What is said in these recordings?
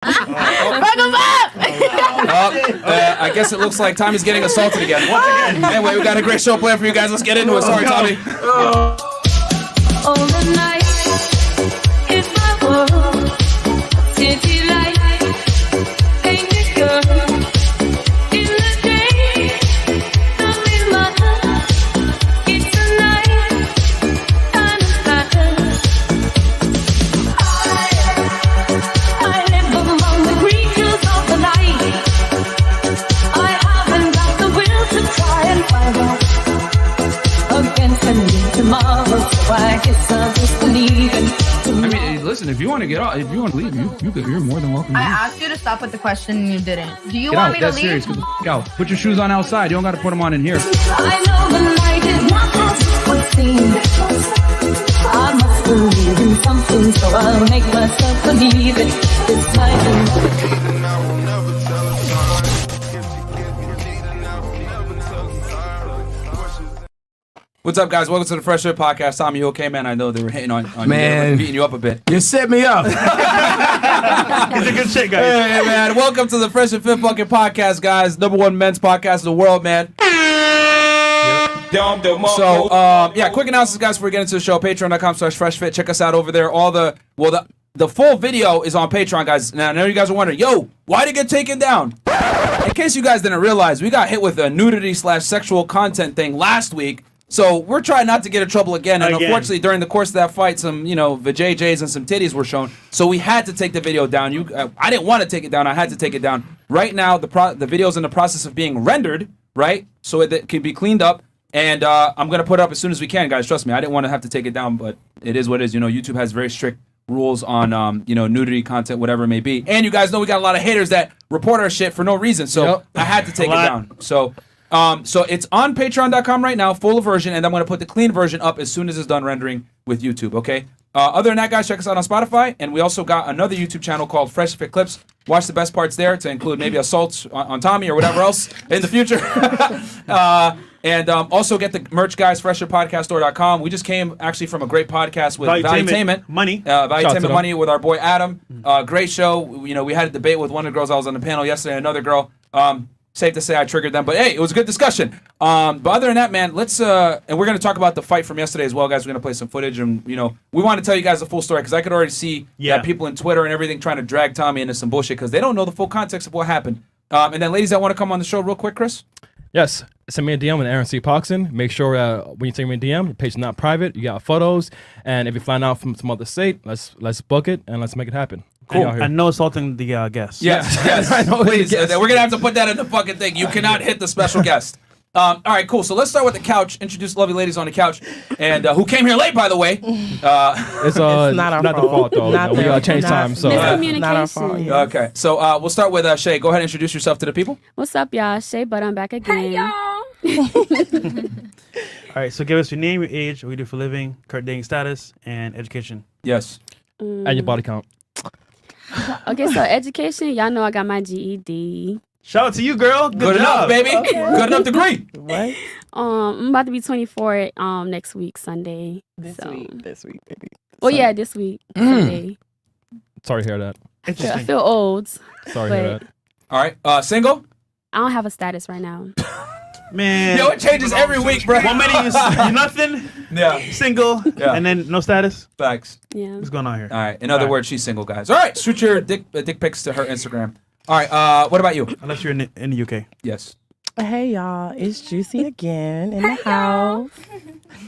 I guess it looks like Tommy's getting assaulted again. Once again. Anyway, we got a great show planned for you guys. Let's get into it. Sorry, Tommy. All the night is my world. City light, painted girl. In the day, I'm in my heart. It's the night, and it's I live among the creatures of the night. I haven't got the will to try and find out against the need tomorrow. So I guess I'll just believe in tomorrow. I mean, listen, if you want to get out, if you want to leave, you're more than welcome to I leave. asked you to stop with the question and you didn't. Do you Get want out. me to That's leave? serious. Get the f*** out. Put your shoes on outside. You don't got to put them on in here. I know the night is not as it would seem. I must believe in something, so I'll make myself believe it. This night is What's up, guys? Welcome to the FreshandFit Podcast. Tommy, you okay, man? I know they were hitting on Man. you, beating you up a bit. You set me up. He's a good shit, guys. Hey, man. Welcome to the Fresh and Fit fucking podcast, guys. #1 men's podcast in the world, man. So, quick announcements, guys, before we get into the show. Patreon.com/FreshFit. Check us out over there. The full video is on Patreon, guys. Now, I know you guys are wondering, why did it get taken down? In case you guys didn't realize, we got hit with a nudity/sexual content thing last week. So we're trying not to get in trouble again. And unfortunately, during the course of that fight, some, vajayjays and some titties were shown. So we had to take the video down. I didn't want to take it down. I had to take it down. Right now, the video's in the process of being rendered, right? So it can be cleaned up. And I'm going to put it up as soon as we can, guys. Trust me. I didn't want to have to take it down, but it is what it is. YouTube has very strict rules on, nudity content, whatever it may be. And you guys know we got a lot of haters that report our shit for no reason. So I had to take it down. So it's on Patreon.com right now, full version, and I'm going to put the clean version up as soon as it's done rendering with YouTube, okay? Other than that, guys, check us out on Spotify, and we also got another YouTube channel called Fresh Fit Clips. Watch the best parts there to include maybe assaults on Tommy or whatever else in the future. And also get the merch, guys, FreshandPodcastStore.com. We just came actually from a great podcast with Valuetainment Money. Valuetainment Money with our boy Adam. Great show. We had a debate with one of the girls I was on the panel yesterday, another girl. Safe to say I triggered them, but hey, it was a good discussion. But other than that, man, let's and we're gonna talk about the fight from yesterday as well, guys. We're gonna play some footage, and we want to tell you guys the full story because I could already see that people in Twitter and everything trying to drag Tommy into some bullshit because they don't know the full context of what happened. And then, ladies that want to come on the show, real quick, Chris. Yes, send me a DM with Aaron C. Poxon. Make sure when you send me a DM, your page is not private. You got photos, and if you're flying out from some other state, let's book it and let's make it happen. Cool. And no assaulting the guests. Yes. Please. We're going to have to put that in the fucking thing. You cannot hit the special guest. All right, cool. So let's start with the couch. Introduce lovely ladies on the couch. And who came here late, by the way. It's not the fault, though. We got to change time. So Miscommunication. our fault, yes. Okay. So we'll start with Shay. Go ahead and introduce yourself to the people. What's up, y'all? Shay, but I'm back again. Hey, y'all. All right, so give us your name, your age, what you do for a living, current dating status, and education. Yes. and your body count. Okay, so education, y'all know I got my GED. Shout out to you, girl. Good enough, baby. Okay. Good enough degree. What? I'm about to be 24 next week, Sunday. This week, baby. Well, yeah, this week, Sunday. Sorry to hear that. I feel old. Sorry to hear that. All right, single? I don't have a status right now. Man. Yo, it changes every week, bro. 1 minute you're nothing. Yeah. Single. Yeah. And then no status. Facts. Yeah. What's going on here? All right. In other words, she's single, guys. All right. Shoot your dick pics to her Instagram. All right. What about you? Unless you're in the UK. Yes. Hey, y'all. It's Juicy again in the house.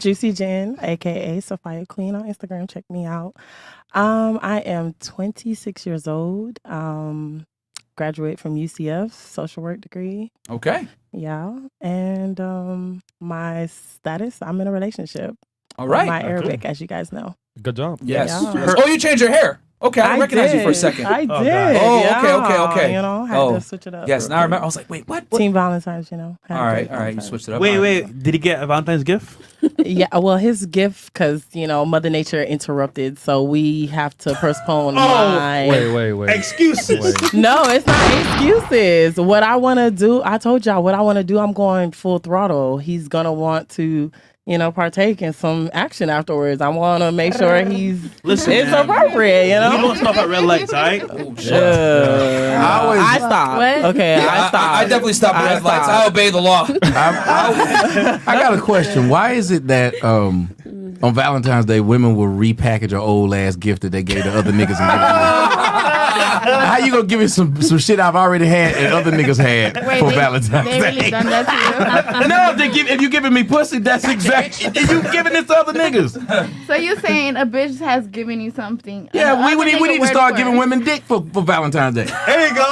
Juicy Jen, a.k.a. Sophia Queen on Instagram. Check me out. I am 26 years old. Graduate from UCF, social work degree. Okay. Yeah. And my status, I'm in a relationship. All right. My Arabic, as you guys know. Good job. Yes. Yeah. Yes. Oh, you changed your hair. Okay, I recognize you for a second. I did. Oh, yeah. okay. You know, had to switch it up. Yes, now I remember. I was like, wait, what? Team Valentines, you know. All right. You switched it up. Wait. Did he get a Valentine's gift? Yeah, well, his gift, because, you know, Mother Nature interrupted, so we have to postpone my... Wait. Excuses. No, it's not excuses. What I want to do, I told y'all what I want to do, I'm going full throttle. He's going to want to partake in some action afterwards. I want to make sure it's man. appropriate, You don't stop at red lights, all right? Oh, shit. I stop. What? Okay, I stop. I definitely stop at red lights. I obey the law. I got a question. Why is it that on Valentine's Day women will repackage an old ass gift that they gave to other niggas and give it to me? How you gonna give me some shit I've already had and other niggas had for Valentine's They Day? really done that to you? No, if you giving me pussy, that's exactly. If you giving this to other niggas, So you're saying a bitch has given you something? yeah, and the we other need to nigga start worked giving for it. women dick for Valentine's Day. There you go.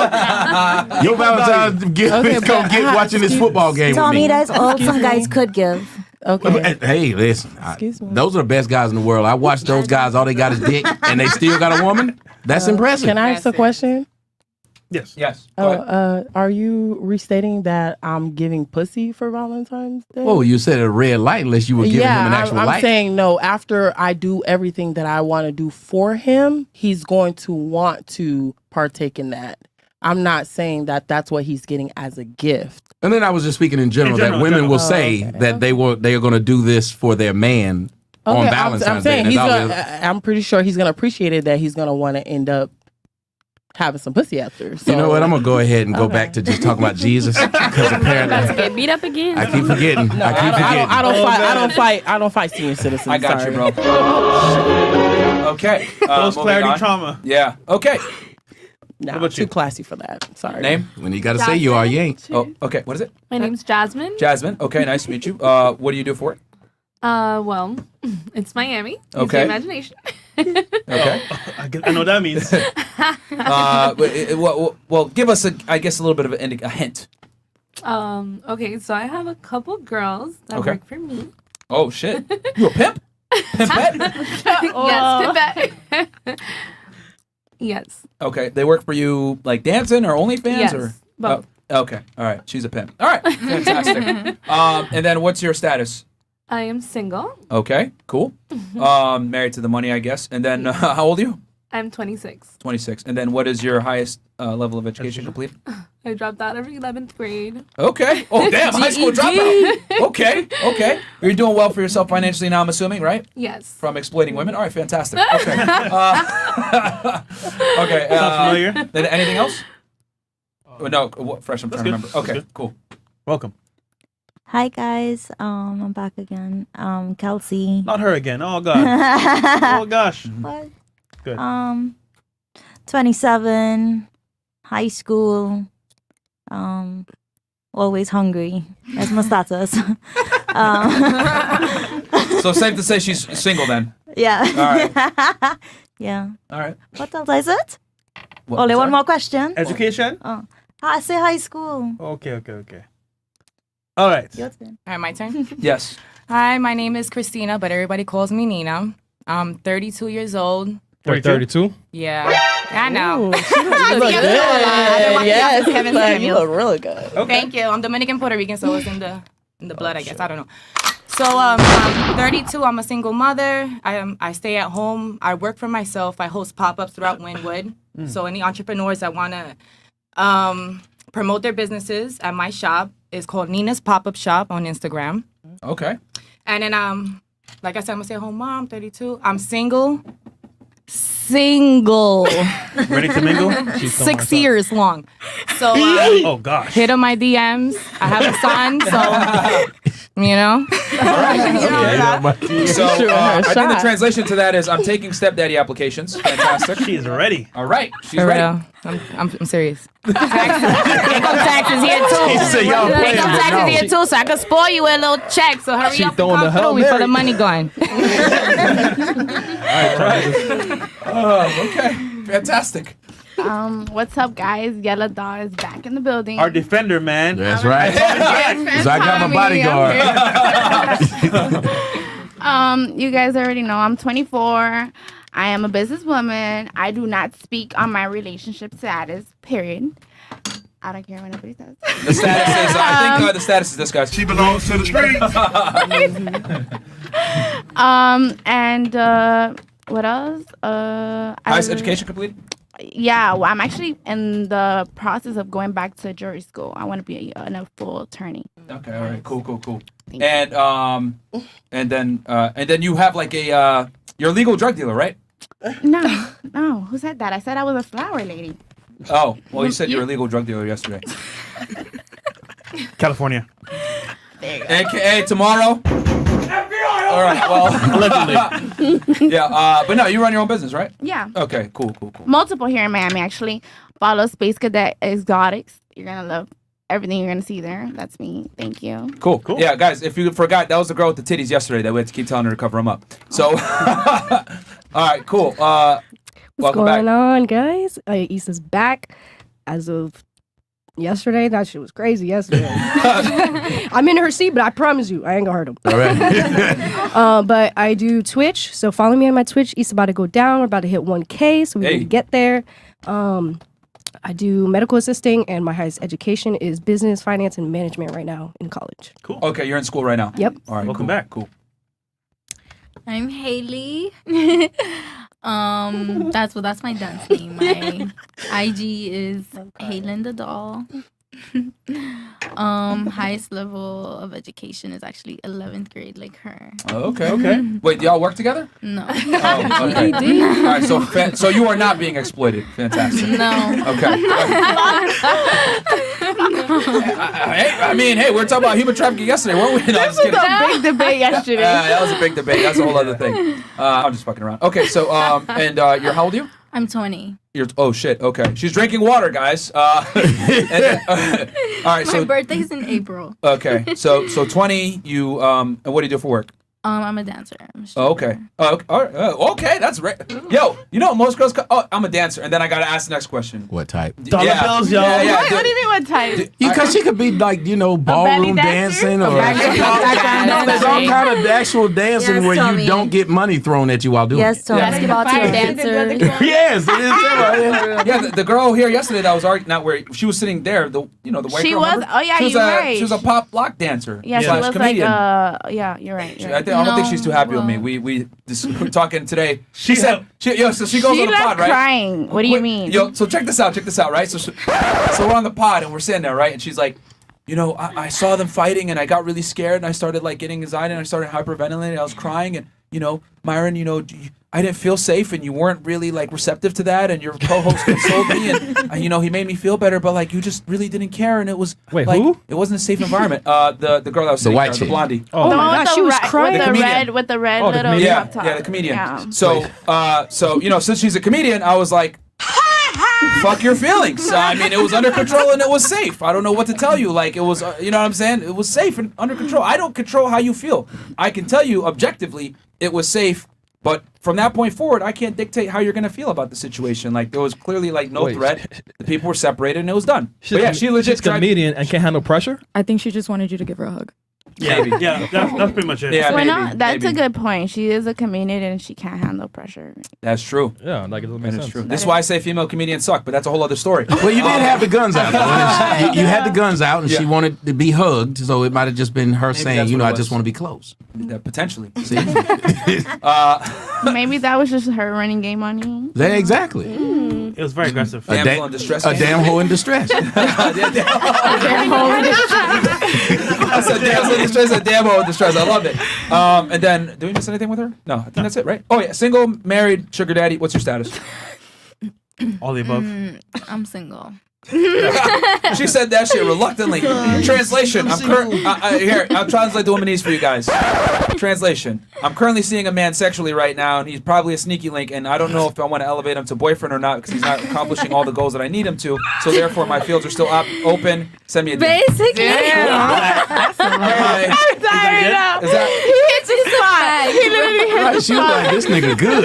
Your Valentine's gift Okay, is gonna but get watching this football game with Tommy, me. that's all some guys could give. Okay. Hey, listen. Excuse me. Those are the best guys in the world. I watch those guys. All they got is dick, and they still got a woman. That's impressive. Can I ask a question? Yes. Yes. Go ahead. Are you restating that I'm giving pussy for Valentine's Day? Oh, you said a red light unless you were giving him an actual I'm light. saying no. After I do everything that I want to do for him, he's going to want to partake in that. I'm not saying that that's what he's getting as a gift. And then I was just speaking in general, that women will say that they are going to do this for their man on Valentine's I'm saying Day. I'm pretty sure he's going to appreciate it, that he's going to want to end up having some pussy after. So. You know what? I'm going to go ahead and go back to just talking about Jesus, because About to apparently get beat up again. I keep forgetting. I don't fight senior citizens. I got sorry. you, bro. Okay. Post moving clarity on. trauma. Yeah. Okay. No, about too you? classy for that. Sorry. Name? when you got to say you are, you ain't. Oh, okay. What is it? My name's Jasmine. Jasmine. Okay. Nice to meet you. What do you do for it? Well, it's Miami. Use your Okay. imagination. Okay. I know what that means. Well, give us a little bit of a hint. Okay, so I have a couple girls that Okay. work for me. Oh shit! You a pimp? Pimpette? Yes, Pipette. Yes. Okay. They work for you, like dancing or OnlyFans Yes, or both. Oh, okay. All right. She's a pimp. All right. Fantastic. And then what's your status? I am single. Okay. Cool. Married to the money, I guess. And then how old are you? I'm 26. 26. And then what is your highest level of education complete? I dropped out of 11th grade. Okay. Oh, damn. High school dropout. Okay. Okay. You're doing well for yourself financially now, I'm assuming, right? Yes. From exploiting women. All right. Fantastic. Okay. Okay. Sounds familiar. Then anything else? No. What, fresh. I'm trying to good. remember. Okay. That's Cool. Welcome. Hi guys, I'm back again. Kelsey. Not her again. Oh, God. Oh, gosh. What? Good. 27, high school, always hungry. That's my status. So safe to say she's single then. Yeah. All right. Yeah. All right. What else is it? What, Only one sorry? more question. Education? I say high school. Okay. All right. Your turn. All right, my turn. Yes. Hi, my name is Christina, but everybody calls me Nina. I'm 32 years old. 32? Yeah, I know. Ooh, she look good. Yes, Kevin you Samuels. look really good. Thank you. I'm Dominican Puerto Rican, so it's in the blood, I guess. I don't know. So I'm 32. I'm a single mother. I stay at home. I work for myself. I host pop-ups throughout Wynwood. So any entrepreneurs that want to promote their businesses at my shop is called Nina's Pop-Up Shop on Instagram. Okay. And then like I said, I'm a stay-at-home mom. 32. I'm single. Ready to mingle? 6 years long. So Oh, gosh. hit on my DMs. I have a son, so you know. So I think the translation to that is I'm taking stepdaddy applications. Fantastic. She's ready. All right. She's For ready. real. I'm serious. Income taxes here too. Income taxes here too, so I can spoil you with a little check. So hurry She up and throwing the come Hail through before Mary. the money gone. Okay. Fantastic. What's up, guys? Yellow Dog is back in the building. Our defender, man. That's right. Because I got my bodyguard. You guys already know I'm 24. I am a businesswoman. I do not speak on my relationship status, period. I don't care what nobody says. The status is, I think the status is this, guys. She belongs to the streets. And what else? Highest education completed? Yeah, well, I'm actually in the process of going back to jury school. I want to be a full attorney. Okay, all right, cool. And then you have like you're a legal drug dealer, right? No. Who said that? I said I was a flower lady. Oh, well, you said you were a legal drug dealer yesterday. California. AKA tomorrow. All right, well, yeah, but no, you run your own business, right? Yeah. Okay, cool. Multiple here in Miami, actually. Follow Space Cadet Exotics. You're going to love everything you're going to see there. That's me. Thank you. Cool. Yeah, guys, if you forgot, that was the girl with the titties yesterday that we had to keep telling her to cover them up. So, all right, cool. What's welcome going back. on, guys? Issa's back as of yesterday. That shit was crazy yesterday. I'm in her seat, but I promise you, I ain't gonna hurt him. All right. But I do Twitch, so follow me on my Twitch. Issa about to go down. We're about to hit 1K, so we can get there. I do medical assisting, and my highest education is business, finance, and management right now in college. Cool. Okay, you're in school right now. Yep. All right. Welcome back. Cool. I'm Haley. That's my dance name. My IG is Halen the Doll. Highest level of education is actually 11th grade, like her. Oh, okay. Wait, do y'all work together? No. Oh, okay. All right, so you are not being exploited. Fantastic. No. Okay. Hey, we were talking about human trafficking yesterday, weren't we? No, I'm just kidding. a big debate yesterday. That was a big debate. That's a whole other thing. I'm just fucking around. Okay, so and you're how old are you? I'm 20. Oh shit. Okay, she's drinking water, guys. All right. My birthday's in April. Okay, so 20. You and what do you do for work? I'm a dancer. Okay. Okay, that's right. Yo, you know most girls. I'm a dancer, and then I gotta ask the next question. What type? Dollar bills, yo. Yeah. What do you mean what type? Because she could be like, ballroom dancing or there's all kind of actual dancing Yes, where Tommy. you don't get money thrown at you while doing Yes, it. Tommy. Basketball team dancer. Yes, it is. Yeah, the girl here yesterday that was arguing, not where she was sitting there. The white She girl. was. remember? Oh yeah, she was you're a, right. She was a pop lock dancer. Yeah, she slash was comedian. like. Yeah, you're right. I don't think she's too happy with me. We're talking today. She said, so she goes She on the pod, left right? crying. What do you mean? Yo, so check this out, right? So we're on the pod and we're sitting there, right? And she's like, I saw them fighting and I got really scared and I started like getting anxiety and I started hyperventilating. I was crying and Myron, I didn't feel safe and you weren't really like receptive to that and your co-host consoled me and he made me feel better, but like you just really didn't care and it was Wait, like, who? It wasn't a safe environment. The girl that was sitting white there, the chick. blondie. Oh my gosh, she was crying. With the red Oh, the little comedian. crop top. Yeah, the comedian. Yeah. So since she's a comedian, I was like, fuck your feelings. I mean, it was under control and it was safe. I don't know what to tell you. Like, it was, you know what I'm saying? It was safe and under control. I don't control how you feel. I can tell you objectively it was safe, but from that point forward, I can't dictate how you're going to feel about the situation. Like, there was clearly, like, no threat. The people were separated and it was done. But yeah, she legit She's a comedian and can't handle pressure? I think she just wanted you to give her a hug. Yeah, that's pretty much it. Yeah, We're maybe, not, that's maybe. a good point. She is a comedian and she can't handle pressure. That's true. Yeah, like it doesn't make That is sense. true. This is why I say female comedians suck, but that's a whole other story. Well, you did have the guns out. Though. You had the guns out, and Yeah. she wanted to be hugged, so it might have just been her Maybe saying, that's what it I was. just want to be close. Potentially. See? Maybe that was just her running game on you. Exactly. It was very aggressive. A Damsel in distress. A damn hoe in distress. I said damsel in distress, a damn hoe in distress. I love it. And then, did we miss anything with her? No, I think that's it, right? Oh yeah, single, married, sugar daddy. What's your status? All the above. I'm single. She said that shit reluctantly. Translation. I'll translate the womanese for you guys. Translation. I'm currently seeing a man sexually right now, and he's probably a sneaky link, and I don't know if I want to elevate him to boyfriend or not because he's not accomplishing all the goals that I need him to. So therefore, my fields are still open. Send me a DM. Basically. Is that? He hits his spot. He literally hits Right, the she was spot. like, this nigga good.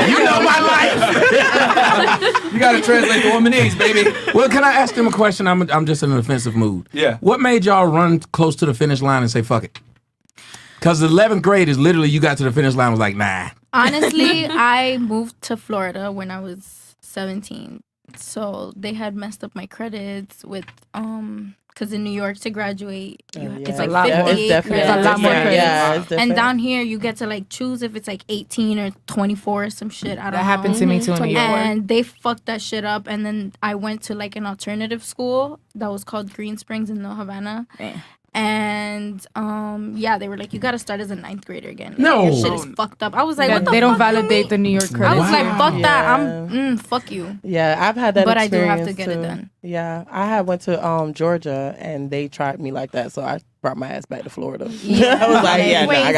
You know my life. You gotta translate the womanese, baby. Well, can I ask them a question? I'm just in an offensive mood. Yeah. What made y'all run close to the finish line and say fuck it? Because the 11th grade is literally you got to the finish line and was like, nah. Honestly, I moved to Florida when I was 17. So they had messed up my credits with Because in New York to graduate, it's like a lot more. 58 It's definitely credits. a lot more credits. Yeah, it's different. And down here, you get to like choose if it's like 18 or 24 or some shit. I don't know. That happened to me too in New York. And they fucked that shit up. And then I went to like an alternative school that was called Green Springs in North Havana. And they were like, you gotta start as a 9th grader again. Like, No. your shit is fucked up. I was like, what the they don't fuck validate the New York credits. I was like, fuck that. Yeah. I'm fuck you. Yeah, I've had that But I experience do have to get too. it done. Yeah, I had went to Georgia and they tried me like that, so I brought my ass back to Florida. Yeah. I was like, yeah, Wait, I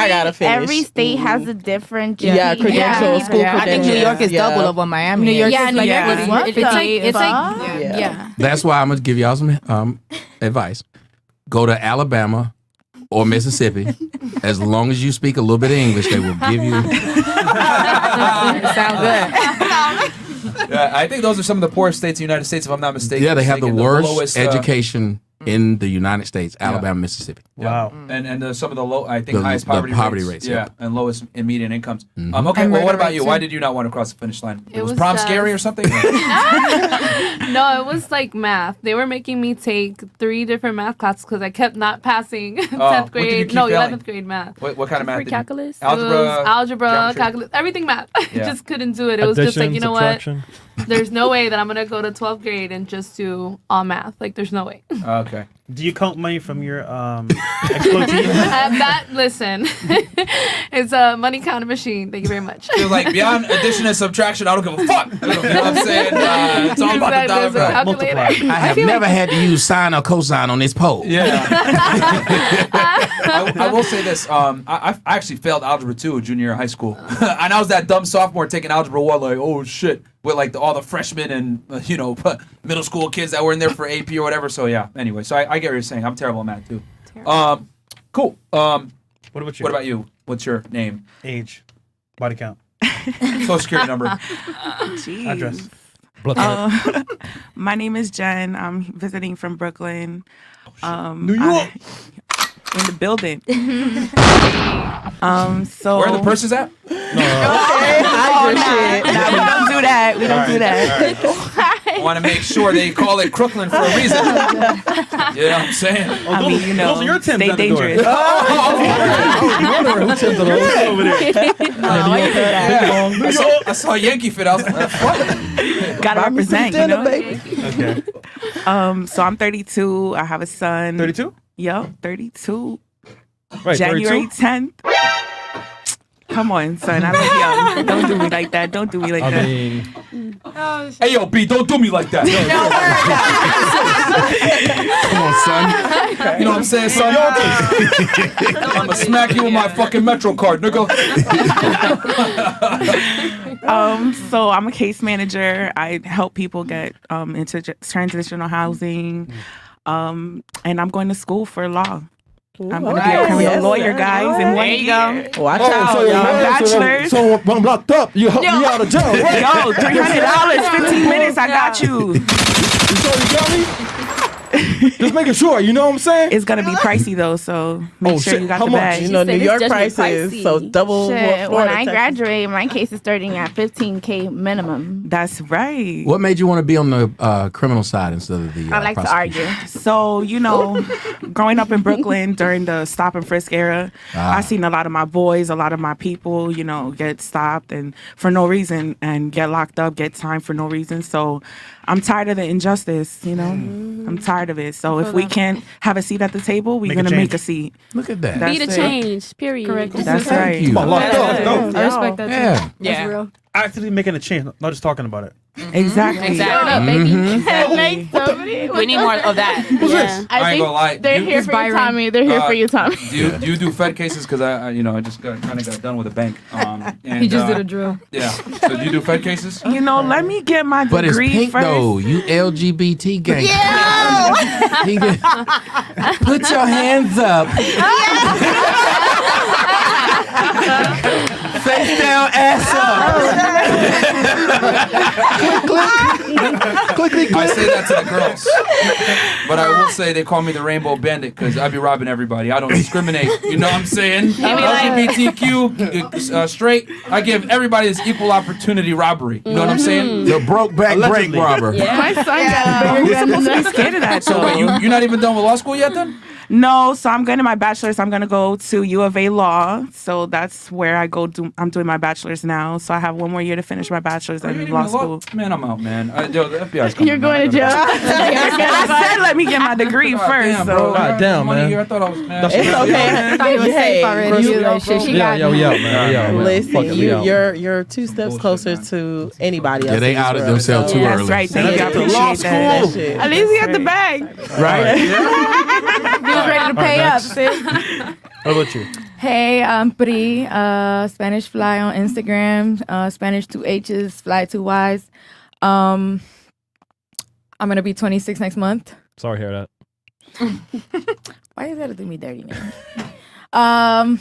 gotta finish. every state has a different credential, school I think New York is double of what Miami New York is. is like It's like yeah. That's why I'm gonna give y'all some advice. Go to Alabama or Mississippi. As long as you speak a little bit of English, they will give you. Sound good. Yeah, I think those are some of the poorest states in the United States, if I'm not mistaken. Yeah, they have the lowest, worst education in the United States, Alabama, Mississippi. Wow. And some of the low, I think, The- highest the poverty, poverty rates. rates, Yeah, yep. and lowest in median incomes. Mhm. Okay, And well, what murder about you? rates, Why too. did you not want to cross the finish line? It was was prom just- scary or something? No, it was like math. They were making me take 3 different math classes because I kept not passing 10th what did you grade. keep No, failing? 11th grade math. What kind of math? Did you- Calculus. Algebra, It was algebra, geometry? calculus, everything math. I Yeah. just couldn't do it. It was just like, Addition, you know subtraction. what? There's no way that I'm gonna go to 12th grade and just do all math. Like, there's no way. Okay. Do you count money from your expertise? Listen, it's a money counting machine. Thank you very much. You're like, beyond addition and subtraction, I don't give a fuck. You know what I'm saying? It's all about the dollar Exactly, bill. there's a calculator. I have never had to use sine or cosine on this pole. Yeah. I will say this. I actually failed Algebra 2 junior year of high school. And I was that dumb sophomore taking Algebra 1 like, oh, shit. With like all the freshmen and, middle school kids that were in there for AP or whatever. So, yeah. Anyway, so I get what you're saying. I'm terrible at math, too. Cool. What about you? What about you? What's your name? Age. Body count. Social security number. Jeez. Address. My name is Jen. I'm visiting from Brooklyn. New York. In the building. So Where are the purses at? Okay, shit. Nah, we don't do that. We don't do that. I want to make sure they call it Crooklyn for a reason. You know what I'm saying? I mean, you know, those are your Timbs stay at the door. dangerous. I saw Yankee fit. I was like, what? Gotta represent, you know. Okay. So I'm 32. I have a son. 32? Yup, 32. Right, January 32? 10th. Come on, son. I look young. Don't do me like that. Don't do me like that. I mean, Hey, yo, B, don't do me like that. Come on, son. You know what I'm saying, son? I'm going to smack you with my fucking Metro card, nigga. So I'm a case manager. I help people get into transitional housing. And I'm going to school for law. I'm going to be a criminal lawyer, guys, in 1 year. Watch out, y'all. Bachelor's. So when I'm locked up, you help me out of jail, right? Yo, $300, 15 minutes, I got you. You sure you got me? Just making sure, you know what I'm saying? It's going to be pricey, though, so make sure you got How the much? bag. You know, New said it's York just prices, so pricey. double Shit, what when Florida, I Texas. graduate, my case is starting at $15K minimum. That's right. What made you want to be on the criminal side instead of the I like to prosecution? argue. So, you know, growing up in Brooklyn during the stop and frisk era, I seen a lot of my boys, a lot of my people, you know, get stopped and for no reason and get locked up, get time for no reason. So I'm tired of the injustice, you know. I'm tired of it. So if we can't have a seat at the table, we're Make a going to make a change. seat. Look at that. That's Be the it. change, period. Correct. That's right. you. Come on, locked up. No. I respect that too. Yeah. That's real. Actively making a change, not just talking about it. Exactly. Exactly. We need more of that. Yeah. I ain't gonna lie. They're here for you, Tommy. They're here for you, Tommy. Do you do Fed cases? Because I just kind of got done with a bank. And, He just did a drill. Yeah. So do you do Fed cases? You know, let me get my But it's degree pink first. though. You LGBT gang. He did- Put your hands up. Face down, ass up. Click, I say that to the girls. But I will say they call me the Rainbow Bandit because I be robbing everybody. I don't discriminate. You know what I'm saying? LGBTQ, straight. I give everybody this equal opportunity robbery. You know what I'm saying? The broke back break robber. Yeah. My son got You're supposed to be scared of that. So wait, you're not even done with law school yet then? No, so I'm getting my bachelor's. I'm going to go to U of A Law. So that's where I go. I'm doing my bachelor's now. So I have one more year to finish my bachelor's in law school. Man, I'm out, man. Yo, the FBI's coming. You're going to jail. I said let me get my degree first. Damn, so. bro. God damn, man. I thought I was, man. It's okay. I thought he was safe already. You like, shit, she got we out, man. We out, man. Listen, you're 2 steps closer to anybody else. Yeah, they outed themselves too early. That's right. Thank you. I appreciate that. At least he got the bag. Right. He was ready to pay up, sis. What about you? Hey, I'm Pri, Spanish Fly on Instagram, Spanish 2 H's, Fly 2 Y's. I'm going to be 26 next month. Sorry to hear that. Why you gotta do me dirty, man? I'm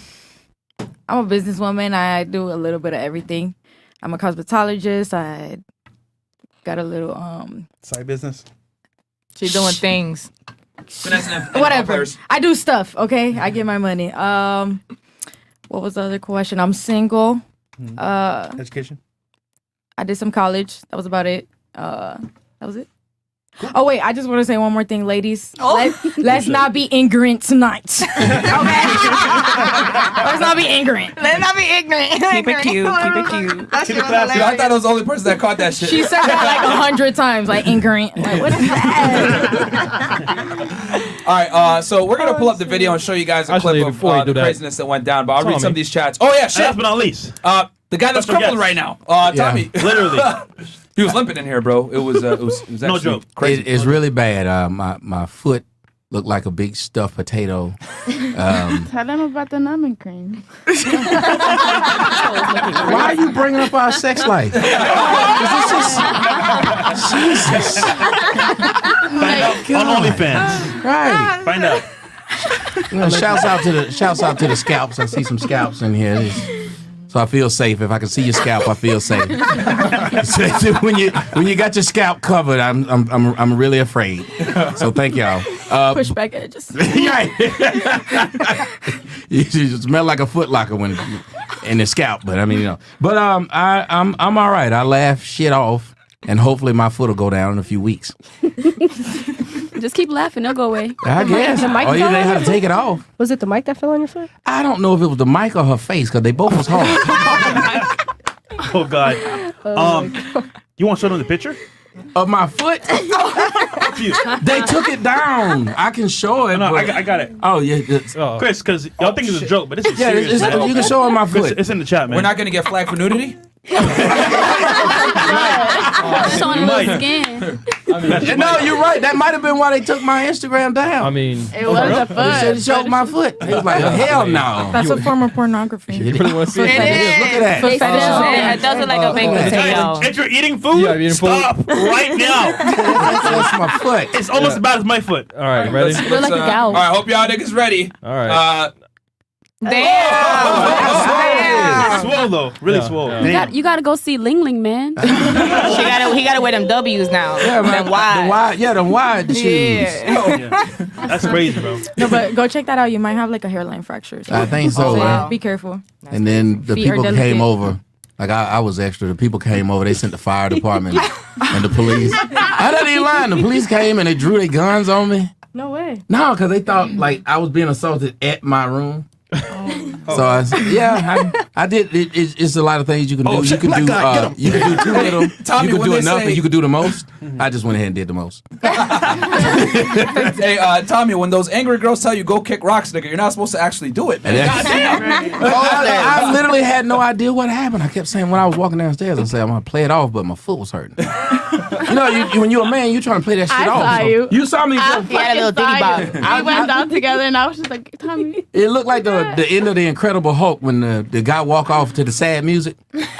a businesswoman. I do a little bit of everything. I'm a cosmetologist. I got a little Side business. She's doing things. Whatever. I do stuff, okay? I get my money. What was the other question? I'm single. Education. I did some college. That was about it. That was it. Oh wait, I just want to say one more thing, ladies. Let's not be ignorant tonight. Okay? Let's not be ignorant. Let's not be ignorant. Keep it cute. Keep it cute. I thought I was the only person that caught that shit. She said that like 100 times, like ignorant. Like, what is that? All right, so we're gonna pull up the video and show you guys a clip of the craziness that went down. But I'll read some of these chats. Oh yeah, shit. Last but not least, the guy that's crippling right now, Tommy. Literally. He was limping in here, bro. It was actually No joke. crazy. It's really bad. My foot looked like a big stuffed potato. Tell them about the numbing cream. Why are you bringing up our sex life? Jesus. Find out on OnlyFans. Right. Find out. You know, shouts out to the scalps. I see some scalps in here. So I feel safe. If I can see your scalp, I feel safe. So when you got your scalp covered, I'm really afraid. So thank y'all. Push back edges. You smell like a Foot Locker when in the scalp, but I mean, you know. But I'm all right. I laugh shit off, and hopefully my foot will go down in a few weeks. Just keep laughing, they'll go away. I guess. The mic Oh, you fell didn't on have your to take it off. Was it the mic that fell on your foot? I don't know if it was the mic or her face because they both was hard. Oh God. You want to show them the picture of my foot? They took it down. I can show it. No, I got it. Oh yeah, Chris, because y'all think it's a joke, but this is serious. It's, you can show them my foot. Chris, it's in the chat, man. We're not gonna get flagged for nudity. Showing a little skin. No, you're right. That might have been why they took my Instagram down. I mean, It was a They foot. said it showed my foot. It was like, hell no. That's a form of pornography. You really want to see it? Look at that. It does look like a baked potato. If you're eating food, stop right now. That's my foot. It's almost as bad as my foot. all right, ready? Look like a gal. All right, hope y'all niggas ready. All right. Damn. Swole though, really swole. Yeah. You gotta go see Ling Ling, man. He gotta wear them W's now. Yeah, man. Them wide. The wide shoes. Yeah. That's crazy, bro. No, but go check that out. You might have like a hairline fracture. I think so. Oh, wow. Be careful. And then the Feet are people delicate. came over. Like I was extra. The people came over. They sent the fire department and the police. I didn't even lie. The police came and they drew their guns on me. No way. No, because they thought like I was being assaulted at my room. So I did. It's a lot of things you can do. You can do. You can do too little. Tommy, you can do when they enough, say- and you can do the most. I just went ahead and did the most. Hey, Tommy, when those angry girls tell you go kick rocks, nigga, you're not supposed to actually do it. Man. I literally had no idea what happened. I kept saying when I was walking downstairs, I said I'm gonna play it off, but my foot was hurting. You know, when you're a man, you're trying to play that shit off. saw So you. saw me. He had a little ditty bop. We went down together, and I was just like, Tommy. It looked like the end of the Incredible Hulk when the guy walk off to the sad music. Like I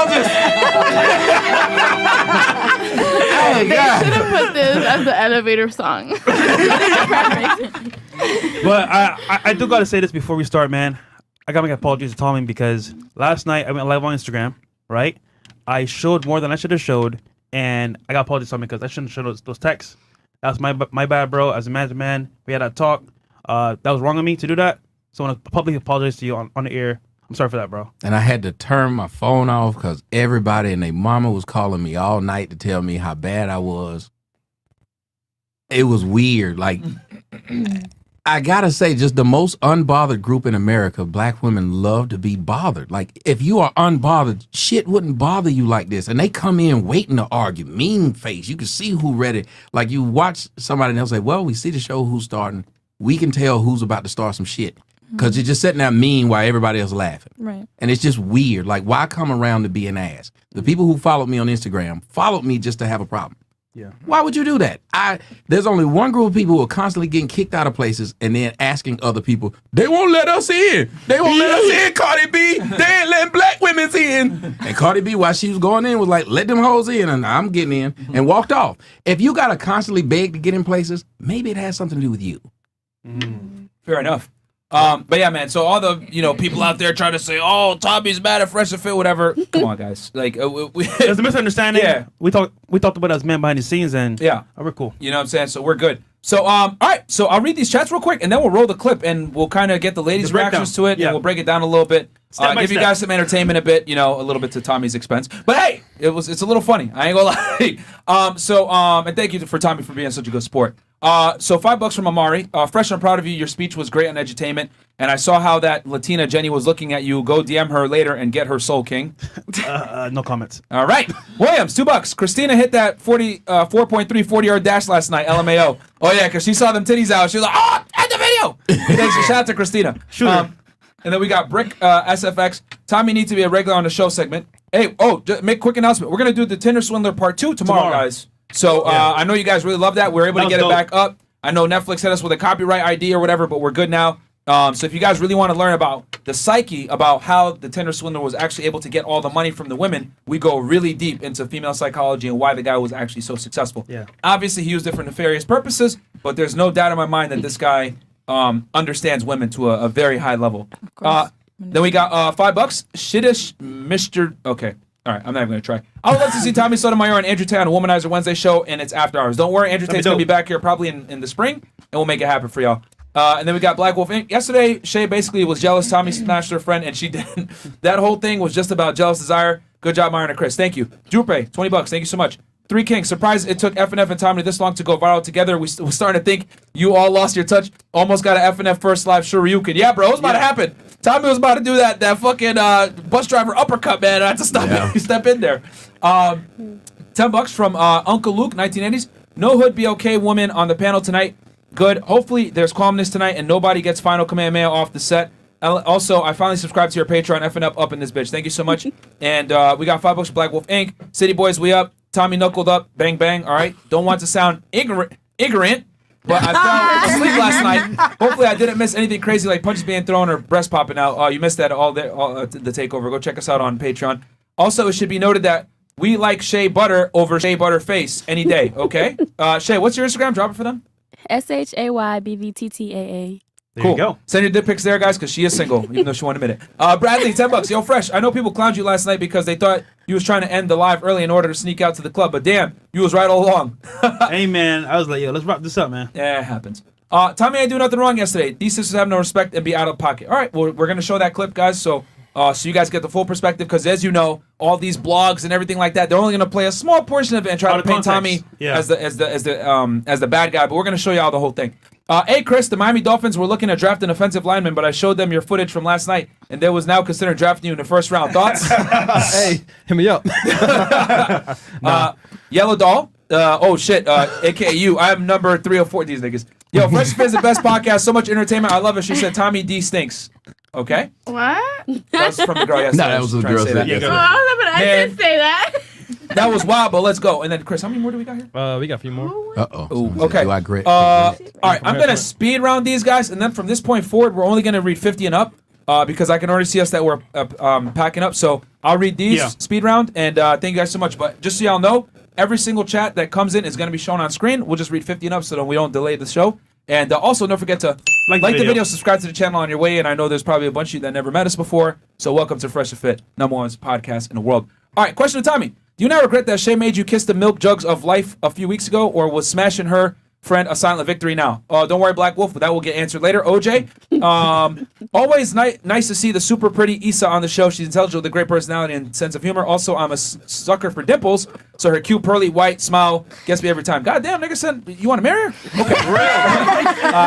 was just. Hey, They God. should have put this as the elevator song. But I do gotta say this before we start, man. I gotta make apologies to Tommy because last night I went live on Instagram, right? I showed more than I should have showed, and I got apologies on me because I shouldn't have showed those texts. That's my bad, bro. As a man, we had that talk. That was wrong of me to do that. So I want to publicly apologize to you on the air. I'm sorry for that, bro. And I had to turn my phone off because everybody and their mama was calling me all night to tell me how bad I was. It was weird. Like, I gotta say, just the most unbothered group in America, black women love to be bothered. Like, if you are unbothered, shit wouldn't bother you like this. And they come in waiting to argue, mean face. You can see who ready. Like, you watch somebody and they'll say, well, we see the show who's starting. We can tell who's about to start some shit. Because you're just sitting there mean while everybody else laughing. Right. And it's just weird. Like, why come around to be an ass? The people who followed me on Instagram followed me just to have a problem. Yeah. Why would you do that? There's only one group of people who are constantly getting kicked out of places and then asking other people, they won't let us in. They won't let us in, Cardi B. They ain't letting black women in. And Cardi B, while she was going in, was like, let them hoes in, and I'm getting in, and walked off. If you got to constantly beg to get in places, maybe it has something to do with you. Fair enough. But yeah, man. So all the people out there trying to say, "Oh, Tommy's mad at Fresh and Fit," whatever. Come on, guys. Like, there's a misunderstanding. Yeah, we talked about it as men behind the scenes, and we're cool. You know what I'm saying? So we're good. So all right. So I'll read these chats real quick, and then we'll roll the clip, and we'll kind of get the ladies' reactions to it, and we'll break it down a little bit. Give you guys some entertainment a bit, a little bit to Tommy's expense. But hey, it's a little funny. I ain't gonna lie. And thank you for Tommy for being such a good sport. So $5 from Amari. Fresh, I'm proud of you. Your speech was great on edutainment. And I saw how that Latina Jenny was looking at you. Go DM her later and get her Soul King. No comments. All right. Williams, $2. Christina hit that 4.3 40-yard dash last night. LMAO. Oh, yeah, because she saw them titties out. She was like, oh, end the video. Thanks. Shout out to Christina. Sure. And then we got Brick SFX. Tommy needs to be a regular on the show segment. Hey, make a quick announcement. We're going to do the Tinder Swindler Part 2 tomorrow, guys. So I know you guys really love that. We're able to get it back up. I know Netflix hit us with a copyright ID or whatever, but we're good now. So if you guys really want to learn about the psyche, about how the Tinder Swindler was actually able to get all the money from the women, we go really deep into female psychology and why the guy was actually so successful. Yeah. Obviously, he used it for nefarious purposes, but there's no doubt in my mind that this guy understands women to a very high level. Then we got $5. Shittish Mr. Okay. All right, I'm not even going to try. I would love to see Tommy Sotomayor and Andrew Tate on a Womanizer Wednesday show, and it's After Hours. Don't worry, Andrew Tate's going to be back here probably in the spring, and we'll make it happen for y'all. And then we got Black Wolf Inc. Yesterday, Shay basically was jealous Tommy smashed her friend, and she didn't. That whole thing was just about jealous desire. Good job, Myron and Chris. Thank you. Jupe, $20. Thank you so much. 3 Kings, surprised it took FNF and Tommy this long to go viral together. We're starting to think you all lost your touch. Almost got an FNF first live Shoryuken. Yeah, bro, it was about to happen. Tommy was about to do that fucking bus driver uppercut, man. I had to step in there. $10 from Uncle Luke, 1980s. No hood be okay woman on the panel tonight. Good. Hopefully there's calmness tonight and nobody gets final command mail off the set. Also, I finally subscribed to your Patreon. FNF up in this bitch. Thank you so much. And we got $5 for Black Wolf Inc. City Boys, we up. Tommy knuckled up. Bang, bang. All right. Don't want to sound ignorant, but I fell asleep last night. Hopefully I didn't miss anything crazy like punches being thrown or breast popping out. Oh, you missed that the takeover. Go check us out on Patreon. Also, it should be noted that we like Shea Butter over Shea Butter Face any day, okay? Shay, what's your Instagram? Drop it for them. SHAYBVTTAA. There you go. Send your dick pics there, guys, because she is single, even though she won't admit it. Bradley, $10. Yo, Fresh, I know people clowned you last night because they thought you was trying to end the live early in order to sneak out to the club, but damn, you was right all along. Hey, man, I was like, yo, let's wrap this up, man. Yeah, it happens. Tommy, I do nothing wrong yesterday. These sisters have no respect and be out of pocket. All right, well, we're going to show that clip, guys, so you guys get the full perspective, because as you know, all these blogs and everything like that, they're only going to play a small portion of it and try to paint Tommy as the bad guy, but we're going to show you all the whole thing. Hey, Chris, the Miami Dolphins were looking to draft an offensive lineman, but I showed them your footage from last night, and they was now considering drafting you in the first round. Thoughts? Hey, hit me up. Yellow Doll. AKA you. I am number 3 or 4 these niggas. Yo, Fresh Fit is the best podcast. So much entertainment. I love it. She said Tommy D stinks. Okay? What? That's from the girl yesterday. No, that was the girl said. I did say that. That was wild, but let's go. And then, Chris, how many more do we got here? We got a few more. Uh-oh. Okay. Do I agree? All right, I'm going to speed round these guys, and then from this point forward, we're only going to read 50 and up because I can already see us that we're packing up. So I'll read these speed round, and thank you guys so much. But just so y'all know, every single chat that comes in is going to be shown on screen. We'll just read 50 and up so that we don't delay the show. And also, don't forget to like the video, subscribe to the channel on your way. And I know there's probably a bunch of you that never met us before. So welcome to Fresh and Fit, #1 podcast in the world. All right, question to Tommy. Do you now regret that Shay made you kiss the milk jugs of life a few weeks ago, or was smashing her friend a silent victory now? Don't worry, Black Wolf, that will get answered later. OJ, always nice to see the super pretty Issa on the show. She's intelligent with a great personality and sense of humor. Also, I'm a sucker for dimples, so her cute, pearly, white smile gets me every time. God damn, nigga, son, you want to marry her? Okay.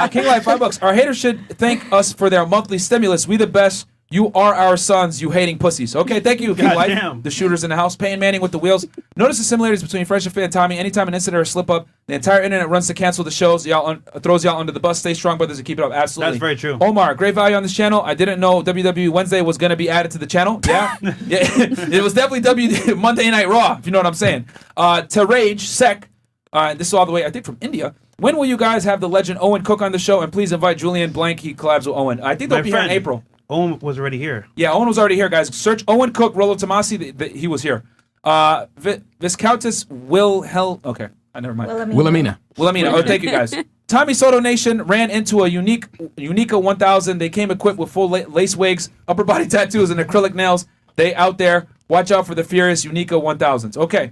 King Life, $5. Our haters should thank us for their monthly stimulus. We the best. You are our sons, you hating pussies. Okay, thank you, King Life. Damn. The shooters in the house. Peyton Manning with the wheels. Notice the similarities between Fresh and Fit and Tommy. Anytime an incident or slip up, the entire internet runs to cancel the shows. Throws y'all under the bus. Stay strong, brothers, and keep it up. Absolutely. That's very true. Omar, great value on this channel. I didn't know WWE Wednesday was going to be added to the channel. Yeah. Yeah. It was definitely Monday Night Raw, if you know what I'm saying. To Rage, Sec, this is all the way, I think, from India. When will you guys have the legend Owen Cook on the show? And please invite Julian Blank. He collabs with Owen. I think they'll be here in April. Owen was already here. Yeah, Owen was already here, guys. Search Owen Cook, Rolo Tomasi. He was here. Viscountess Okay, never mind. Wilhelmina. Oh, thank you, guys. Tommy Soto Nation ran into a Unica 1000. They came equipped with full lace wigs, upper body tattoos, and acrylic nails. They out there. Watch out for the furious Unica 1000s. Okay.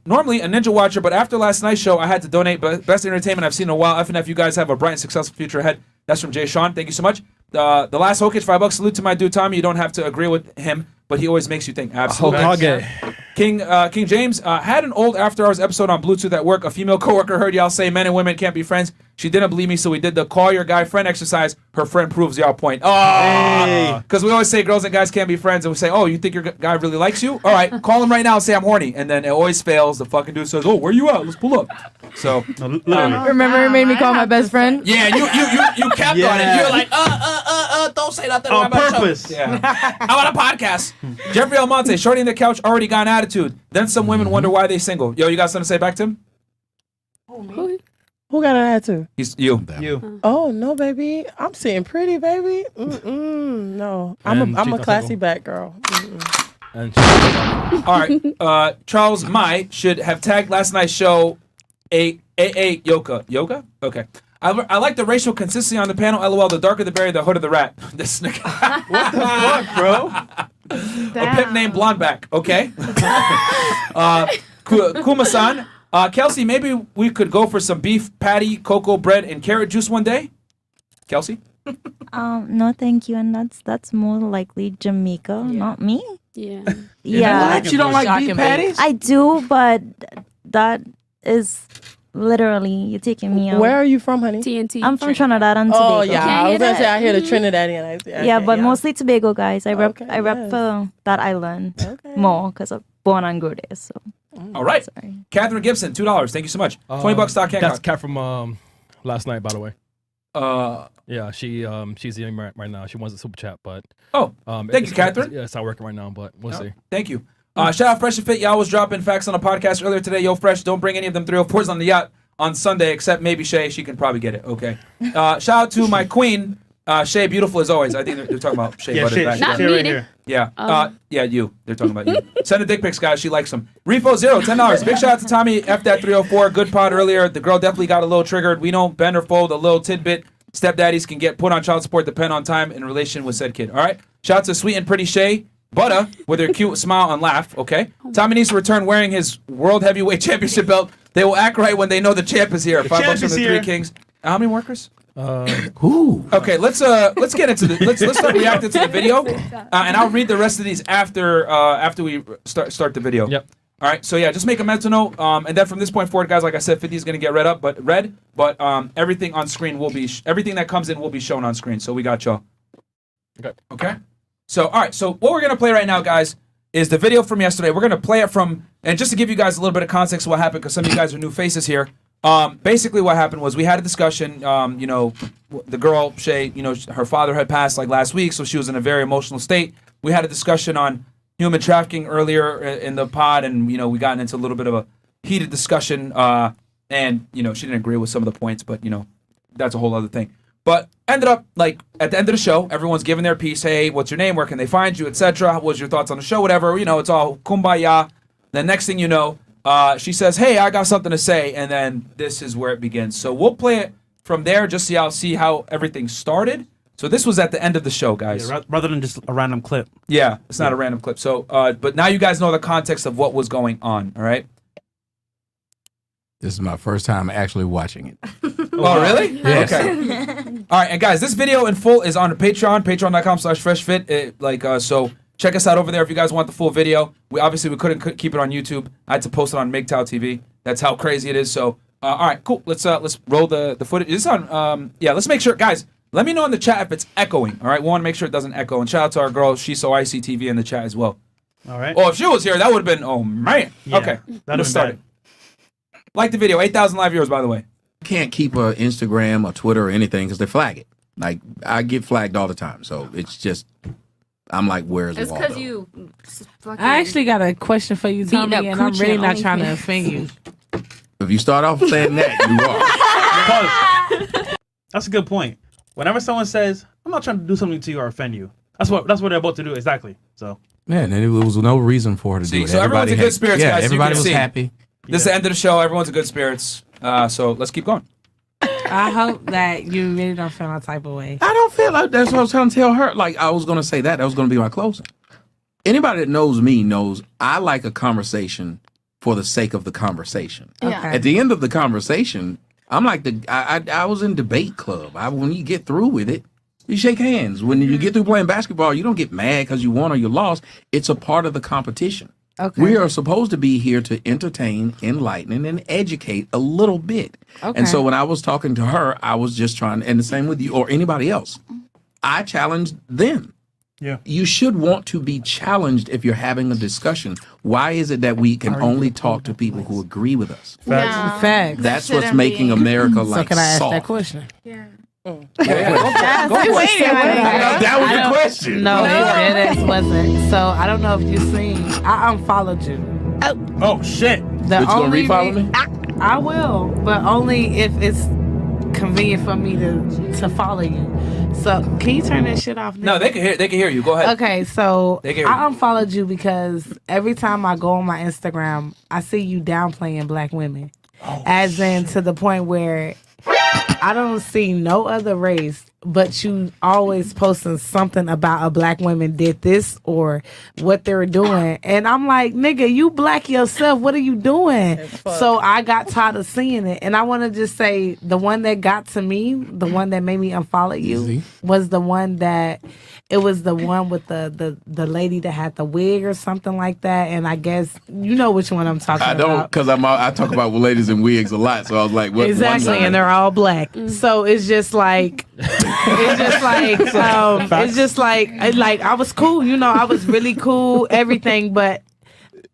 Normally a Ninja Watcher, but after last night's show, I had to donate best entertainment I've seen in a while. FNF, you guys have a bright and successful future ahead. That's from Jay Sean. Thank you so much. The last Hokage, $5. Salute to my dude Tommy. You don't have to agree with him, but he always makes you think. Absolutely. Hokage. King James had an old After Hours episode on Bluetooth at work. A female coworker heard y'all say men and women can't be friends. She didn't believe me, so we did the call your guy friend exercise. Her friend proves y'all point. Oh, because we always say girls and guys can't be friends, and we say, oh, you think your guy really likes you? All right, call him right now and say I'm horny, and then it always fails. The fucking dude says, oh, where you at? Let's pull up. So remember, it made me call my best friend. Yeah, you capped on it. You're like, don't say nothing on about purpose. Yeah, I'm on a podcast. Jeffrey Almonte, shorty in the couch, already got an attitude. Then some women wonder why they single. Yo, you got something to say back to him? Who got an attitude? He's you. You. Oh no, baby, I'm sitting pretty, baby. No, I'm a classy black girl. All right, Charles Mai should have tagged last night's show Yoga? Okay. I like the racial consistency on the panel. LOL, the darker the berry, the hood of the rat. This nigga. What the fuck, bro? A pimp named Blondeback. Okay. Kuma-san. Kelsey, maybe we could go for some beef patty, cocoa bread, and carrot juice one day? Kelsey? No, thank you. And that's more likely Jamaica, not me. Yeah. Yeah. You don't like beef patties? I do, but that is literally you're taking me out. Where are you from, honey? TNT. I'm from Trinidad and Tobago. Oh yeah, I was gonna say I hear the Trinidadian. Yeah, but mostly Tobago, guys. I rep for that island more because I'm born and grew there. So. All right. Sorry. Catherine Gibson, $2. Thank you so much. $20 stock. That's Cat from last night, by the way. Yeah, she's in right now. She wants a super chat, but thank you, Catherine. Yeah, it's not working right now, but we'll see. Thank you. Shout out Fresh and Fit. Y'all was dropping facts on the podcast earlier today. Yo, Fresh, don't bring any of them 304s on the yacht on Sunday, except maybe Shay. She can probably get it. Okay. Shout out to my queen, Shay, beautiful as always. I think they're talking about Shay. Yeah, Shay right here. Yeah. Yeah, you. They're talking about you. Send a dick pics, guys. She likes them. Refo Zero, $10. Big shout out to Tommy. F that 304. Good pod earlier. The girl definitely got a little triggered. We don't bend or fold. A little tidbit. Stepdaddies can get put on child support depend on time in relation with said kid. All right. Shout out to sweet and pretty Shay. Butter with her cute smile and laugh. Okay. Tommy needs to return wearing his World Heavyweight Championship belt. They will act right when they know the champ is here. $5 from the Three Kings. How many workers? Okay, let's get into the let's start reacting to the video, and I'll read the rest of these after we start the video. Yep. All right. So yeah, just make a mental note, and then from this point forward, guys, like I said, 50 is gonna get read, but everything on screen will be everything that comes in will be shown on screen. So we got y'all. Okay. So all right. So what we're gonna play right now, guys, is the video from yesterday. We're gonna play it from, and just to give you guys a little bit of context of what happened, because some of you guys are new faces here. Basically what happened was we had a discussion, the girl, Shay, her father had passed like last week, so she was in a very emotional state. We had a discussion on human trafficking earlier in the pod, and, we got into a little bit of a heated discussion, and, she didn't agree with some of the points, but, that's a whole other thing. But ended up, like, at the end of the show, everyone's giving their piece. Hey, what's your name? Where can they find you? Etc. What was your thoughts on the show? Whatever. It's all kumbaya. The next thing you know, she says, hey, I got something to say, and then this is where it begins. So we'll play it from there just so y'all see how everything started. So this was at the end of the show, guys. Yeah, rather than just a random clip. Yeah, it's not a random clip. So, but now you guys know the context of what was going on. All right. This is my first time actually watching it. Oh, really? Yes. Okay. All right, and guys, this video in full is on the Patreon, patreon.com/freshfit. So check us out over there if you guys want the full video. We couldn't keep it on YouTube. I had to post it on MGTOW TV. That's how crazy it is. So, all right, cool. Let's roll the footage. This is on. Let's make sure, guys. Let me know in the chat if it's echoing. All right, we want to make sure it doesn't echo. And shout out to our girl, She's So Icy TV in the chat as well. All right. Oh, if she was here, that would have been. Oh man. Yeah, Okay. that'd Let's start it. Like the video, 8,000 live viewers, by the way. Can't keep a Instagram or Twitter or anything because they flag it. Like I get flagged all the time, so it's just I'm like, where's It's the wall? because you. I actually got a question for you, Beating Tommy, up and I'm coochie really on not trying to OnlyFans. offend you. If you start off saying that, you are. That's a good point. Whenever someone says, "I'm not trying to do something to you or offend you," that's what they're about to do exactly. So. Man, and it was no reason for her to do it. So everyone's in good spirits, guys. So everybody you can was see. happy. This is the end of the show. Everyone's in good spirits. So let's keep going. I hope that you really don't feel no type of way. I don't feel like that's what I was trying to tell her. Like I was going to say that was going to be my closing. Anybody that knows me knows I like a conversation for the sake of the conversation. Yeah. Okay. At the end of the conversation, I'm like I was in debate club. When you get through with it, you shake hands. When you get through playing basketball, you don't get mad because you won or you lost. It's a part of the competition. Okay. We are supposed to be here to entertain, enlighten, and educate a little bit. Okay. And so when I was talking to her, I was just trying, and the same with you or anybody else. I challenged them. Yeah. You should want to be challenged if you're having a discussion. Why is it that we can only talk to people who agree with us? Facts. Facts. That's what's making America like So can I ask soft. that question? Yeah. That was the question. No, it wasn't. So I don't know if you seen. I unfollowed you. Oh shit! The But you gonna only refollow me? I will, but only if it's convenient for me to follow you. So can you turn that shit off? No, they can hear. They can hear you. Go ahead. Okay, so They can hear I unfollowed you because every time I go on my Instagram, I see you downplaying black women, as in to the point where I don't see no other race, but you always posting something about a black woman did this or what they're doing. And I'm like, nigga, you black yourself. What are you doing? So I got tired of seeing it. And I want to just say the one that got to me, the one that made me unfollow you, was the one that it was the one with the lady that had the wig or something like that. And I guess you know which one I'm talking I about. don't, because I talk about ladies in wigs a lot. So I was like, what? Exactly, and they're all black. So it's just like, I was cool, I was really cool, everything. But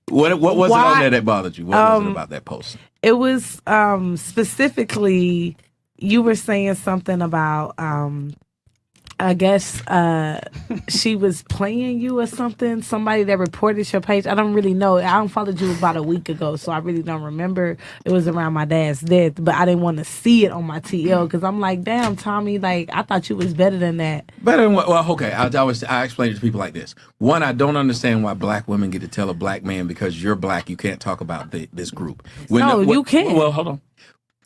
What was it on there that bothered you? What was it about that post? it was specifically you were saying something about I guess she was playing you or something. Somebody that reported your page. I don't really know. I unfollowed you about a week ago, so I really don't remember. It was around my dad's death, but I didn't want to see it on my TL because I'm like, damn, Tommy, like I thought you was better than that. Better than what? Well, okay. I explain it to people like this. One, I don't understand why black women get to tell a black man because you're black, you can't talk about this group. You can't. Well, hold on.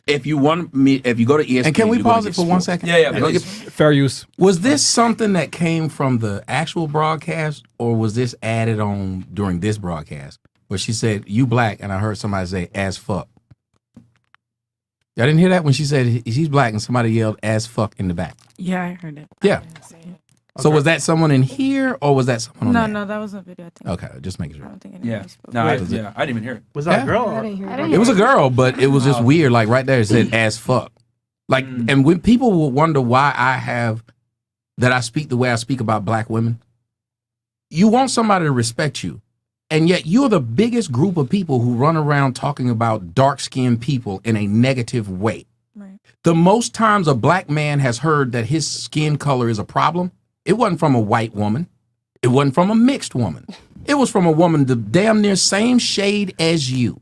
If you want me, if you go to ESPN, and can we you're gonna pause it get for 1 sports. second? Yeah, You're gonna get- Fair use. Was this something that came from the actual broadcast, or was this added on during this broadcast? Where she said, "You black," and I heard somebody say, "as fuck." Y'all didn't hear that when she said she's black, and somebody yelled, "as fuck" in the back. Yeah, I heard it. Yeah. So was that someone in here, or was that someone on No, there? no, that was a video. I think. Okay, just making sure. I don't think Yeah. anybody spoke. No, I Wait, didn't even hear it. Was that Yeah. a girl? I Or? didn't hear it. It was a girl, but it was just weird. Like right there, it said "as fuck." Like, and when people will wonder why I speak the way I speak about black women, you want somebody to respect you, and yet you're the biggest group of people who run around talking about dark-skinned people in a negative way. Right. The most times a black man has heard that his skin color is a problem, it wasn't from a white woman. It wasn't from a mixed woman. It was from a woman the damn near same shade as you.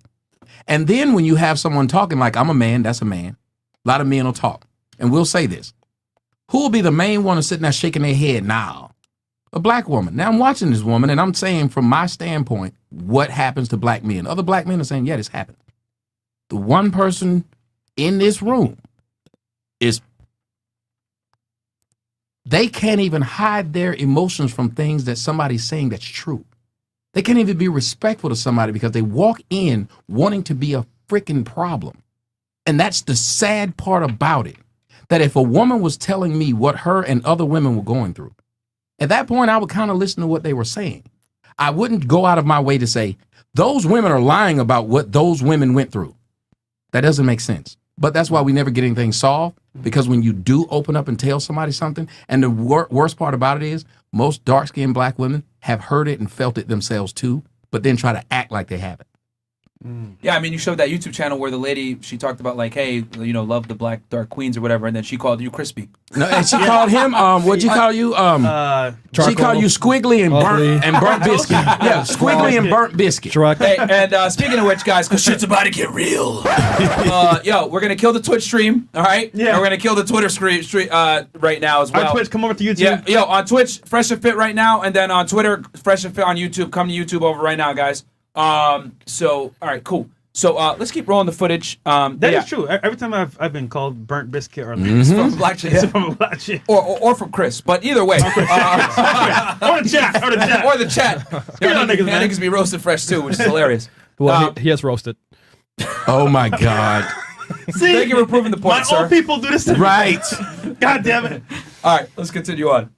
And then when you have someone talking like, I'm a man, that's a man. A lot of men will talk. And we'll say this. Who will be the main one sitting there shaking their head now? A black woman. Now I'm watching this woman and I'm saying from my standpoint, what happens to black men? Other black men are saying, yeah, this happened. The one person in this room is they can't even hide their emotions from things that somebody's saying that's true. They can't even be respectful to somebody because they walk in wanting to be a freaking problem. And that's the sad part about it. That if a woman was telling me what her and other women were going through, at that point, I would kind of listen to what they were saying. I wouldn't go out of my way to say, those women are lying about what those women went through. That doesn't make sense. But that's why we never get anything solved, because when you do open up and tell somebody something, and the worst part about it is most dark-skinned black women have heard it and felt it themselves too, but then try to act like they haven't. Yeah, I mean, you showed that YouTube channel where the lady, she talked about like, hey, you know, love the black dark queens or whatever, and then she called you crispy. No, and she called him, what'd you call you? She called you squiggly and burnt biscuit. Yeah, squiggly and burnt biscuit. Hey, and speaking of which, guys, because shit's about to get real. Yo, we're going to kill the Twitch stream, all right? Yeah. And we're going to kill the Twitter stream right now as well. On Twitch, come over to YouTube. Yeah, yo, on Twitch, Fresh and Fit right now, and then on Twitter, Fresh and Fit on YouTube. Come to YouTube over right now, guys. So, all right, cool. So, let's keep rolling the footage. That is true. Every time I've been called burnt biscuit or like, it's from Black Chick. It's from a Black Chick. Or from Chris. But either way. or the chat. Or the chat. Niggas be roasted fresh too, which is hilarious. Well, he has roasted. Oh my God. See, thank you for proving the point, sir. My old people do this to me. Right. God damn it. All right, let's continue on.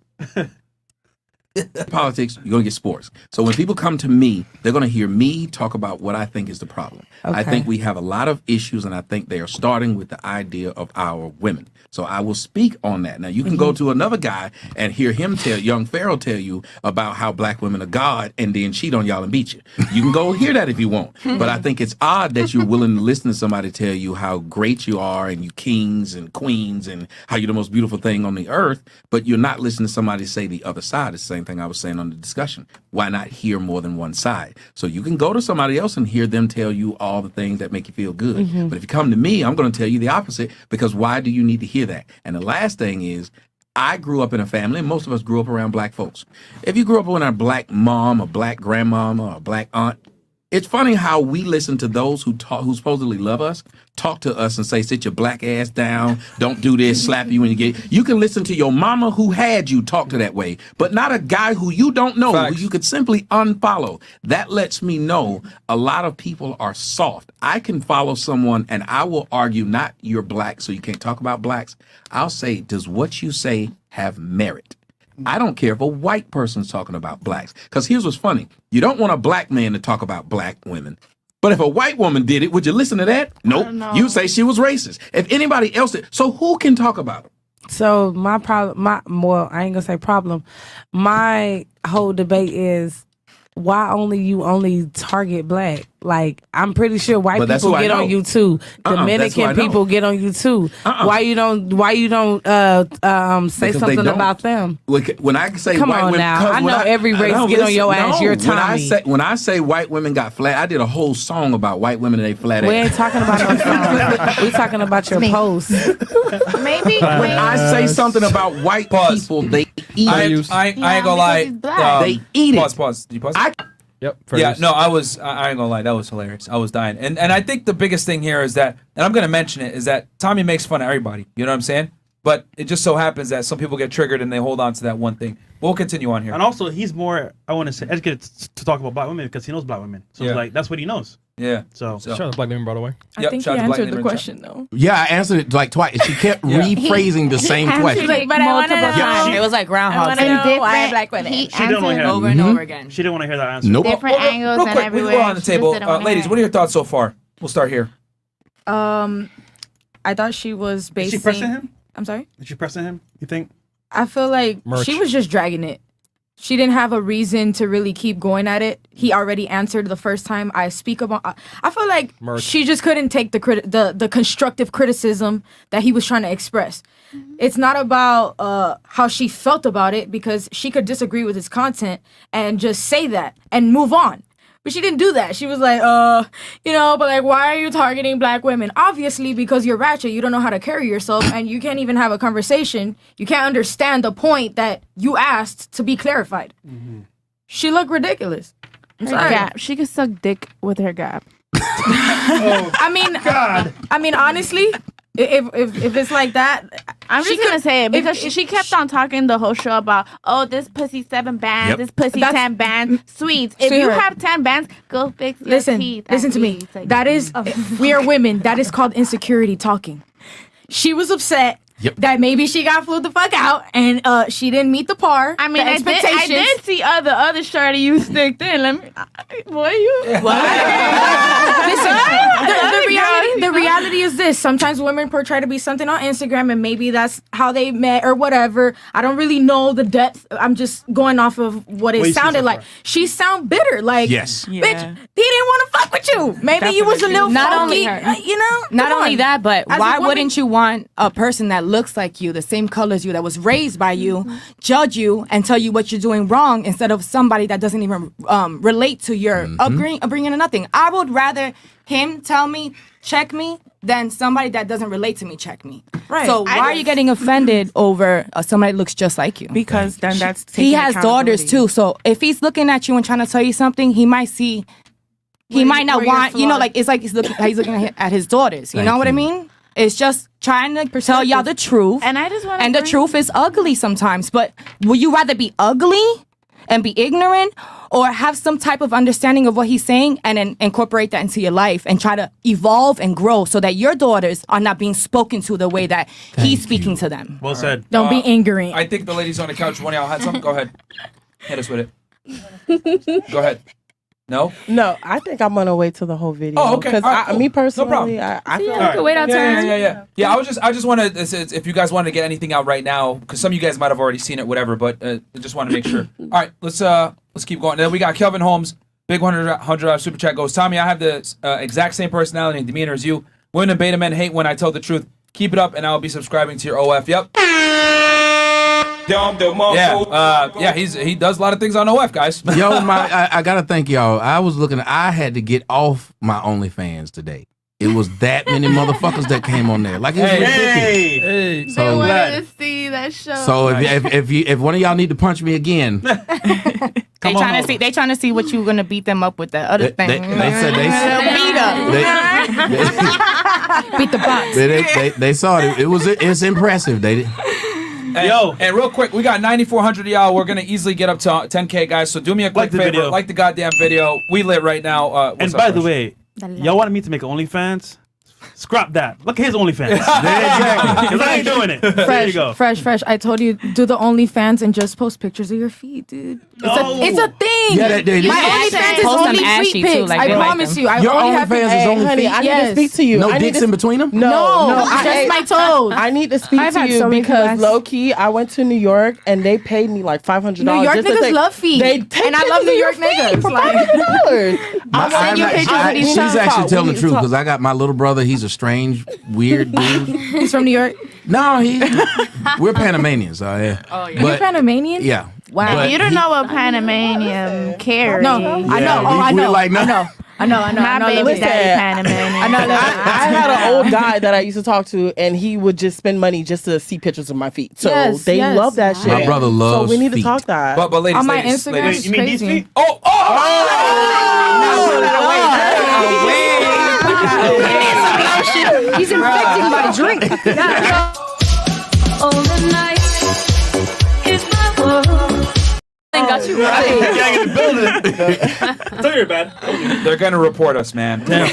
Politics, you're going to get sports. So when people come to me, they're going to hear me talk about what I think is the problem. I think we have a lot of issues, and I think they are starting with the idea of our women. So I will speak on that. Now, you can go to another guy and hear him tell, young Pharaoh tell you about how black women are God and then cheat on y'all and beat you. You can go hear that if you want. But I think it's odd that you're willing to listen to somebody tell you how great you are and you kings and queens and how you're the most beautiful thing on the earth, but you're not listening to somebody say the other side. It's the same thing I was saying on the discussion. Why not hear more than one side? So you can go to somebody else and hear them tell you all the things that make you feel good. But if you come to me, I'm going to tell you the opposite, because why do you need to hear that? And the last thing is, I grew up in a family, and most of us grew up around black folks. If you grew up with a black mom, a black grandmama, or a black aunt, it's funny how we listen to those who supposedly love us talk to us and say, sit your black ass down, don't do this, slap you when you get. You can listen to your mama who had you talk to that way, but not a guy who you don't know, who you could simply unfollow. That lets me know a lot of people are soft. I can follow someone and I will argue, not you're black, so you can't talk about blacks. I'll say, does what you say have merit? I don't care if a white person's talking about blacks. Because here's what's funny. You don't want a black man to talk about black women. But if a white woman did it, would you listen to that? Nope. You say she was racist. If anybody else did. So who can talk about it? So my problem, I ain't gonna say problem. My whole debate is, why you only target black? Like, I'm pretty sure white people get on you too. Dominican people get on you too. Why you don't say something about them? When I say Come white on women, now. I know every race get on your ass. You're Tommy. When I say white women got flat, I did a whole song about white women and they flat ass. We ain't talking about no song. We talking about your post. Maybe when I say something about white people, they eat it. I ain't gonna lie. They eat it. Pause. Did you pause? Yep. Yeah, no, I ain't gonna lie, that was hilarious. I was dying. And I think the biggest thing here is that, and I'm gonna mention it, is that Tommy makes fun of everybody. You know what I'm saying? But it just so happens that some people get triggered and they hold on to that one thing. We'll continue on here. And also, he's more, I want to say, educated to talk about black women because he knows black women. So it's like, that's what he knows. Yeah. So shout out to black women, by the way. I think he answered the question, though. Yeah, I answered it like twice. She kept rephrasing the same question. Like, but I want to know. It was like Groundhog Day. Different black women. She didn't want to hear over and over again. She didn't want to hear that answer. Nope. Different angles Real and quick, everywhere. we're on the table. Ladies, what are your thoughts so far? We'll start here. I thought she was basing. Is she pressing him? I'm sorry? Is she pressing him, you think? I feel like she was just dragging it. She didn't have a reason to really keep going at it. He already answered the first time I speak about. I feel like she just couldn't take the constructive criticism that he was trying to express. It's not about how she felt about it, because she could disagree with his content and just say that and move on. But she didn't do that. She was like, but like, why are you targeting black women? Obviously, because you're ratchet. You don't know how to carry yourself, and you can't even have a conversation. You can't understand the point that you asked to be clarified. She looked ridiculous. I'm sorry. Gap. She could suck dick with her gap. I mean, honestly, if it's like that, I'm just gonna say it because she kept on talking the whole show about, oh, this pussy 7 bands, this pussy 10 bands. Sweets. If you have 10 bands, go fix your teeth. Listen to me. Like, that is, we are women. That is called insecurity talking. She was upset. That maybe she got flew the fuck out and she didn't meet the par. I mean, the I did see the other shorty you sticked in. Let me, boy, you. Listen, the reality is this. Sometimes women portray to be something on Instagram and maybe that's how they met or whatever. I don't really know the depth. I'm just going off of what it sounded like. She sound bitter. Like, bitch, he didn't want to fuck with you. Maybe you was a little funky, you know? Not only that, but As a why woman- wouldn't you want a person that looks like you, the same color as you, that was raised by you, judge you and tell you what you're doing wrong instead of somebody that doesn't even relate to your upbringing or nothing? I would rather him tell me, check me, than somebody that doesn't relate to me check me. Right. So why are you getting offended over somebody that looks just like you? Because then that's he taking has daughters too. So if he's looking at you and trying to tell you something, he might see. He might not want, you know, like it's like he's looking at his daughters. You know what I mean? It's just trying to tell y'all the truth. And I just want to. And the truth is ugly sometimes. But would you rather be ugly and be ignorant, or have some type of understanding of what he's saying and then incorporate that into your life and try to evolve and grow so that your daughters are not being spoken to the way that he's speaking to them? Well said. Don't be angry. I think the ladies on the couch, one of y'all had something. Go ahead. Hit us with it. Go ahead. No? No, I think I'm gonna wait till the whole video. Oh, okay. Because All right, cool. me personally, No problem. I feel we can wait our turn. Yeah. I just wanted, if you guys wanted to get anything out right now, because some of you guys might have already seen it, whatever. But I just want to make sure. All right, let's keep going. Then we got Kelvin Holmes, big $100 super chat goes. Tommy, I have the exact same personality and demeanor as you. Women and beta men hate when I tell the truth. Keep it up, and I'll be subscribing to your OF. Yep. Yeah, he does a lot of things on OF, guys. Yo, I gotta thank y'all. I had to get off my OnlyFans today. It was that many motherfuckers that came on there. Like, it was ridiculous. Hey. So, I wanted to see that show. So if one of y'all need to punch me again, They trying to see what you gonna beat them up with that other thing. they said beat the box. They saw it. It's impressive. And real quick, we got 9,400 of y'all. We're gonna easily get up to 10K, guys. So do me a quick favor, video. like the goddamn video. We lit right now. And by the way, y'all wanted me to make an OnlyFans? Scrap that. Look at his OnlyFans. Because I ain't doing it. There you go. Fresh. I told you, do the OnlyFans and just post pictures of your feet, dude. It's a thing. Yeah, My OnlyFans is Post only them feet ashy, pics. too, like I they like promise them. you. I Your only have OnlyFans is only honey, feet? I need to speak to you. No I need dicks to- in between them? No, just my toes. I need to speak I've to had you so many because people low key, I went to New York and they paid me like $500. New York just to niggas take- love feet. They take And I love pictures New of York your feet niggas. for Like- $500. She's actually telling the truth because I got my little brother. He's a strange, weird dude. He's from New York. No, we're Panamanians. Yeah. Oh, yeah. You're Panamanian? Yeah. Wow. But You don't know what Panamanian carry. No, I know. I know. Like, no. I know. My baby Listen, daddy Panamanian. I know. I had an old guy that I used to talk to, and he would just spend money just to see pictures of my feet. So Yes, they yes. love that shit. My brother loves So we need feet. to talk that. But ladies, On my ladies, Instagram, ladies. it's You mean these crazy. feet? He's infecting my drink. All the night is my world. Got you right. Gang in the building. Tell you bad. They're gonna report us, man. 2 right,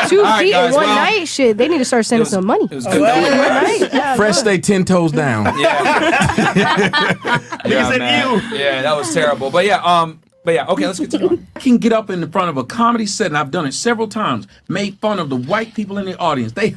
feet guys, in one well, night. Shit, they need to start sending some money. It was good. Fresh stay 10 toes down. Yeah, man. Yeah, that was terrible. But yeah, okay, let's continue on. Can get up in front of a comedy set, and I've done it several times. Made fun of the white people in the audience. They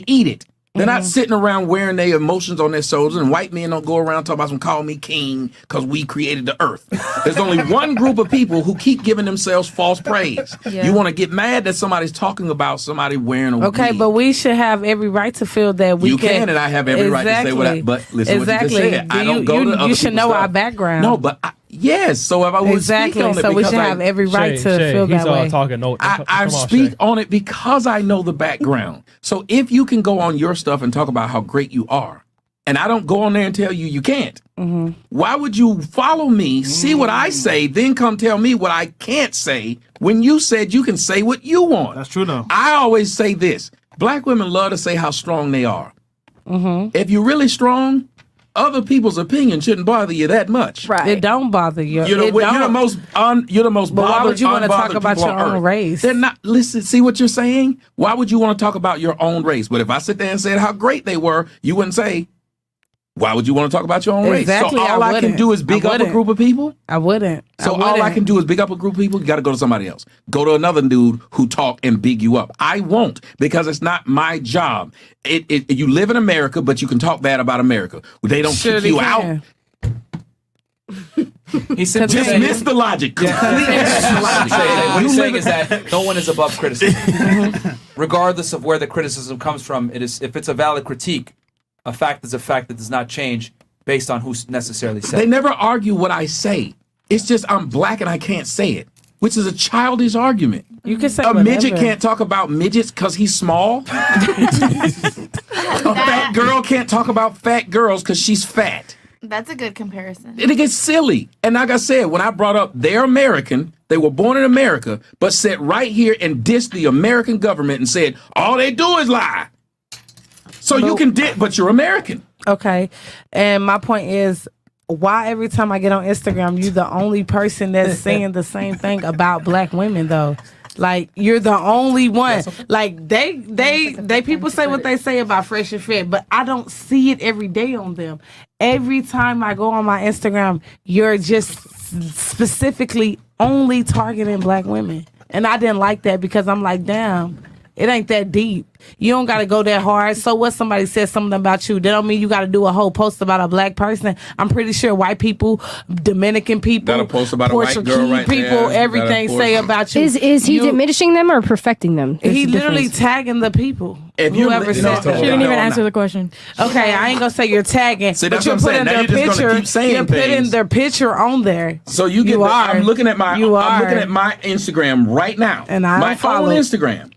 eat it. They're not sitting around wearing their emotions on their shoulders, and white men don't go around talking about some call me king because we created the earth. There's only one group of people who keep giving themselves false praise. Yeah. You want to get mad that somebody's talking about somebody wearing a Okay, wig. but we should have every right to feel that we You can, and I have every right to say what I, but listen what you just said. I don't go to other You should people's know stuff. our background. No, but yes. So if I would Exactly, speak on it, so we because should have every right to feel he's that way. talking. No, I come on, speak Shay. on it because I know the background. So if you can go on your stuff and talk about how great you are, and I don't go on there and tell you can't. Mm-hmm. Why would you follow me, see what I say, then come tell me what I can't say when you said you can say what you want? That's true, though. I always say this. Black women love to say how strong they are. Mm-hmm. If you're really strong, other people's opinion shouldn't bother you that much. Right. It don't bother you. You're the most But why would you want to talk unbothered about people your on own earth. race? They're not. Listen, see what you're saying? Why would you want to talk about your own race? But if I sit there and said how great they were, you wouldn't say, why would you want to talk about your own Exactly, race? So all I can do is big up a group of people? I wouldn't. So all I can do is big up a group of people? You got to go to somebody else. Go to another dude who talk and big you up. I won't, because it's not my job. You live in America, but you can talk bad about America. They don't kick you out. He said, just miss the logic. Completely miss the logic. What he's saying is that no one is above criticism. Regardless of where the criticism comes from, if it's a valid critique, a fact is a fact that does not change based on who's necessarily said. They never argue what I say. It's just I'm black and I can't say it, which is a childish argument. You can say a midget whatever. can't talk about midgets because he's small. A fat girl can't talk about fat girls because she's fat. That's a good comparison. It gets silly. And like I said, when I brought up they're American, they were born in America, but sat right here and dissed the American government and said, all they do is lie. So you can but you're American. Okay. And my point is, why every time I get on Instagram, you the only person that's saying the same thing about black women, though? Like, you're the only one. Like, they people say what they say about Fresh and Fit, but I don't see it every day on them. Every time I go on my Instagram, you're just specifically only targeting black women. And I didn't like that, because I'm like, damn, it ain't that deep. You don't got to go that hard. So what, somebody says something about you, that don't mean you got to do a whole post about a black person. I'm pretty sure white people, Dominican people, Got a post about a Puerto white girl Rican right people, there. everything Got a say post. about you. Is he diminishing them or perfecting them? There's He a literally difference. tagging the people. If you Whoever li- said no, that. she didn't even answer the question. Okay, I ain't gonna say you're tagging, See, but that's you're what I'm saying. putting Now their you're just gonna picture. keep saying You're putting things. their picture on there. So you get. I'm looking at my. You I'm are. looking at my Instagram right now. And I my don't follow. own Instagram.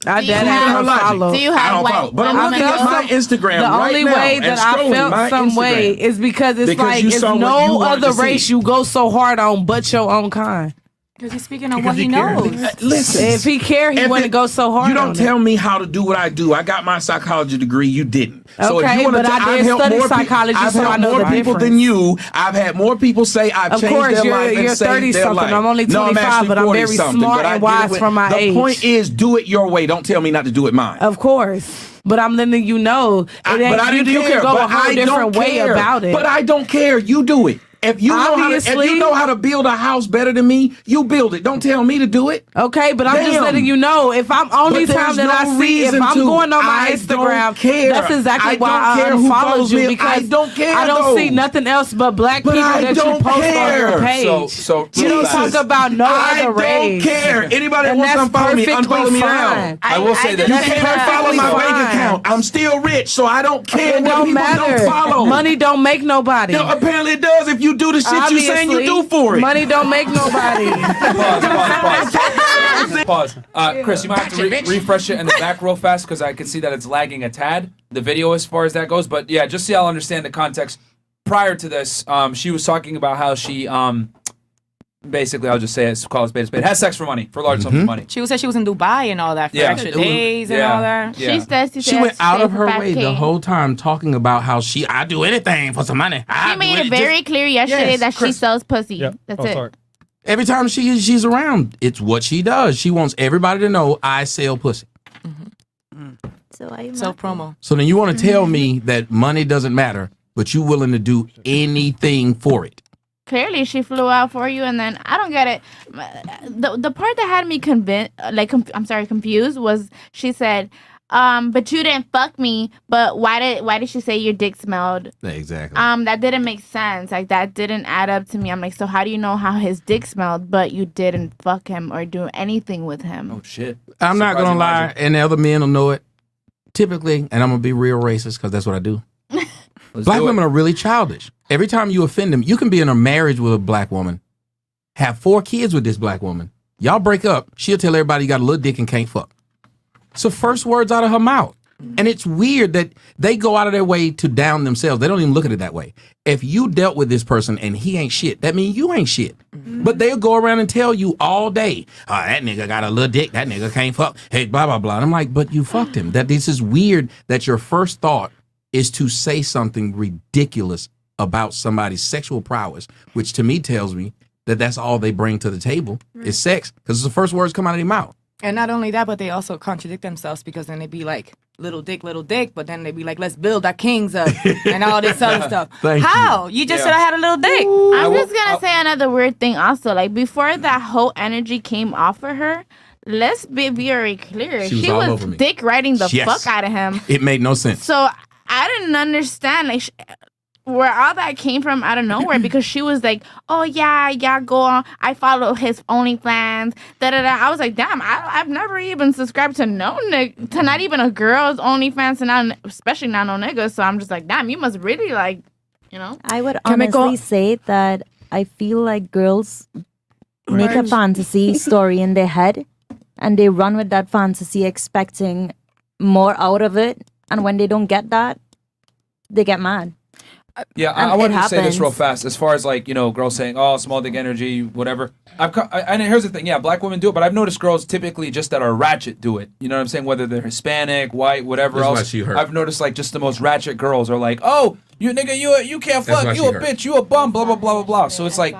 I Do dead you ass have don't logic? follow. Do you I have don't white follow, but I'm women? looking at my Instagram The right only now way and that I scrolling felt my some way Instagram. is because it's Because like you it's saw what you no wanted other to see. race you go so hard on but your own kind. Because he's speaking on what he knows. Listen, If he cared, he if wouldn't it- go so hard. You don't on tell it. me how to do what I do. I got my psychology degree. You didn't. So if Okay, you wanna but I I've did helped study more peop- psychology, I've so I helped know more the people difference. than you. I've had more people say I've Of changed course, their you're- life and you're saved 30 their something. life. I'm only No, 25, actually but I'm 40 very something, smart but I and did it wise with- for my age. The point is, do it your way. Don't tell me not to do it mine. Of course, but I'm letting you know. But I didn't you care. can go but a whole I don't different way care. about it. But I don't care. You do it. If you Obviously. know how to build a house better than me, you build it. Don't tell me to do it. Okay, but I'm just Damn. letting you know. If I'm only But time there's that no I see, if reason I'm to. going on my I Instagram, don't care. that's exactly I why don't I care who unfollowed follows you, me. because I don't care, I don't though. see nothing else but black But people I that you don't post on care. your page. So you don't Jesus. talk about no I other race. don't care. Anybody that And wants to that's unfollow me, perfectly unfollow me fine. now. I will say that You that's can't follow my perfectly bank fine. account. I'm still rich, so I don't care It what don't people matter. don't follow. Money don't make nobody. No, apparently it does if you do the shit you saying you do for it. Money don't make nobody. Pause. Chris, you might have to refresh it in the back real fast because I can see that it's lagging a tad, the video as far as that goes. But yeah, just so y'all understand the context. Prior to this, she was talking about how she basically, I'll just say it, call it spade a spade, has sex for money, for large sums of money. She said she was in Dubai and all that for Yeah. extra It was- days and yeah. all that. Yeah. She says She went out of her way the whole time talking about how I do anything for some money. She made it very clear yesterday that she sells pussy. That's it. Every time she's around, it's what she does. She wants everybody to know I sell pussy. So I Self promo. So then you want to tell me that money doesn't matter, but you willing to do anything for it. Clearly, she flew out for you, and then I don't get it. The part that had me confused was she said, "But you didn't fuck me. But why did she say your dick smelled?" Exactly. That didn't make sense. Like that didn't add up to me. I'm like, so how do you know how his dick smelled, but you didn't fuck him or do anything with him? Oh shit! I'm not Surprising gonna lie, logic. and the other men will know it. Typically, and I'm gonna be real racist because that's what I do. Black women are really childish. Every time you offend them, you can be in a marriage with a black woman, have 4 kids with this black woman. Y'all break up, she'll tell everybody you got a little dick and can't fuck. So first words out of her mouth. And it's weird that they go out of their way to down themselves. They don't even look at it that way. If you dealt with this person and he ain't shit, that means you ain't shit. But they'll go around and tell you all day, oh, that nigga got a little dick, that nigga can't fuck, hey, blah, blah, blah. And I'm like, but you fucked him. That this is weird that your first thought is to say something ridiculous about somebody's sexual prowess, which to me tells me that that's all they bring to the table is sex, because it's the first words come out of their mouth. And not only that, but they also contradict themselves because then they'd be like, little dick, but then they'd be like, let's build our kings up and all this other stuff. How? You just should have had a little dick. I'm just gonna say another weird thing also. Like, before that whole energy came off of her, let's be very clear. She was all over me. dick riding the Yes. fuck out of him. It made no sense. So I didn't understand like where all that came from out of nowhere, because she was like, "Oh yeah, go on. I follow his OnlyFans." I was like, "Damn, I've never even subscribed to to not even a girl's OnlyFans, and not, especially not no niggas." So I'm just like, "Damn, you must really like, you know." I would honestly say that I feel like girls make a fantasy story in their head, and they run with that fantasy expecting more out of it, and when they don't get that, they get mad. Yeah, I wanted to say this real fast. As far as like, girls saying, "Oh, small dick energy," whatever. And here's the thing. Yeah, black women do it, but I've noticed girls typically just that are ratchet do it. You know what I'm saying? Whether they're Hispanic, white, whatever That's else. what she heard. I've noticed like just the most ratchet girls are like, "Oh, you nigga, you can't That's fuck, what you she a heard. bitch, you a bum, blah blah blah blah blah." So it's like,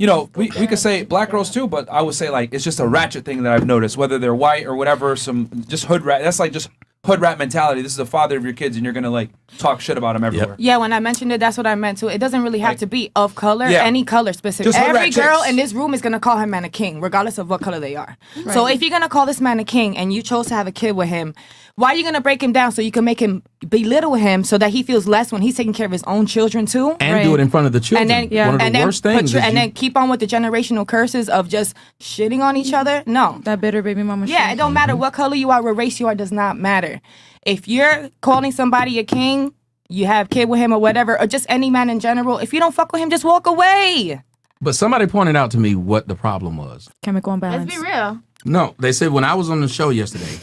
we could say black girls too, but I would say like it's just a ratchet thing that I've noticed. Whether they're white or whatever, some just hood rat. That's like just hood rat mentality. This is the father of your kids, and you're gonna like talk shit about him everywhere. Yeah, when I mentioned it, that's what I meant too. It doesn't really have to be of color, Yeah. any color specific. Just hood Every rat girl chicks. in this room is gonna call him man a king, regardless of what color they are. Right. So if you're gonna call this man a king and you chose to have a kid with him, why are you gonna break him down so you can make him belittle him so that he feels less when he's taking care of his own children too? And do it in front of the children. And then, One of the worst things is then keep on with the generational curses of just shitting on each other. No, that bitter baby mama. Yeah, it don't matter what color you are, what race you are, does not matter. If you're calling somebody a king, you have a kid with him or whatever, or just any man in general, if you don't fuck with him, just walk away. But somebody pointed out to me what the problem was. Chemical imbalance. Let's be real. No, they said when I was on the show yesterday,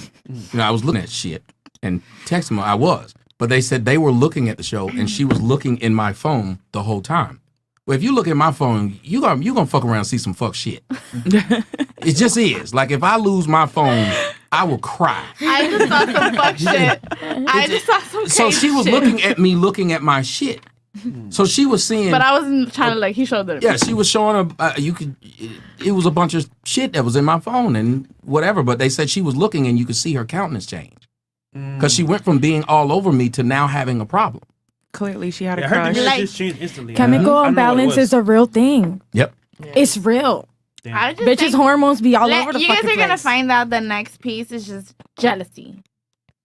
I was looking at shit and texting them. I was, but they said they were looking at the show and she was looking in my phone the whole time. Well, if you look at my phone, you gonna fuck around and see some fuck shit. It just is. Like if I lose my phone, I will cry. I just saw some fuck shit. I just saw some So crazy she was shit. looking at me, looking at my shit. So she was seeing. But I wasn't trying to like. He showed them. Yeah, she was showing her. It was a bunch of shit that was in my phone and whatever. But they said she was looking and you could see her countenance change because she went from being all over me to now having a problem. Clearly, she had a Her crush. demeanor just changed instantly. Chemical I don't know what it imbalance was. is a real thing. Yep. It's real. I just Bitches' think- hormones be all over the You guys fucking are gonna place. find out the next piece is just jealousy.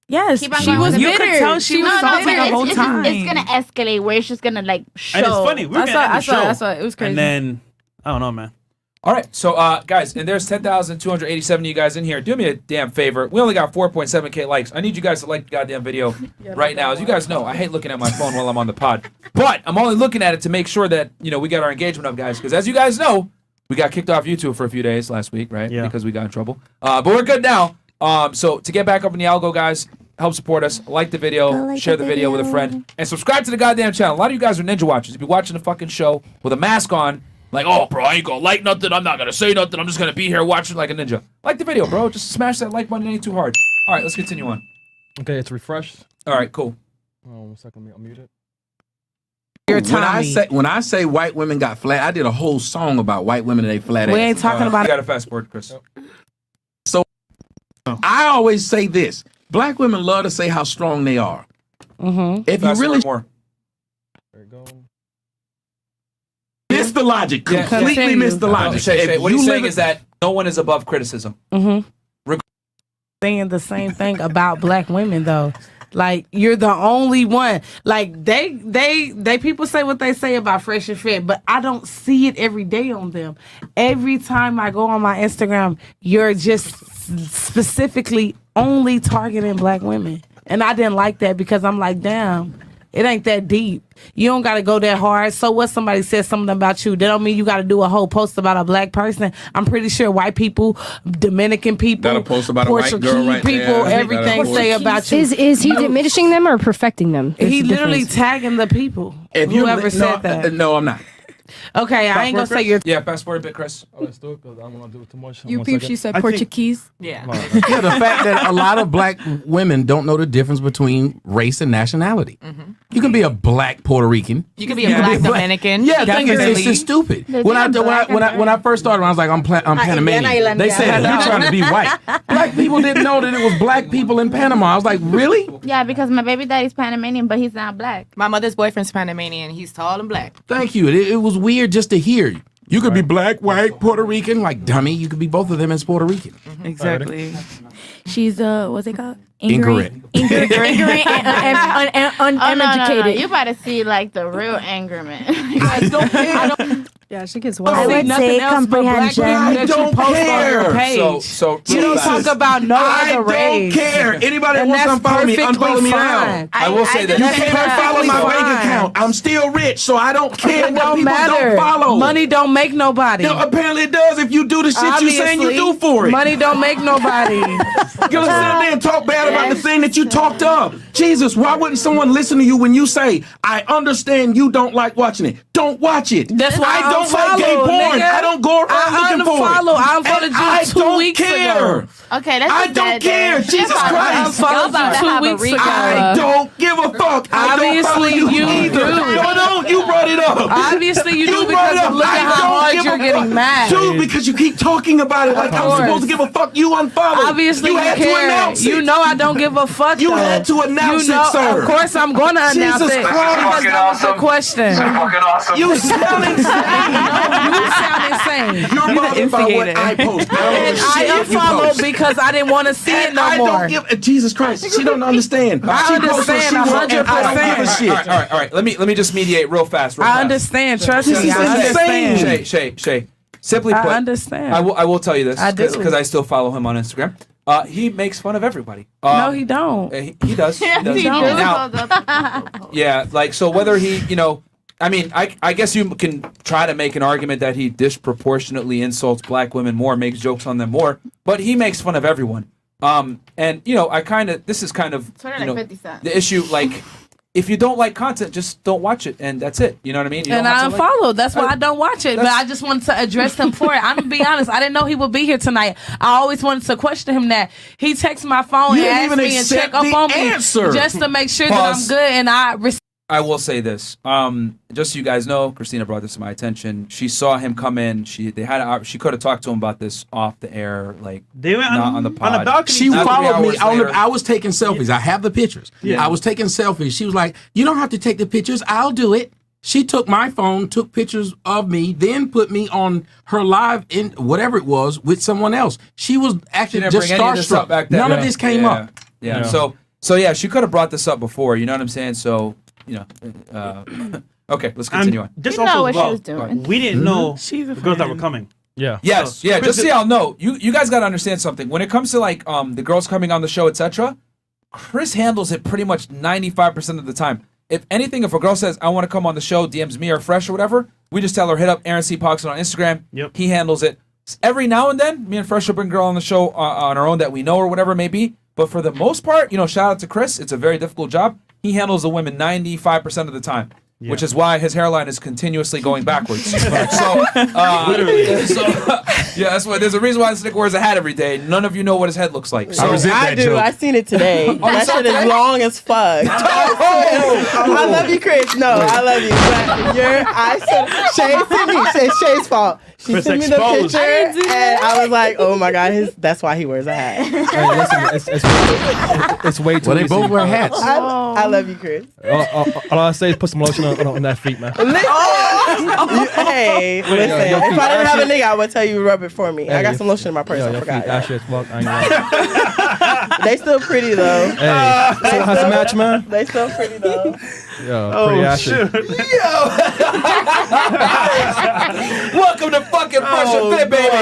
Yes, Keep on she going was with bitter. it. tell she was salty but the whole it's time. It's gonna escalate where it's just gonna like show. And it's funny. We're I gonna saw- end I the saw- show. I saw it. It was crazy. And then I don't know, man. All right, so guys, and there's 10,287 of you guys in here. Do me a damn favor. We only got 4.7K likes. I need you guys to like the goddamn video right now. As you guys know, I hate looking at my phone while I'm on the pod, but I'm only looking at it to make sure that we got our engagement up, guys. Because as you guys know, we got kicked off YouTube for a few days last week, right? Yeah. Because we got in trouble. But we're good now. So to get back up in the algo, guys, help support us. Like the video, share the video with a friend, and subscribe to the goddamn channel. A lot of you guys are ninja watchers. You be watching the fucking show with a mask on. Like, oh, bro, I ain't gonna like nothing. I'm not gonna say nothing. I'm just gonna be here watching like a ninja. Like the video, bro. Just smash that like button. It ain't too hard. All right, let's continue on. Okay, it's refreshed. All right, cool. Oh, 1 second, let me unmute it. When I say white women got flat, I did a whole song about white women and they flat We ass. ain't talking about You got to fast forward, Chris. So I always say this: black women love to say how strong they are. Mm-hmm. If you Fast really forward more. There you go. miss the logic, Yeah, completely continue. miss the logic. Shay, what If he's you saying live is that no one is above criticism. Mm-hmm. Saying the same thing about black women though. Like you're the only one. Like they people say what they say about Fresh and Fit, but I don't see it every day on them. Every time I go on my Instagram, you're just specifically only targeting black women, and I didn't like that because I'm like, damn. It ain't that deep. You don't gotta go that hard. So what? Somebody says something about you, that don't mean you gotta do a whole post about a black person. I'm pretty sure white people, Dominican people, Got a post about a white Portuguese girl right people, there. everything say about you. Is he diminishing them or perfecting them? There's He a literally difference. tagging the people. If you Whoever said that. No, I'm not. Okay, I ain't gonna say your. Yeah, fast forward a bit, Chris. Oh, let's do it because I don't want to do it too much. You One peep, second. she said I think- Portuguese. Yeah. Yeah, the fact that a lot of black women don't know the difference between race and nationality. You can be a black Puerto Rican. You could be a black Dominican. Yeah, the thing is, it's Definitely. just stupid. They When I do when I first started, I was like, I'm Panamanian. They said you're trying to be white. Black people didn't know that it was black people in Panama. I was like, really? Yeah, because my baby daddy's Panamanian, but he's not black. My mother's boyfriend's Panamanian. He's tall and black. Thank you. It was weird just to hear. You could be black, white, Puerto Rican, like dummy. You could be both of them as Puerto Rican. Exactly. She's what's it called? Incorrect. Ignorant and Oh, no. uneducated. You better see like the real anger man. I don't. Yeah, she gets I wild. would say comprehension. I don't care. So You don't talk about no other race. I don't care. Anybody And wants to that's unfollow me, perfectly unfollow me fine. now. I will say that You That's can't unfollow perfectly my bank fine. account. I'm still rich, so I don't care It what don't people matter. don't follow. Money don't make nobody. No, apparently it does if you do the shit you saying you do for it. Money don't make nobody. You're gonna sit up there and talk bad about the thing that you talked up. Jesus, why wouldn't someone listen to you when you say, I understand you don't like watching it? Don't watch it. That's why I don't like gay unfollow, porn. nigga. I don't go around I looking for it. unfollow. I unfollowed And you I 2 don't weeks care. ago. Okay, that's I just don't dead care. there. Jesus Y'all Christ. about to have 2 a weeks ago. I don't give a fuck. I don't follow Obviously, you you either. do. No, don't. You brought it up. Obviously, you do brought because it up. look I at how don't hard give you're a getting fuck. mad. Dude, because you keep talking about it like I'm course. supposed to give a fuck. You unfollow. Obviously, you had to care. announce it. You know I don't give a fuck. You though. had to announce you know, it, sir. Of course, I'm going to announce Jesus it Christ. because that was the question. You sound insane. You sound insane. You're bothered by what instigator. I post. And I unfollowed because I didn't want to see it no I more. don't give. Jesus Christ, she don't understand. I She posts what understand she wants, and I don't give a 100%. shit. All right. Let me just mediate real fast. I understand. Trust This me. is I insane. understand. Shay. Simply I put, understand. I will tell you this I do. because I still follow him on Instagram. He makes fun of everybody. No, he don't. He does. He does. He do. Now, yeah, like so whether he, I mean, I guess you can try to make an argument that he disproportionately insults black women more, makes jokes on them more, but he makes fun of everyone. And this is kind of Sort of like 50 Cent. the issue. Like, if you don't like content, just don't watch it, and that's it. You know what I mean? You And don't I have to like- unfollowed. That's why I don't watch it. But I just wanted to address him for it. I'm gonna be honest. I didn't know he would be here tonight. I always wanted to question him that. He texted my phone You and didn't asked even me and accept check up the on answer. me just to make sure that Pause. I'm good. And I will say this. Just so you guys know, Christina brought this to my attention. She saw him come in. She could have talked to him about this off the air, like They went not on the pod. on the balcony. She Not 3 followed me. hours later. I was taking selfies. I have the pictures. Yeah. I was taking selfies. She was like, "You don't have to take the pictures. I'll do it." She took my phone, took pictures of me, then put me on her live in whatever it was with someone else. She was She actually didn't just bring any of this up starstruck. back then. None of this came up. Yeah. So yeah, she could have brought this up before. You know what I'm saying? So okay, let's continue on. Just You know also what as she well, was doing. we didn't know She's a the girls that fan. were coming. Yeah. Yes, So, yeah. Chris Just so y'all know, you guys got to understand something. When it comes to like the girls coming on the show, etc., Chris handles it pretty much 95% of the time. If anything, if a girl says I want to come on the show, DMs me or Fresh or whatever, we just tell her hit up Aaron C. Poxon on Instagram. Yep. He handles it. Every now and then, me and Fresh will bring a girl on the show on our own that we know or whatever it may be. But for the most part, shout out to Chris. It's a very difficult job. He handles the women 95% of the time. Yeah. Which is why his hairline is continuously going backwards. so, yeah, that's why. There's a reason why this nigga wears a hat every day. None of you know what his head looks like. So, I do. I seen it today. That saw shit it is today? long as fuck. I love you, Chris. No, I love you. But Shay sent me. It's Shay's fault. She Chris sent me the exposed. picture, and I was like, "Oh my god, that's why he wears a hat." Hey, listen, it's way too Well, they easy. both wear hats. I love you, Chris. All I say is put some lotion on that feet, man. Hey, listen. yo, If I didn't have a Ashley- nigga, I would tell you to rub it for me. I got your some lotion in my purse. Yo, I your feet forgot. ashy as fuck. I ain't gonna They still pretty though. lie. Hey, so how's the match, man? They still pretty though. Yo, pretty ashy. welcome to fucking Fresh and Fit, baby.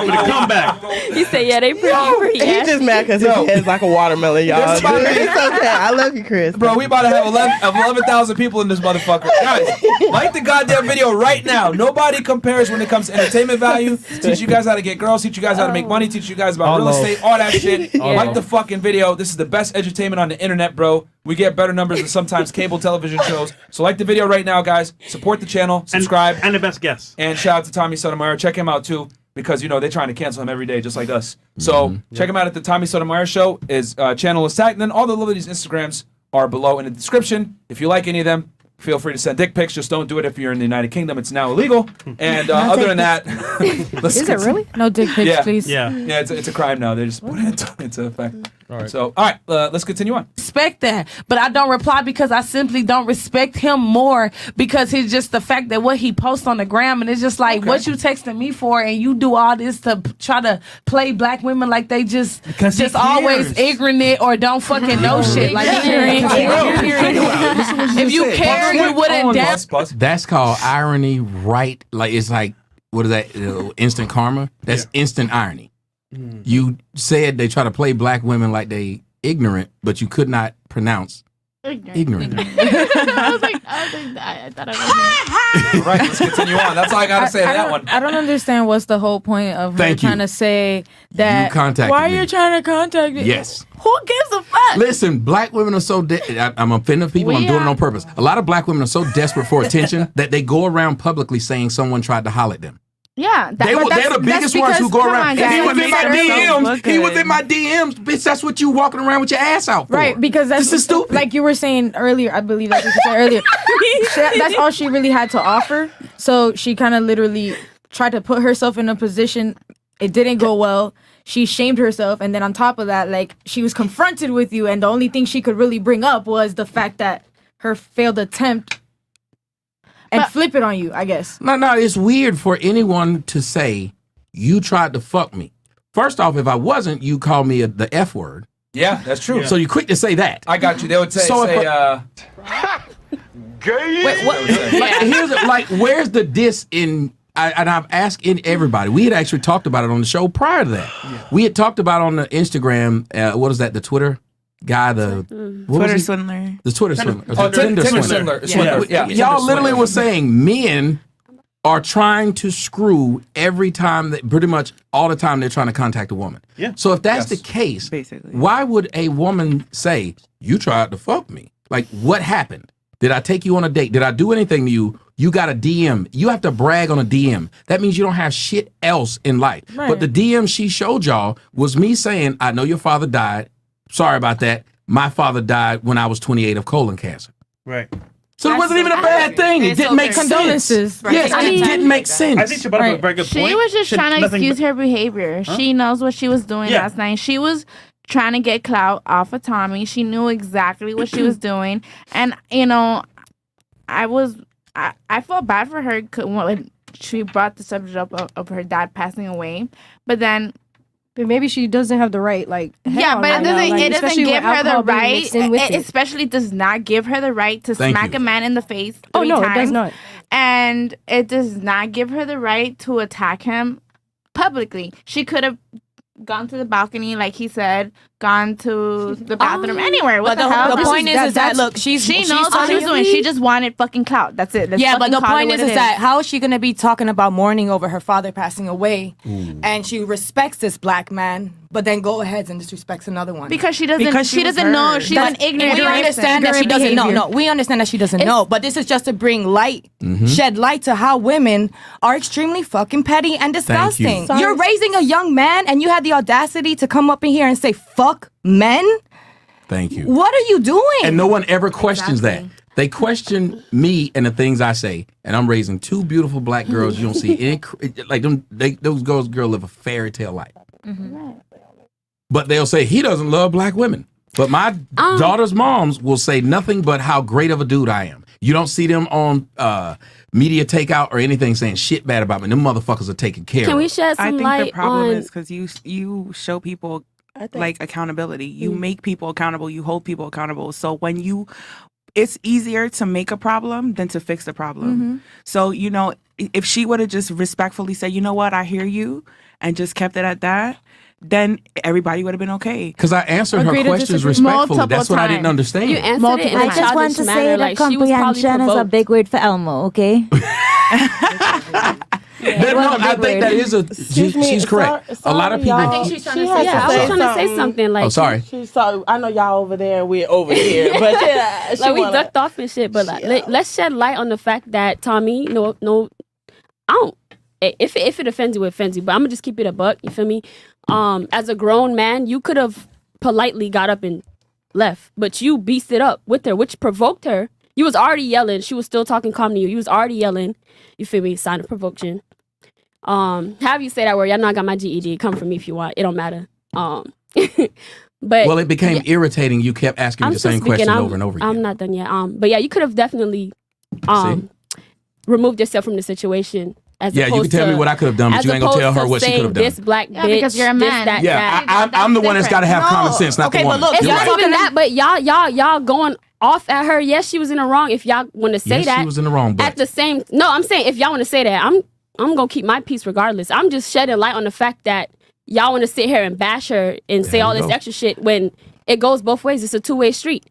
for the comeback. He said, yeah, they pretty He's just mad because his head's like a watermelon, y'all. It's okay. I love you, Chris. Bro, we about to have 11,000 people in this motherfucker. Guys, like the goddamn video right now. Nobody compares when it comes to entertainment value. Teach you guys how to get girls. Teach you guys how to make money. Teach you guys about real estate. All that shit. Like the fucking video. This is the best entertainment on the internet, bro. We get better numbers than sometimes cable television shows. So like the video right now, guys. Support the channel. Subscribe. And the best guest. And shout out to Tommy Sotomayor. Check him out too, because you know they're trying to cancel him every day, just like us. So check him out at the Tommy Sotomayor Show. His channel is tagged. And then all the Lil Liddy's Instagrams are below in the description. If you like any of them, feel free to send dick pics. Just don't do it if you're in the United Kingdom. It's now illegal. And other than that, Is it really? No dick pics, please. Yeah, it's a crime now. They just put it into effect. All right. So, all right, let's continue on. Respect that, but I don't reply because I simply don't respect him more because it's just the fact that what he posts on the gram, and it's just like what you texting me for, and you do all this to try to play black women like they just always ignorant or don't fucking know shit. Like if you care, you wouldn't dance. That's called irony, right? Like it's like what is that? Instant karma. That's instant irony. You said they try to play black women like they ignorant, but you could not pronounce ignorant. I thought I All right, let's continue on. That's all I gotta say on that one. I don't understand what's the whole point of her trying to say that. You contacted why me. are you trying to contact me? Yes. Who gives a fuck? Listen, black women are so I'm offending people. I'm doing it on purpose. A lot of black women are so desperate for attention that they go around publicly saying someone tried to holler at them. Yeah, They're the biggest ones who go around. He within my DMs. He within my DMs. Bitch, that's what you walking around with your ass out for. Right, because that's this is stupid. Like you were saying earlier, I believe that's what you said earlier. That's all she really had to offer. So she kind of literally tried to put herself in a position. It didn't go well. She shamed herself, and then on top of that, like she was confronted with you, and the only thing she could really bring up was the fact that her failed attempt. And flip it on you, I guess. No, it's weird for anyone to say, you tried to fuck me. First off, if I wasn't, you call me the F word. Yeah, that's true. So you're quick to say that. I got you. They would say, gay. Wait, what? Where's the diss in... and I've asked everybody. We had actually talked about it on the show prior to that. Yeah. We had talked about on the Instagram, what is that, the Twitter guy, the Twitter swindler. The Twitter swindler. Tinder swindler. Yeah. Y'all literally were saying men are trying to screw every time, pretty much all the time they're trying to contact a woman. Yeah. So if that's the case, basically, why would a woman say, you tried to fuck me? Like, what happened? Did I take you on a date? Did I do anything to you? You got a DM. You have to brag on a DM. That means you don't have shit else in life. Right. But the DM she showed y'all was me saying, I know your father died. Sorry about that. My father died when I was 28 of colon cancer. Right. So it wasn't even a bad thing. It didn't make sense. Right. Yes, it didn't make sense. I think she brought up a very good point. She was just trying to excuse her behavior. Huh? She knows what she was doing last night. She was trying to get clout off of Tommy. She knew exactly what she was doing. And, you know, I felt bad for her when she brought the subject up of her dad passing away. But then... But maybe she doesn't have the right, like... Yeah, but it doesn't give her the right... It especially does not give her the right to smack a man in the face 3 times. It does not. And it does not give her the right to attack him publicly. She could have gone to the balcony, like he said, gone to the bathroom, anywhere. What the hell? The point is that look, she knows what she's doing. She just wanted fucking clout. That's it. Yeah, but the point is that how is she gonna be talking about mourning over her father passing away, and she respects this black man, but then go ahead and disrespects another one because she doesn't. She doesn't know. She's an ignorant. We understand that she doesn't know. No, we understand that she doesn't know. But this is just to bring light, shed light to how women are extremely fucking petty and disgusting. You're raising a young man, and you had the audacity to come up in here and say fuck men. Thank you. What are you doing? And no one ever questions that. They question me and the things I say, and I'm raising 2 beautiful black girls. You don't see any like them. Those girls live a fairy tale life. But they'll say he doesn't love black women. But my daughter's moms will say nothing but how great of a dude I am. You don't see them on media takeout or anything saying shit bad about me. Them motherfuckers are taken care of. Can we shed some light on? I think the problem is because you show people like accountability. You make people accountable. You hold people accountable. So when you it's easier to make a problem than to fix the problem. So, you know, if she would have just respectfully said, you know what, I hear you, and just kept it at that, then everybody would have been okay. Because I answered her questions respectfully. That's what I didn't understand. You answered it in a I just want to childish say manner. that Like, she was probably comprehension is a provoked. big word for Elmo, okay? I think that is she's correct. A lot of people. I think she's trying to say something. I was trying to say something. Like, Oh, sorry. So I know y'all over there, we're over here, but yeah, like we ducked off and shit. But like, let's shed light on the fact that Tommy, no, I don't. If it offends you, it offends you. But I'm gonna just keep it a buck. You feel me? As a grown man, you could have politely got up and left, but you beasted up with her, which provoked her. You was already yelling. She was still talking calm to you. You was already yelling. You feel me? Sign of provocation. Have you say that word? Y'all know I got my GED. Come for me if you want. It don't matter. But Well, it became irritating. You kept asking me the same question over and over again. I'm not done yet. But yeah, you could have definitely removed yourself from the situation. As Yeah, you can tell me what I could have done, but you ain't gonna tell her what she could have done. This black bitch, because you're a man. This, that, Yeah, that. I'm the one that's got to have common sense, not the woman. It's You're not right. even that, but y'all going off at her. Yes, she was in the wrong. If y'all want to say Yes, that, she was in the wrong, but- at the same, no, I'm saying if y'all want to say that, I'm gonna keep my peace regardless. I'm just shedding light on the fact that y'all want to sit here and bash her and say all this extra shit when it goes both ways. It's a two-way street.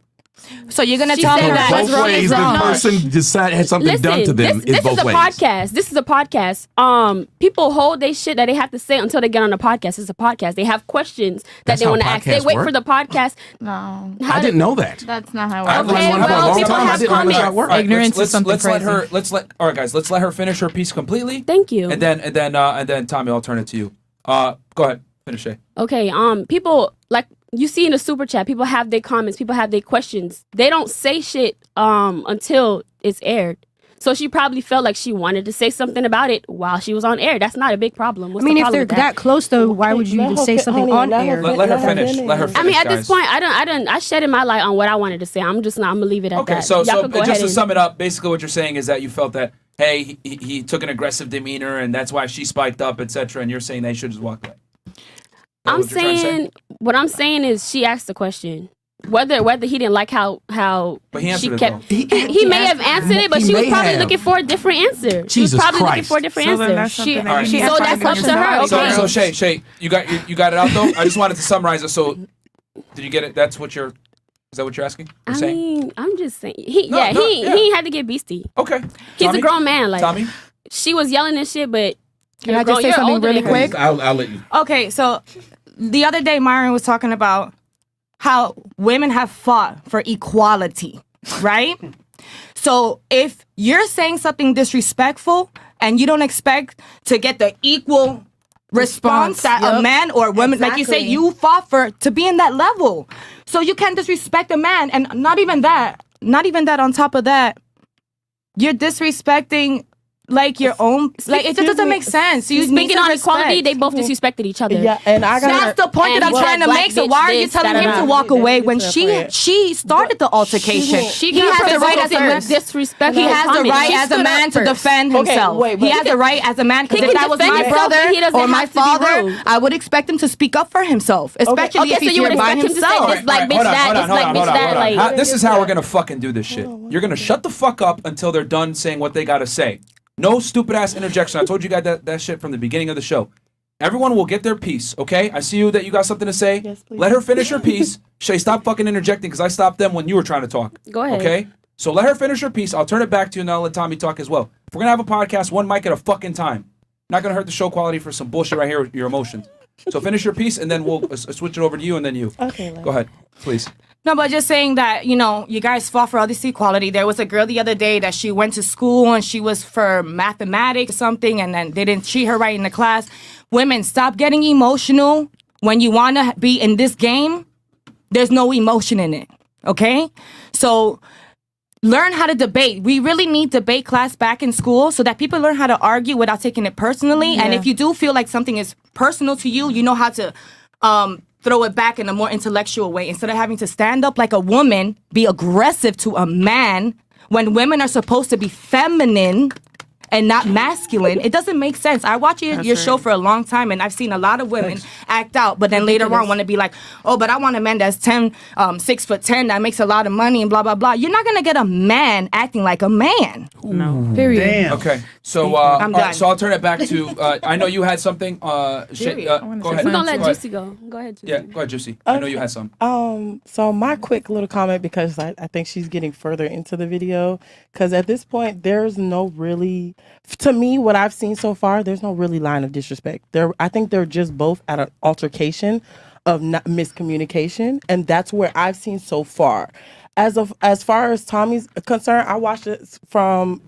So you're gonna She tell said me that that Both ways, the person decided had something done to them. This It's both is a ways. podcast. This is a podcast. People hold they shit that they have to say until they get on the podcast. It's a podcast. They have questions that That's they how want to ask. They podcasts wait work? for the podcast. No, I didn't know that. That's not how I've it been works. one for a long people time. I have didn't know how it worked. All right, Ignorance is let's something let crazy. her. All right, guys. Let's let her finish her piece completely. Thank you. And then Tommy, I'll turn it to you. Go ahead. Finish it. Okay. People like you see in the super chat. People have their comments. People have their questions. They don't say shit until it's aired. So she probably felt like she wanted to say something about it while she was on air. That's not a big problem. What's I mean, the if problem they're with that close, though, why would you let even her say fin- something honey, on let her air? fin- Let her finish. Let her I finish. mean, at guys. this point, I shedded my light on what I wanted to say. I'm gonna leave it at Okay, that. so Y'all could go just ahead to and- sum it up, basically what you're saying is that you felt that hey, he took an aggressive demeanor and that's why she spiked up, etc. And you're saying they should just walk away. I'm saying what I'm saying is she asked the question. Whether he didn't like how But he answered she it, kept though. he may have answered it, but He she was may probably have. looking for a different answer. She was Jesus probably looking Christ. for a different So then answer. that's something that All right. you need So to that's find up to her. yourself. Okay. So Shay, you got it out though. I just wanted to summarize it. So did you get it? Is that what you're asking? You're I saying? mean, I'm just saying. He No, he ain't had to get beastie. Okay. He's Tommy? a grown man. Like Tommy? she was yelling and shit, but Can I just say something really quick? I'll let you. Okay, so the other day Myron was talking about how women have fought for equality, right? So if you're saying something disrespectful and you don't expect to get the equal response that a Yep. man or woman, like you say, Exactly. you fought for to be in that level. So you can't disrespect a man, and not even that on top of that, you're disrespecting like your own, like it just doesn't make sense. You need speaking some on equality, respect. they both disrespected each other. Yeah, and I got That's the point And that I'm he trying said to black make. So bitch why are you this, telling him da-da-da. to walk away when That's she started the altercation? She He has the right as a disrespectful he has the comment. right She as a stood man up to first. defend Okay, himself. wait, but He has he the right as a man because he if can that was defend my himself, brother but he doesn't or my have to be father, rude. I would expect him to speak up for himself, especially Okay, if so he's you would here by expect him to say himself. this black bitch Hold on, that, hold this on, black hold bitch on, that. hold on. Like This is how we're gonna fucking do this shit. You're gonna shut the fuck up until they're done saying what they gotta say. No stupid ass interjection. I told you guys that shit from the beginning of the show. Everyone will get their piece, okay? I see you that you got something to say. Yes, please. Let her finish her piece. Shay, stop fucking interjecting because I stopped them when you were trying to talk. Go ahead. Okay? So let her finish her piece. I'll turn it back to you and I'll let Tommy talk as well. If we're gonna have a podcast, one mic at a fucking time. Not gonna hurt the show quality for some bullshit right here with your emotions. So finish your piece and then we'll switch it over to you and then you. Okay. Go ahead, please. No, but just saying that, you guys fought for all this equality. There was a girl the other day that she went to school and she was for mathematics or something, and then they didn't treat her right in the class. Women, stop getting emotional when you want to be in this game. There's no emotion in it, okay? So learn how to debate. We really need debate class back in school so that people learn how to argue without taking it personally. And if you do feel like something is personal to you, you know how to throw it back in a more intellectual way instead of having to stand up like a woman, be aggressive to a man when women are supposed to be feminine and not masculine, it doesn't make sense. I watch your show for a long time, and I've seen a lot of women act out, but then later on want to be like, oh, but I want a man that's 6'10", that makes a lot of money and blah blah blah. You're not gonna get a man acting like a man. No. Period. Damn. Okay, so I'm done. so I'll turn it back to. I know you had something. Go ahead. We're gonna let Juicy go. Go ahead, Juicy. Yeah, go ahead, Juicy. I know you had some. So my quick little comment, because I think she's getting further into the video, because at this point there's no really, to me, what I've seen so far, there's no really line of disrespect. I think they're just both at an altercation of miscommunication, and that's where I've seen so far. As far as Tommy's concerned, I watched it from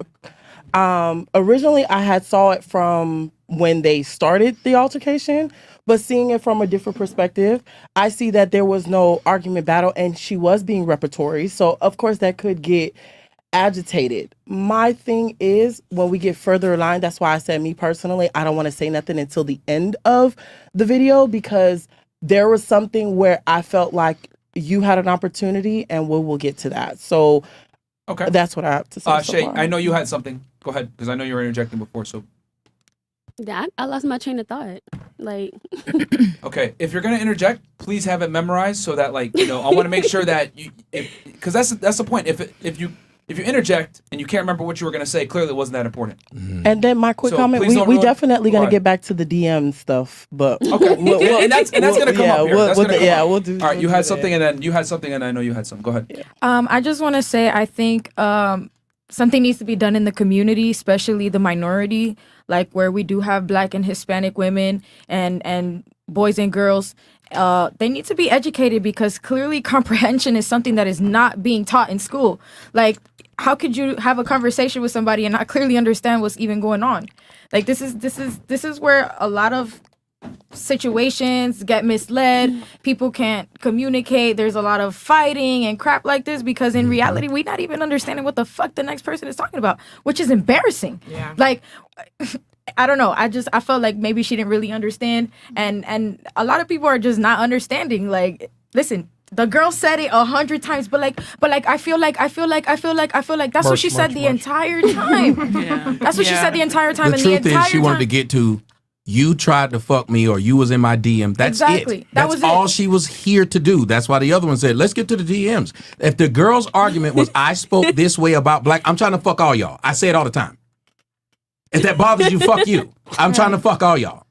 originally I had saw it from when they started the altercation, but seeing it from a different perspective, I see that there was no argument battle and she was being repertory. So of course that could get agitated. My thing is, when we get further along, that's why I said, me personally, I don't want to say nothing until the end of the video, because there was something where I felt like you had an opportunity, and we'll get to that. So okay, that's what I have to say. Shay, I know you had something. Go ahead, because I know you were interjecting before. So Yeah, I lost my train of thought. Like, okay, if you're gonna interject, please have it memorized so that, like, you know, I want to make sure that you, because that's the point. If you interject and you can't remember what you were gonna say, clearly it wasn't that important. And then my quick comment: we definitely gonna get back to the DM stuff, but okay, and that's gonna come up here. We'll do. All right, you had something, and then you had something, and I know you had some. Go ahead. I just want to say, I think something needs to be done in the community, especially the minority, like where we do have Black and Hispanic women and boys and girls. They need to be educated, because clearly comprehension is something that is not being taught in school. Like, how could you have a conversation with somebody and not clearly understand what's even going on? Like, this is where a lot of situations get misled. People can't communicate. There's a lot of fighting and crap like this, because in reality, we're not even understanding what the fuck the next person is talking about, which is embarrassing. Yeah. Like, I don't know. I felt like maybe she didn't really understand, and a lot of people are just not understanding. Like, listen, the girl said it 100 times, but I feel like that's what she said the entire time. Yeah. That's what she said the entire time. The and truth the entire is, she wanted to get to, you tried to fuck me, or you was in my DM. That's Exactly. it. That That's was all it. she was here to do. That's why the other one said, let's get to the DMs. If the girl's argument was, I spoke this way about Black, I'm trying to fuck all y'all. I say it all the time. If that bothers you, fuck you. I'm trying to fuck all y'all.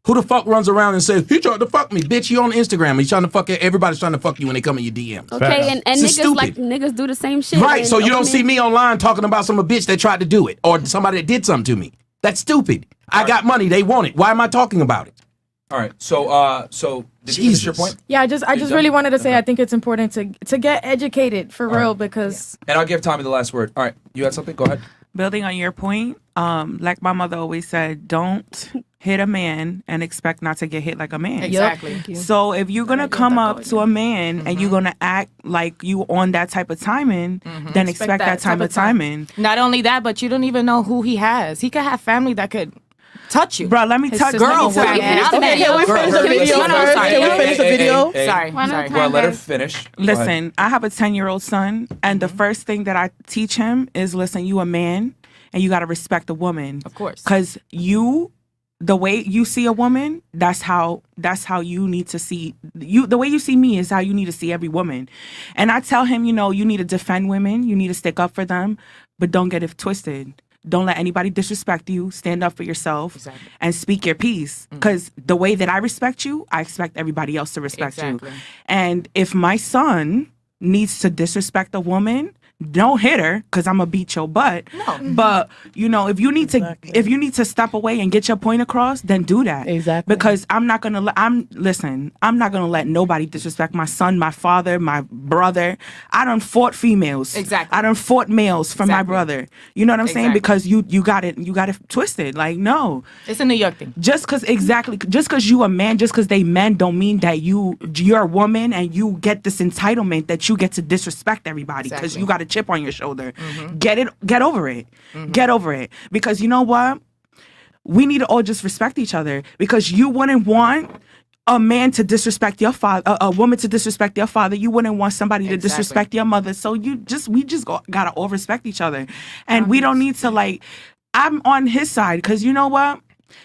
Who the fuck runs around and says, he tried to fuck me? Bitch, you on Instagram. He's trying to fuck it. Everybody's trying to fuck you when they come in your DMs. okay, and This is niggas do the same shit. Right, and, so you don't I see mean, me online talking about some bitch that tried to do it, or somebody that did something to me. That's stupid. I got money. They want it. Why am I talking about it? All right. So did you finish your point? Yeah, I just really wanted to say, I think it's important to get educated for real, because And I'll give Tommy the last word. All right. You had something? Go ahead. Building on your point, like my mother always said, don't hit a man and expect not to get hit like a man. Exactly. Thank you. So if you're gonna come up to a man and you're gonna act like you on that type of timing, then expect that type of timing. Not only that, but you don't even know who he has. He could have family that could touch you. Bro, let me tell girlfriend. Okay, can we finish the video first? Can we finish the video? Sorry. Well, let her finish. Go ahead. Listen, I have a 10-year-old son, and the first thing that I teach him is, listen, you a man, and you got to respect a woman. Of course. Because the way you see a woman, that's how you need to see you. The way you see me is how you need to see every woman. And I tell him, you need to defend women, you need to stick up for them, but don't get it twisted. Don't let anybody disrespect you. Stand up for yourself and speak your piece. Because the way that I respect you, I expect everybody else to respect you. And if my son needs to disrespect a woman, don't hit her, because I'm gonna beat your butt. No. But if you need to step away and get your point across, then do that. Exactly. Because I'm not gonna let nobody disrespect my son, my father, my brother. I done fought females. Exactly. I done fought males for my brother. You know what I'm saying? Because you got it twisted. Like, no. It's a New York thing. Just because you a man, just because they men, don't mean that you're a woman and you get this entitlement that you get to disrespect everybody because you got a chip on your shoulder. Get over it. Get over it. Because you know what? We need to all just respect each other, because you wouldn't want a man to disrespect your father, a woman to disrespect your father. You wouldn't want somebody to disrespect your mother. So we just gotta all respect each other, and we don't need to I'm on his side because you know what?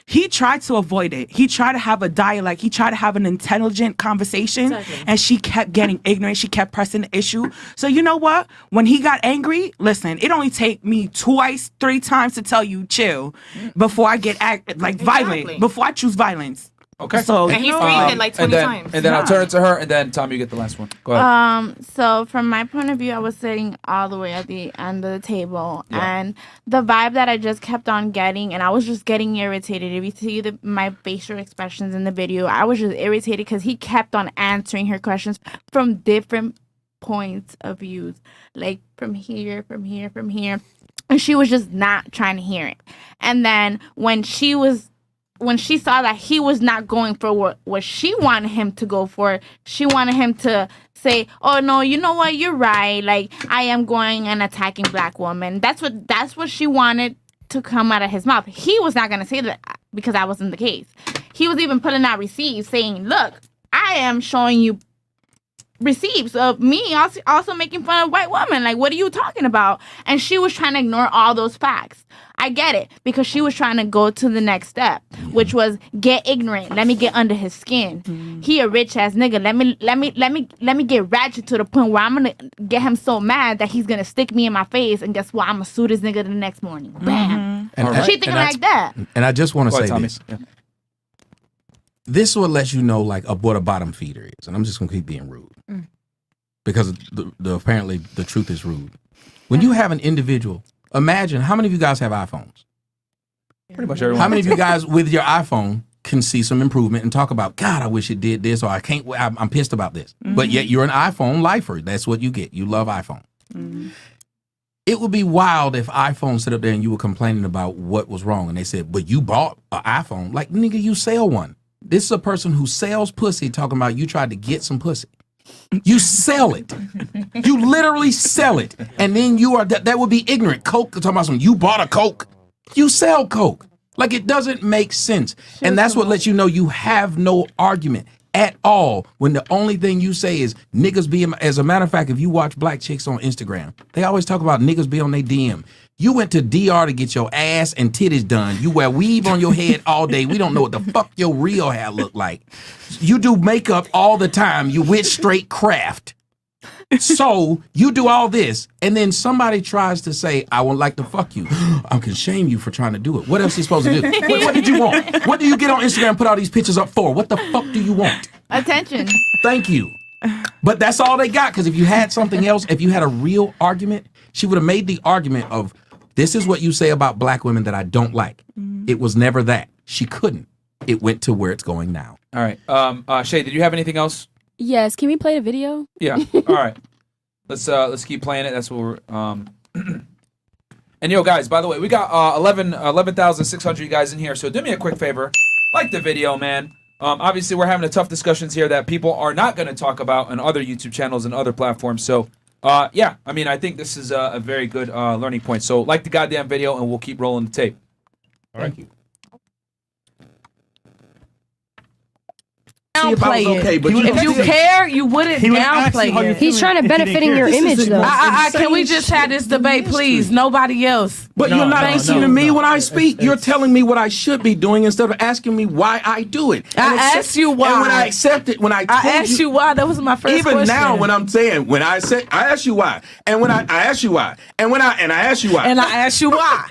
He tried to avoid it. He tried to have a dialogue. He tried to have an intelligent conversation, and she kept getting ignorant. She kept pressing the issue. So you know what? When he got angry, listen, it only take me 3 times to tell you chill before I get violent, before I choose violence. Okay. So And he screamed it like 20 times. And then I'll turn it to her, and then Tommy, you get the last one. Go ahead. So from my point of view, I was sitting all the way at the end of the table, and the vibe that I just kept on getting, and I was just getting irritated. If you see my facial expressions in the video, I was just irritated because he kept on answering her questions from different points of views, like from here, and she was just not trying to hear it. And then when she saw that he was not going for what she wanted him to go for, she wanted him to say, oh no, you know what, you're right, like I am going and attacking black women. That's what she wanted to come out of his mouth. He was not going to say that because that wasn't the case. He was even putting out receipts saying, look, I am showing you receipts of me also making fun of white women. Like, what are you talking about? And she was trying to ignore all those facts. I get it, because she was trying to go to the next step, which was get ignorant. Let me get under his skin. He a rich ass nigga. Let me get ratchet to the point where I'm gonna get him so mad that he's gonna stick me in my face, and guess what? I'm gonna sue this nigga the next morning. Bam. She thinking like that. And I just want to say Tommy. this. Yeah. This will let you know like what a bottom feeder is, and I'm just gonna keep being rude because apparently the truth is rude. When you have an individual, imagine how many of you guys have iPhones? Pretty much everyone. How many of you guys with your iPhone can see some improvement and talk about, God, I wish it did this, or I'm pissed about this. But yet you're an iPhone lifer. That's what you get. You love iPhone. It would be wild if iPhone sit up there and you were complaining about what was wrong, and they said, but you bought an iPhone. Like, nigga, you sell one. This is a person who sells pussy talking about you tried to get some pussy. You sell it. You literally sell it. And then you are, that would be ignorant. Coke, talking about something, you bought a Coke. You sell Coke. Like, it doesn't make sense. And that's what lets you know you have no argument at all when the only thing you say is niggas be, as a matter of fact, if you watch black chicks on Instagram, they always talk about niggas be on their DM. You went to DR to get your ass and titties done. You wear weave on your head all day. We don't know what the fuck your real hair look like. You do makeup all the time. You with straight craft. So you do all this, and then somebody tries to say, I would like to fuck you. I can shame you for trying to do it. What else are you supposed to do? What did you want? What do you get on Instagram and put all these pictures up for? What the fuck do you want? Attention. Thank you. But that's all they got, because if you had something else, if you had a real argument, she would have made the argument of, this is what you say about black women that I don't like. It was never that. She couldn't. It went to where it's going now. All right. Shay, did you have anything else? Yes. Can we play the video? Yeah. All right. Let's keep playing it. That's what we're And yo, guys, by the way, we got 11,600 you guys in here. So do me a quick favor, like the video, man. Obviously, we're having a tough discussions here that people are not going to talk about on other YouTube channels and other platforms. So, yeah, I mean, I think this is a very good learning point. So like the goddamn video, and we'll keep rolling the tape. All right. Thank you. Downplay it. Okay, but if you care, you wouldn't downplay it. He's trying to benefit in your image, though. Can we just have this debate, please? Nobody else. But you're not listening to me when I speak. You're telling me what I should be doing instead of asking me why I do it. I asked you why. And when I accept it, when I asked you why, that was my first question. Even now, when I'm saying, when I said, I asked you why, and when I asked you why, and when I asked you why, and I asked you why.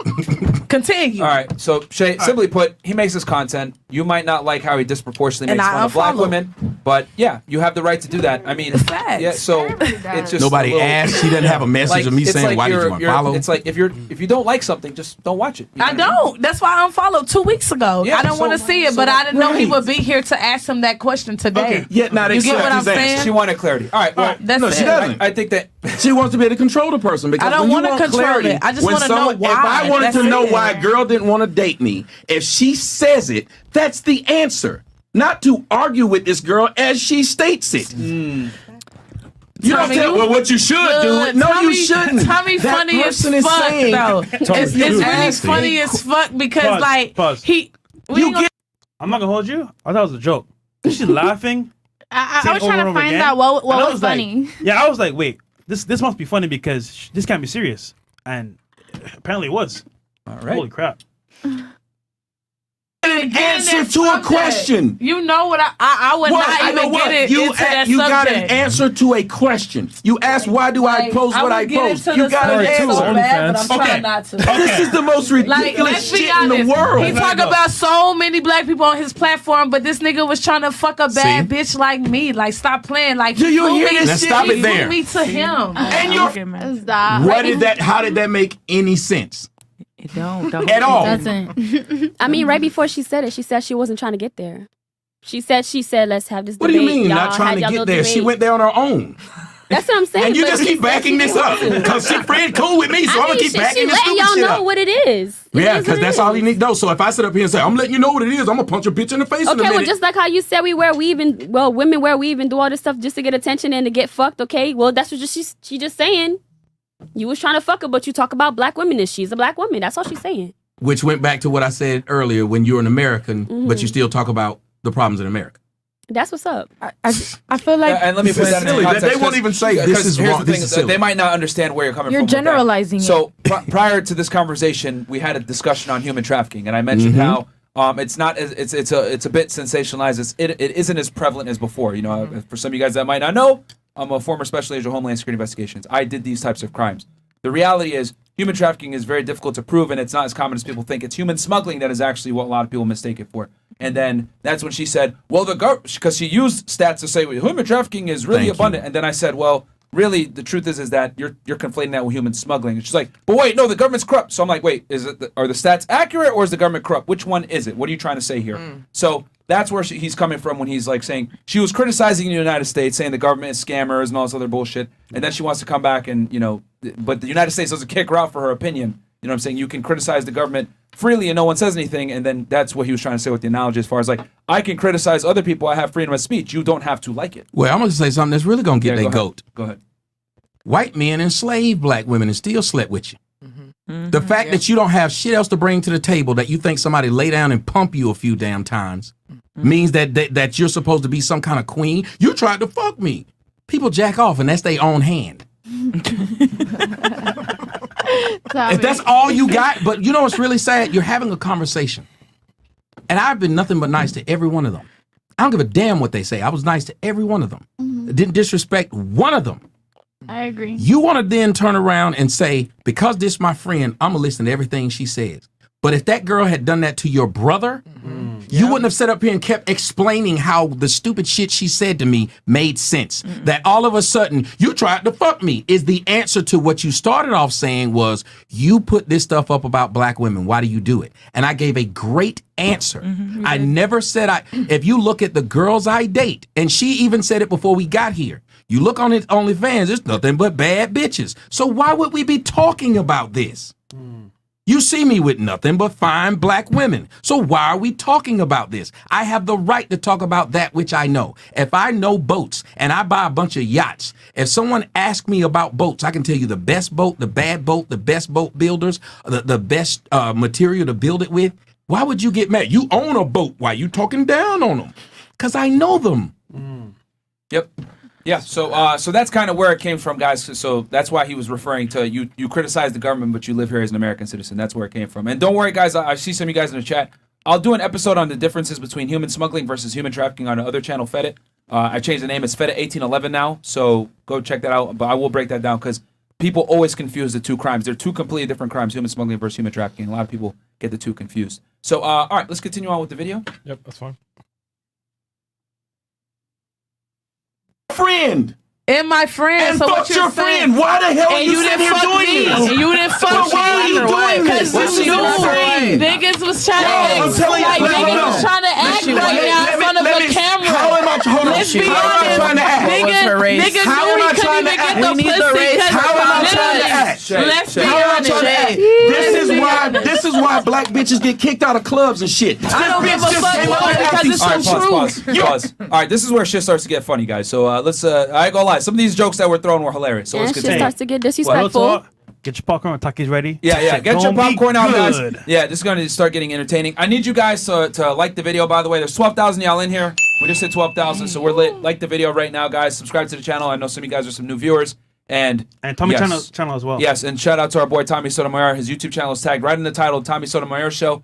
Continue. All right. So Shay, simply put, he makes his content. You might not like how he disproportionately makes fun of black women, but yeah, you have the right to do that. I mean, yeah. So it's just nobody asked. She didn't have a message of me saying, "Why did you unfollow?" It's like if you don't like something, just don't watch it. I don't. That's why I unfollowed 2 weeks ago. Yeah, I don't want to see it, but I didn't know he would be here to ask him that question today. Okay. Yet not you get what I'm saying? She wanted clarity. All right. Well, that's no, it. she doesn't. I think that she wants to be able to control the person because I don't want to control clarity, it. I just want to know why. If I wanted to know why a girl didn't want to date me, if she says it, that's the answer. Not to argue with this girl as she states it. You don't tell well what you should do. No, Tommy, you shouldn't. Tommy that funny as person fuck, is saying, though. It's really funny as fuck because Pause. I'm not gonna hold you. I thought it was a joke. She's laughing. I was trying to find out what was funny. Like, yeah, I was like, wait, this must be funny because this can't be serious, and apparently it was. All right. Holy crap. An answer to a question. You know what? I would not even get it into that You subject. got an answer to a question. You asked, why do I post what I post? You got an answer. So bad, but I'm trying not to. This is the most ridiculous let's be shit honest. in the world. He talk about so many black people on his platform, but this nigga was trying to fuck a bad bitch like me. Like, stop playing. Like, Do you hear this Now shit? stop He it flew there. me to him. And you're how did that make any sense? It don't at all. I mean, right before she said it, she said she wasn't trying to get there. She said, let's have this What do debate. you mean, Y'all not trying had y'all to get little there? She debate. went there on her own. That's what I'm saying. And you but just she keep said backing she this didn't up. want to. Because she friend cool with me, so I'm going to keep backing this letting stupid y'all shit know up. what it is. It Yeah, is because what that's it all is. you need to know. So if I sit up here and say, I'm letting you know what it is, I'm going to punch a bitch in the face in a Okay, minute. well, just like how you said women wear weave and do all this stuff just to get attention and to get fucked, okay? Well, that's what she just saying. You was trying to fuck her, but you talk about black women and she's a black woman. That's all she's saying. Which went back to what I said earlier when you're an American, but you still talk about the problems in America. That's what's up. I feel like... and let me put that in silly. context. They won't even say this 'cause is here's wrong. the This thing, is silly. they might not understand where you're coming You're from. with that. generalizing So prior to this conversation, we had a discussion on human trafficking, and I mentioned how it's not it's a bit sensationalized. It isn't as prevalent as before. You know, for some of you guys that might not know, I'm a former special agent of Homeland Security Investigations. I did these types of crimes. The reality is, human trafficking is very difficult to prove, and it's not as common as people think. It's human smuggling that is actually what a lot of people mistake it for. And then that's when she said, well, because she used stats to say, well, human trafficking is really abundant. And then I said, well, really, the truth is that you're conflating that with human smuggling. And she's like, but wait, no, the government's corrupt. So I'm like, wait, are the stats accurate or is the government corrupt? Which one is it? What are you trying to say here? So that's where he's coming from when he's like saying she was criticizing the United States, saying the government is scammers and all this other bullshit. And then she wants to come back and, but the United States doesn't kick her out for her opinion. You know what I'm saying? You can criticize the government freely and no one says anything. And then that's what he was trying to say with the analogy as far as like, I can criticize other people. I have freedom of speech. You don't have to like it. Well, I'm going to say something that's really going to get their goat. Go ahead. White men enslaved black women and still slept with you. The fact that you don't have shit else to bring to the table, that you think somebody lay down and pump you a few damn times, means that you're supposed to be some kind of queen. You tried to fuck me. People jack off, and that's their own hand. If that's all you got, but you know what's really sad? You're having a conversation. And I've been nothing but nice to every one of them. I don't give a damn what they say. I was nice to every one of them. Didn't disrespect one of them. I agree. You want to then turn around and say, because this is my friend, I'm going to listen to everything she says. But if that girl had done that to your brother, you wouldn't have sat up here and kept explaining how the stupid shit she said to me made sense. That all of a sudden, you tried to fuck me is the answer to what you started off saying was, you put this stuff up about black women. Why do you do it? And I gave a great answer. I never said if you look at the girls I date, and she even said it before we got here, you look on his OnlyFans, it's nothing but bad bitches. So why would we be talking about this? You see me with nothing but fine black women. So why are we talking about this? I have the right to talk about that which I know. If I know boats and I buy a bunch of yachts, if someone asks me about boats, I can tell you the best boat, the bad boat, the best boat builders, the best material to build it with. Why would you get mad? You own a boat. Why you talking down on them? Because I know them. Yep. Yeah, so that's kind of where it came from, guys. So that's why he was referring to you criticize the government, but you live here as an American citizen. That's where it came from. And don't worry, guys, I see some of you guys in the chat. I'll do an episode on the differences between human smuggling versus human trafficking on the other channel, Fed It. I changed the name. It's Fed It 1811 now, so go check that out. But I will break that down because people always confuse the two crimes. They're two completely different crimes, human smuggling versus human trafficking. A lot of people get the two confused. So, all right, let's continue on with the video. Yep, that's fine. Friend. And my friend. And so fuck what you're your saying, friend. Why the hell are and you didn't sitting here fuck doing me. this? And you didn't fuck But why are you doing this? Because This is you your friend. niggas was trying to I'm telling you, like hold niggas on. was trying to act right now in front of a camera. How am I hold on, Let's shit. be How am I honest. trying to act? Nigga How knew am I he couldn't trying to even get act? the We need the pussy race. because How am I trying to act? Let's be How am I honest. trying to act? This is why black bitches get kicked out of clubs and shit. I don't give a fuck because it's All right, so true. pause. All right, this is where shit starts to get funny, guys. So let's. I ain't gonna lie. Some of these jokes that we're throwing were hilarious. So And let's shit continue. starts to get Real disrespectful. talk. Get your popcorn and Takis ready. Yeah. Get It's your gonna be popcorn out, guys. good. Yeah, this is going to start getting entertaining. I need you guys to like the video, by the way. There's 12,000 y'all in here. We just hit 12,000, so we're lit. Like the video right now, guys. Subscribe to the channel. I know some of you guys are some new viewers. And Tommy channel as well. Yes, and shout out to our boy Tommy Sotomayor. His YouTube channel is tagged right in the title, Tommy Sotomayor Show.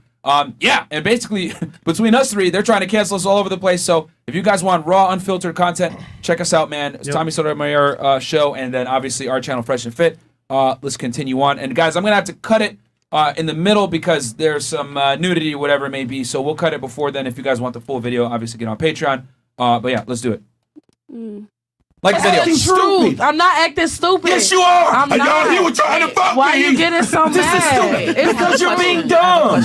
Yeah, and basically between us three, they're trying to cancel us all over the place. So if you guys want raw, unfiltered content, check us out, man. It's Tommy Sotomayor Show, and then obviously our channel, Fresh and Fit. Let's continue on. And guys, I'm gonna have to cut it in the middle because there's some nudity or whatever it may be. So we'll cut it before then. If you guys want the full video, obviously get on Patreon. But yeah, let's do it. Like the video. Stupid. I'm not acting stupid. Yes, you are. I'm not. Y'all here were trying to fuck Why me. are you getting so This mad? is stupid. It's Because you're being dumb.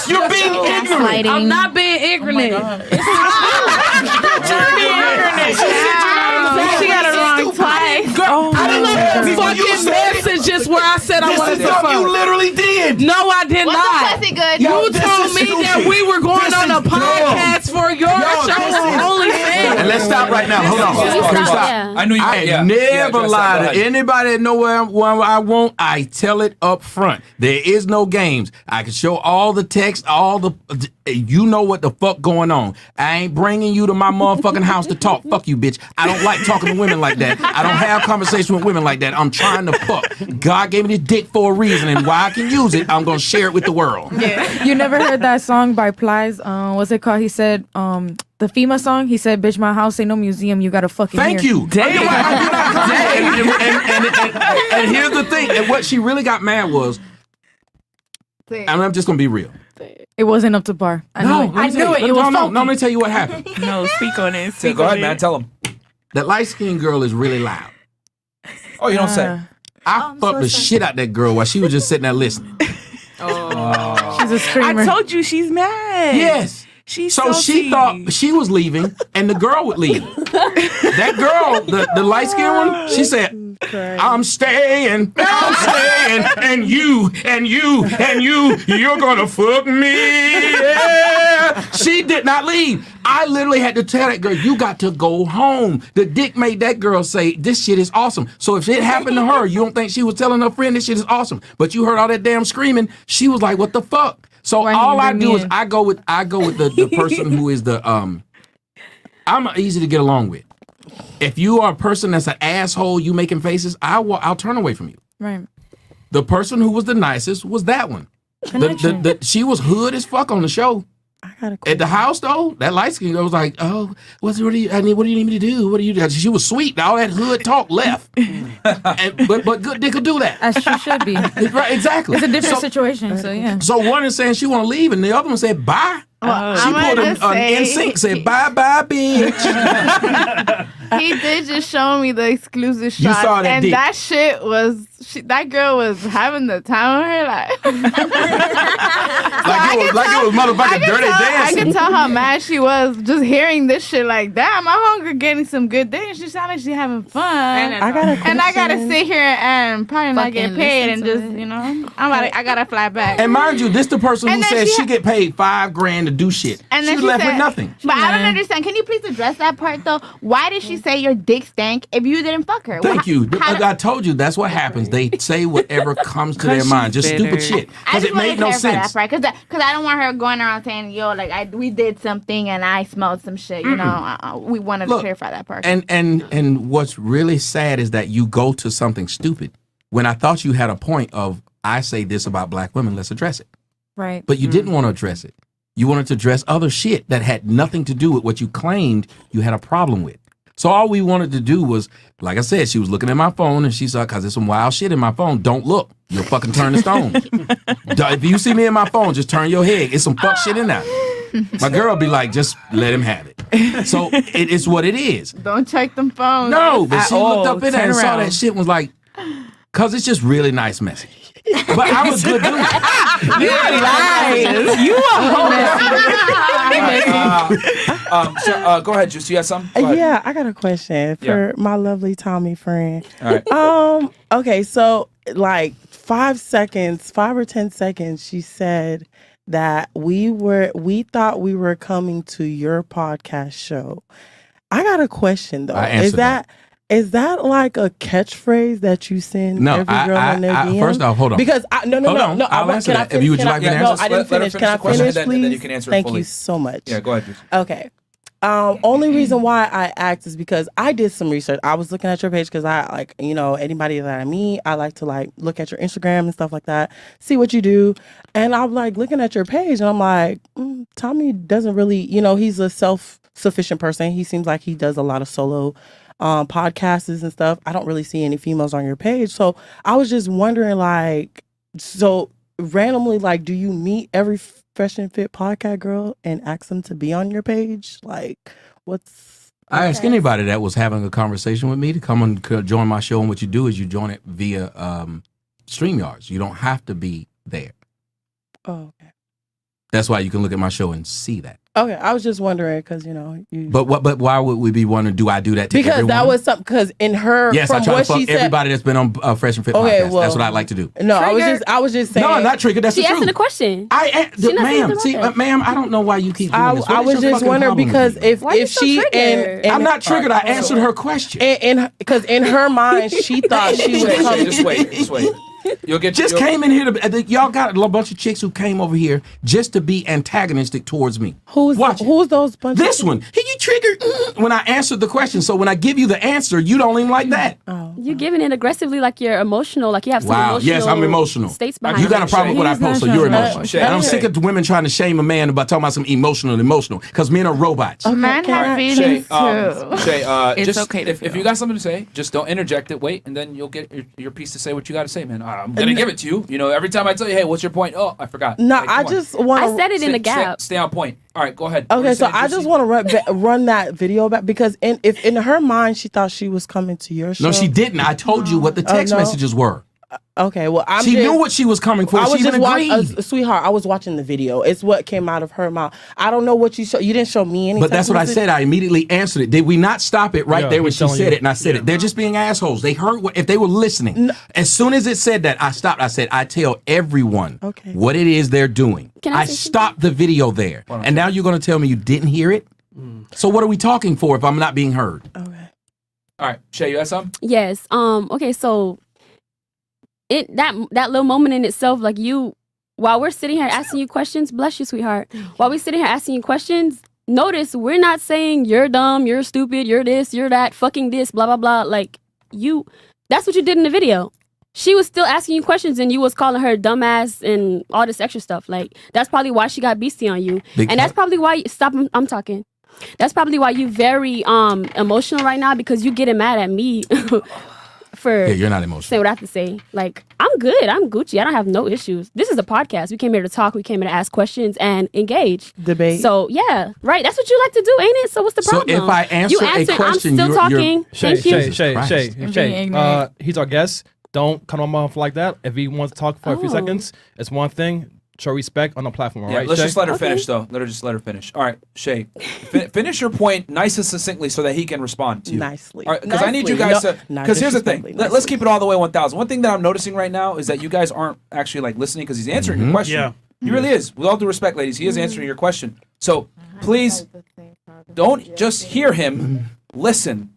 You're being ignorant. I'm not being ignorant. She got it wrong twice. Girl, I didn't leave fucking messages where I said I wanted to fuck. You literally did. No, I did Was not. the pussy good? You told me that we were going on a podcast for your show on OnlyFans. And let's stop right now. Hold on. Stop. I knew you. I never lie to anybody that know where I want. I tell it up front. There is no games. I can show all the text, you know what the fuck going on. I ain't bringing you to my motherfucking house to talk. Fuck you, bitch. I don't like talking to women like that. I don't have conversation with women like that. I'm trying to fuck. God gave me this dick for a reason, and while I can use it, I'm gonna share it with the world. Yeah. You never heard that song by Plies? What's it called? He said, the FEMA song. He said, "Bitch, my house ain't no museum. You gotta fucking Thank hear." you. Damn. And here's the thing. And what she really got mad was, and I'm just gonna be real. It wasn't up to par. I knew it. It was No, let me tell you what happened. No, speak on it. Go ahead, man. Tell him. That light-skinned girl is really loud. Oh, you don't say. I fucked the shit out that girl while she was just sitting there listening. She's a screamer. I told you she's mad. Yes. She's so she thought she was leaving and the girl would leave. That girl, the light-skinned one, she said, I'm staying, and you're gonna fuck me. Yeah. She did not leave. I literally had to tell that girl, you got to go home. The dick made that girl say, this shit is awesome. So if it happened to her, you don't think she was telling her friend this shit is awesome. But you heard all that damn screaming, she was like, what the fuck? So all I do is I go with the person who is the I'm easy to get along with. If you are a person that's an asshole, you making faces, I'll turn away from you. Right. The person who was the nicest was that one. She was hood as fuck on the show. At the house though, that light skin girl was like, "Oh, what do you need me to do? What do you do?" She was sweet. All that hood talk left, but good dick could do that. As she should be. Right, exactly. It's a different situation, so yeah. So one is saying she want to leave, and the other one said bye. She pulled an NSYNC, said bye bye, bitch. He did just show me the exclusive shot, You saw that and dick. that shit was that girl was having the time of her life. like it was motherfucking Dirty I Dancing. could tell how mad she was just hearing this shit. Like, damn, my hunger getting some good things. She sounded like she having fun, and I gotta sit here and probably not get paid and just I gotta fly back. And mind you, this the person who And then said she she get paid $5,000 to do shit. And then she she left said, with nothing. But I don't understand. Can you please address that part though? Why did she say your dick stank if you didn't fuck her? Thank you. I told you that's what happens. They say whatever comes to their mind, just stupid shit, I because just it made no sense. Because I don't want her going around saying, "Yo, like we did something and I smelled some shit." You know, we wanted to clarify that part. And what's really sad is that you go to something stupid when I thought you had a point of I say this about black women, let's address it. Right. But you didn't want to address it. You wanted to address other shit that had nothing to do with what you claimed you had a problem with. So all we wanted to do was, like I said, she was looking at my phone and she saw, because there's some wild shit in my phone. Don't look. You'll fucking turn to stone. If you see me in my phone, just turn your head. It's some fuck shit in there. My girl be like, just let him have it. So it is what it is. Don't check them phones. No, but she looked up in there and Turn saw around. that shit and was like, because it's just really nice message. But I'm a good dude. You lies. You So, go ahead, Juicy. You have something? Go ahead. Yeah, I got a question for my lovely Tommy friend. All right. Okay, so like 5 or 10 seconds, she said that we thought we were coming to your podcast show. I got a question though. I answered that. Is that like a catchphrase that you send No, every girl on their DM? first off, hold on. Because no. I'll answer that. Would you like me to answer? No, I didn't finish. Can I finish, please? And then you can answer it Thank fully. you so much. Yeah, go ahead, Juicy. Okay. Only reason why I asked is because I did some research. I was looking at your page because I like, anybody that I meet, I like to like look at your Instagram and stuff like that, see what you do. And I'm like looking at your page and I'm like, Tommy doesn't really, he's a self-sufficient person. He seems like he does a lot of solo podcasts and stuff. I don't really see any females on your page. So I was just wondering randomly, like, do you meet every Fresh and Fit podcast girl and ask them to be on your page? Like, I ask anybody that was having a conversation with me to come and join my show, and what you do is you join it via StreamYards. You don't have to be there. Oh, okay. That's why you can look at my show and see that. Okay, I was just wondering because But why would we be wondering? Do I do that to because everyone? that was something. Because in her, yes, from I try what to fuck she said, everybody that's been on Fresh and Fit Okay, podcast. well, That's what I like to do. No, I was just saying. No, not triggered. That's She the truth. answered the question. Ma'am, see, ma'am, I don't know why you keep doing this. What I is was your just fucking wondering problem because with me? if she and I'm not triggered. I answered her question. Because in her mind, she thought she was coming. Just wait. You'll get. Came in here to. Y'all got a bunch of chicks who came over here just to be antagonistic towards me. Who's those bunch? This one. You triggered when I answered the question. So when I give you the answer, you don't even like that. You're giving it aggressively, like you're emotional, like you have some emotional. Yes, I'm emotional. States behind You got a problem with what I post, so you're emotional. Shay, And I'm Shay. sick of women trying to shame a man about talking about some emotional, because men are robots. Men have feelings too. Shay, It's just okay to if you got something to say, just don't interject it. Wait, and then you'll get your piece to say what you got to say, man. I'm gonna give it to you. Every time I tell you, hey, what's your point? Oh, I forgot. No, Hey, come I on. just want. I said it in the gap. Stay on point. All right, go ahead. What are Okay, you so saying, I Juicy? just want to run that video back because if in her mind she thought she was coming to your show. No, she didn't. I told you what the text no. messages were. Okay, well, She knew what she was coming for. I was She even just agreed. sweetheart. I was watching the video. It's what came out of her mouth. I don't know what you showed. You didn't show me anything. But that's what I said. I immediately answered it. Did we not stop it right Yeah, there when he's she telling said you. it? And I said it. They're just being assholes. They heard if they were listening. As soon as it said that, I stopped. I said, I tell everyone what it is they're doing. Can I I say stopped the video there. And now you're going to tell me you didn't hear it? So what are we talking for if I'm not being heard? All right, Shay, you had something? Yes. Okay. So, that little moment in itself, like while we're sitting here asking you questions, bless you, sweetheart. While we're sitting here asking you questions, notice we're not saying you're dumb, you're stupid, you're this, you're that, fucking this, blah blah blah. Like that's what you did in the video. She was still asking you questions, and you was calling her dumbass and all this extra stuff. Like that's probably why she got beastie on you, and that's probably why. Stop. I'm talking. That's probably why you very emotional right now because you getting mad at me. For Yeah, you're not emotional. Say what I have to say. Like, I'm good. I'm Gucci. I don't have no issues. This is a podcast. We came here to talk. We came here to ask questions and engage. Debate. So, yeah. Right. That's what you like to do, ain't it? So, what's the So problem? if I answer you a answered, question, I'm still you're- talking. Shay, Thank you. Shay. He's our guest. Don't cut him off like that. If he wants to talk for a few seconds, it's one thing. Show respect on the platform, all Yeah, right? let's Shay? just let her finish, though. Let her finish. All right, Shay, finish your point nice and succinctly so that he can respond to you. Nicely. All right, because I need you guys to. Not Because here's the thing. disrespectfully, Let's keep it all the way 1,000. One thing that I'm noticing right now is that you guys aren't actually like listening because he's answering your question. Yeah. He really is. With all due respect, ladies, he is answering your question. So please don't just hear him. Listen.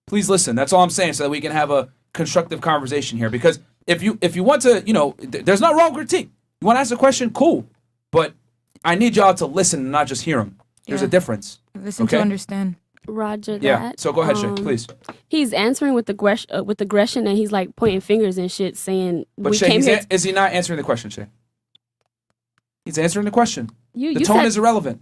Please listen. That's all I'm saying, so that we can have a constructive conversation here. Because if you want to, there's not wrong critique. You want to ask a question, cool. But I need y'all to listen and not just hear him. There's a difference. Listen Okay? to understand. Roger that. Yeah. So go ahead, Shay, please. He's answering with aggression, and he's like pointing fingers and shit, saying But we Shay, came here. is he not answering the question, Shay? He's answering the question. You The tone said- is irrelevant.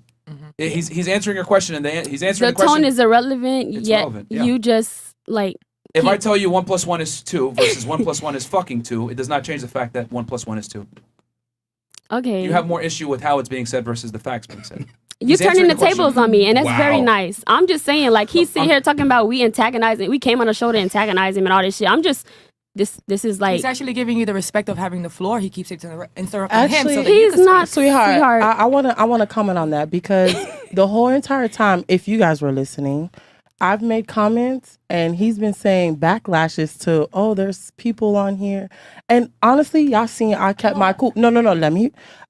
He's answering your question, and he's answering the the question. tone is irrelevant. It's Yet relevant, yeah. you just like. If I tell you 1 + 1 is 2 versus 1 + 1 is fucking 2, it does not change the fact that 1 + 1 is 2. Okay. You have more issue with how it's being said versus the facts being said. You He's turning answering the question. tables on me, and that's very Wow. nice. I'm just saying, like he's sitting here talking about we antagonizing. We came on the show to antagonize him and all this shit. I'm just this is like He's actually giving you the respect of having the floor. He keeps interrupting Actually, him. So that you can speak. sweetheart. I want to comment on that because the whole entire time, if you guys were listening, I've made comments and he's been saying backlashes to, oh, there's people on here. And honestly, y'all seen I kept my cool. No,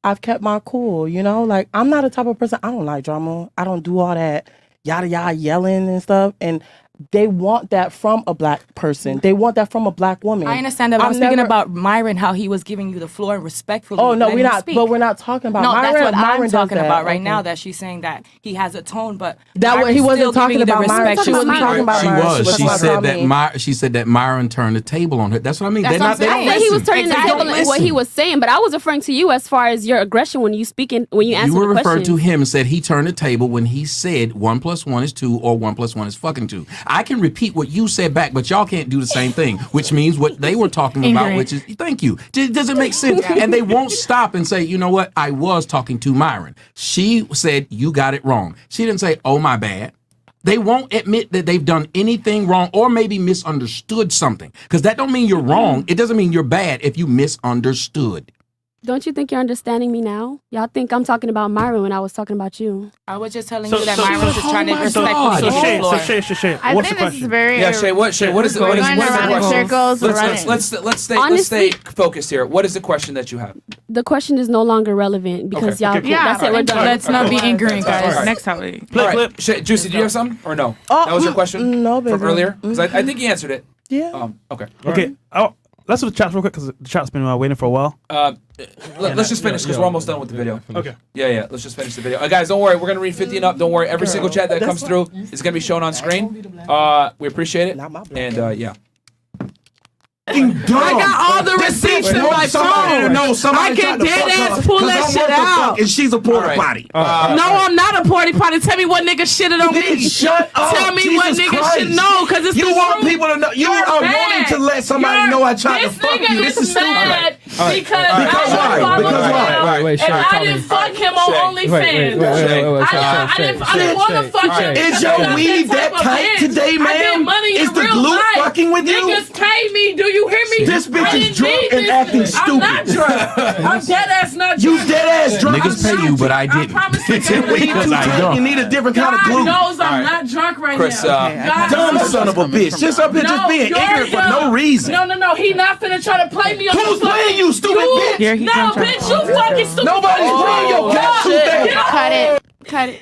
I've kept my cool, like I'm not a type of person, I don't like drama. I don't do all that yada yada yelling and stuff. And they want that from a black person. They want that from a black woman. I understand that. But I'm speaking about Myron, how he was giving you the floor and respectfully. Oh no, letting we're you not. speak. But we're not talking about. No, Myron. that's what Myron I'm talking does about right okay. now. That she's saying that he has a tone, but That Myron's he wasn't still talking giving you the about Myron. respect She wasn't talking about She Myron. was. She talking said about Tommy. that. She said that Myron turned the table on her. That's what I mean. That's They're what not. I'm saying. I said he was turning the table and what he was saying, but I was referring to you as far as your aggression when you speaking when you answer You were the referring question. to him and said he turned the table when he said 1 + 1 is 2 or 1 + 1 is fucking 2. I can repeat what you said back, but y'all can't do the same thing, which means what they were talking about, which is thank you. Does it make sense? And they won't stop and say, you know what? I was talking to Myron. She said you got it wrong. She didn't say, oh my bad. They won't admit that they've done anything wrong or maybe misunderstood something. Because that don't mean you're wrong. It doesn't mean you're bad if you misunderstood. Don't you think you're understanding me now? Y'all think I'm talking about Myron when I was talking about you. I was just telling you that Myron was just trying to respectfully give you the floor. Shay, I what's think the this is question? very. Yeah, Shay. What is the Going question? around in circles, Let's stay focused here. What is the question that you have? The question is no longer relevant because Okay. y'all. Okay, cool. That's it. We're done. Let's not be ignorant, guys. All right. Next topic. All right. Shay, Juicy, do you have something or no? That was your question. No, baby. From earlier, because I think you answered it. Yeah. Okay. Okay. Let's do the chat real quick because the chat's been waiting for a while. Let's just finish because we're almost done with the video. Okay. Yeah. Let's just finish the video. Guys, don't worry. We're gonna read 50 and up. Don't worry. Every single chat that comes through is gonna be shown on screen. We appreciate it. And yeah. I got all the receipts in my phone. I can dead ass pull that shit out. And she's a porta potty. No, I'm not a porta potty. Tell me what nigga shitted on me. Shut up. Tell me what Jesus nigga Christ. should know, because it's You the want truth. people to know. You You're are mad. wanting to let somebody know I tried to This fuck nigga you. This is stupid. mad Right. because Because I why? follow Because him why? Wait, and Shay, I Tommy. didn't fuck him on OnlyFans. I didn't want to fuck him. Is your weave that tight today, I get ma'am? money Is in the real glue life. fucking with you? Niggas pay me. Do you hear me? This bitch I is didn't drunk need and this acting shit. I'm not stupid. drunk. I'm dead ass not You drunk. dead ass drunk. Niggas pay you, but I didn't. Because I You don't. need a different kind of God glue. knows I'm All right. not drunk right Chris, now. God Dumb knows. son of a bitch. Just up here just being you're ignorant for him. no reason. No. He not finna try to play me on Who's the fucking- playing you, stupid bitch? Yeah, he no, bitch, you fucking stupid. Nobody's playing your cat too damn. Cut it.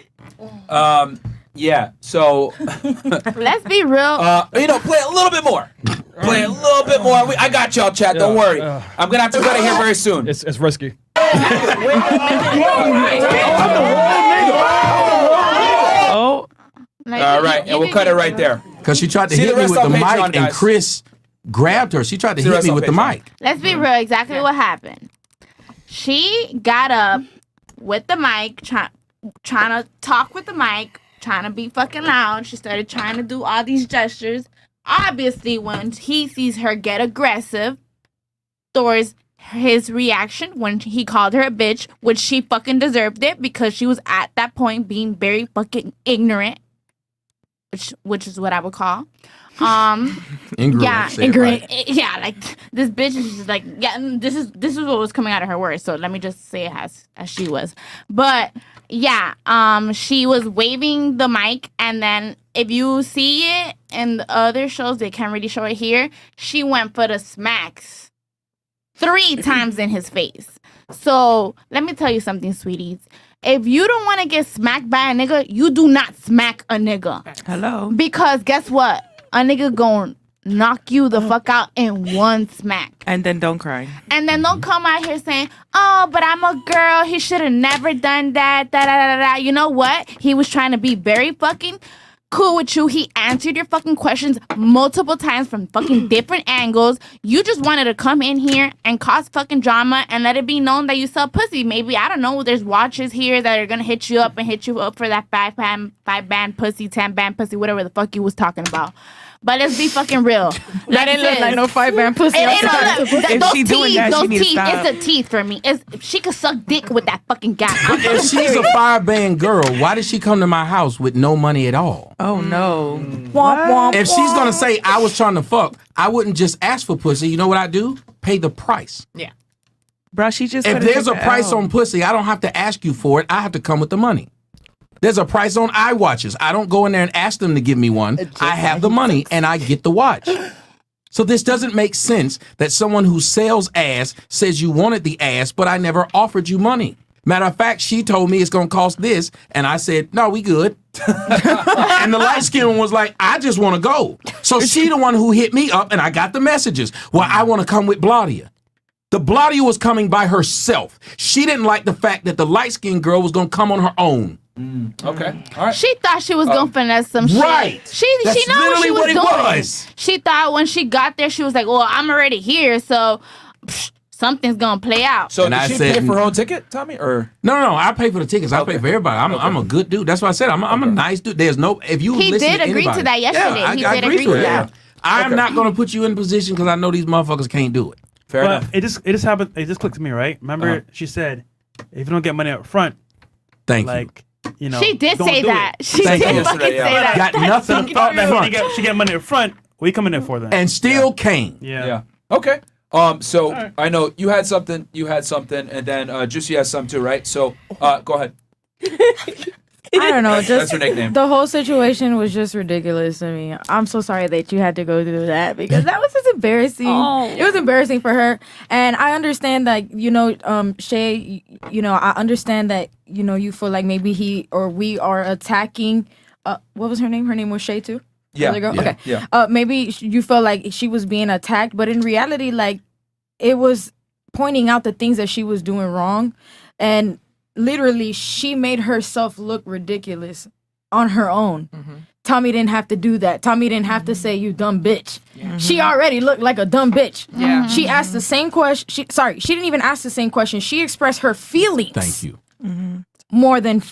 Yeah. So. Let's be real. Play a little bit more. Play a little bit more. I got y'all, chat. Don't worry. I'm gonna have to cut it here very soon. It's risky. Oh. All right, and we'll cut it right there. Because she tried to See hit the me rest with the on mic, Patreon, and guys. Chris grabbed her. She tried to See the hit rest me on with the Patreon. mic. Let's be real. Exactly what happened. She got up with the mic, trying to talk with the mic, trying to be fucking loud. She started trying to do all these gestures. Obviously, when he sees her get aggressive, Thor's his reaction when he called her a bitch, which she fucking deserved it because she was at that point being very fucking ignorant, which is what I would call. Ignorant, Yeah, say it ignorant. right. Yeah, like this bitch is just like, yeah. This is what was coming out of her words. So let me just say it as she was. But yeah, she was waving the mic, and then if you see it in the other shows, they can't really show it here. She went for the smacks 3 times in his face. So let me tell you something, sweeties. If you don't want to get smacked by a nigga, you do not smack a nigga. Hello. Because guess what? A nigga gon' knock you the fuck out in one smack. And then don't cry. And then don't come out here saying, oh, but I'm a girl. He should have never done that. Da, da, da, da. You know what? He was trying to be very fucking cool with you. He answered your fucking questions multiple times from fucking different angles. You just wanted to come in here and cause fucking drama and let it be known that you sell pussy. Maybe, I don't know, there's watchers here that are gonna hit you up for that 5-band pussy, 10-band pussy, whatever the fuck you was talking about. But let's be fucking real. That didn't look like no 5-band pussy. If she doing that, she need to stop. It's the teeth for me. She could suck dick with that fucking guy. If she's a 5-band girl, why did she come to my house with no money at all? Oh no. If she's gonna say I was trying to fuck, I wouldn't just ask for pussy. You know what I do? Pay the price. Yeah. Bro, she just If could've there's a took the price L. on pussy, I don't have to ask you for it. I have to come with the money. There's a price on eye watches. I don't go in there and ask them to give me one. I have the money and I get the watch. So this doesn't make sense that someone who sells ass says you wanted the ass, but I never offered you money. Matter of fact, she told me it's going to cost this, and I said, no, we good. And And the light skinned one was like, I just want to go. So she the one who hit me up, and I got the messages. Well, I want to come with Bladia. The Bladia was coming by herself. She didn't like the fact that the light skinned girl was going to come on her own. Okay. All right. She thought she was gonna finesse some right. shit. She That's know what she was literally doing. what it was. She thought when she got there, she was like, "Well, I'm already here, so something's gonna play out." So And did I she said- pay for her own ticket, Tommy? Or No, I pay for the tickets. I pay for everybody. I'm a good dude. That's what I said. I'm a nice dude. There's no if you He listen did to agree to anybody- that yesterday. Yeah, He I did agree agree to to it. that. I'm Okay. not going to put you in position because I know these motherfuckers can't do it. Fair But enough. it just happened. It just clicked to me, right? Remember, she said, "If you don't get money up front, Thank like you know, She did don't say do that. it." She Thank did you. fucking say Yesterday, yeah. that. Got So nothing the thought that up front. she get money up front. What you coming in for then? And still came. Yeah. Okay. So I know you had something, and then Juicy has some too, right? So go ahead. I don't know. That's Just her nickname. the whole situation was just ridiculous to me. I'm so sorry that you had to go through that because that was just embarrassing. Oh. It was embarrassing for her, and I understand that Shay. I understand that you feel like maybe he or we are attacking. What was her name? Her name was Shay too. Yeah. Other girl? Yeah. Okay. Yeah. Maybe you felt like she was being attacked, but in reality, like it was pointing out the things that she was doing wrong, and literally she made herself look ridiculous on her own. Tommy didn't have to do that. Tommy didn't have to say you dumb bitch. She already looked like a dumb bitch. Yeah. She asked the same question. She didn't even ask the same question. She expressed her feelings. Thank you. More than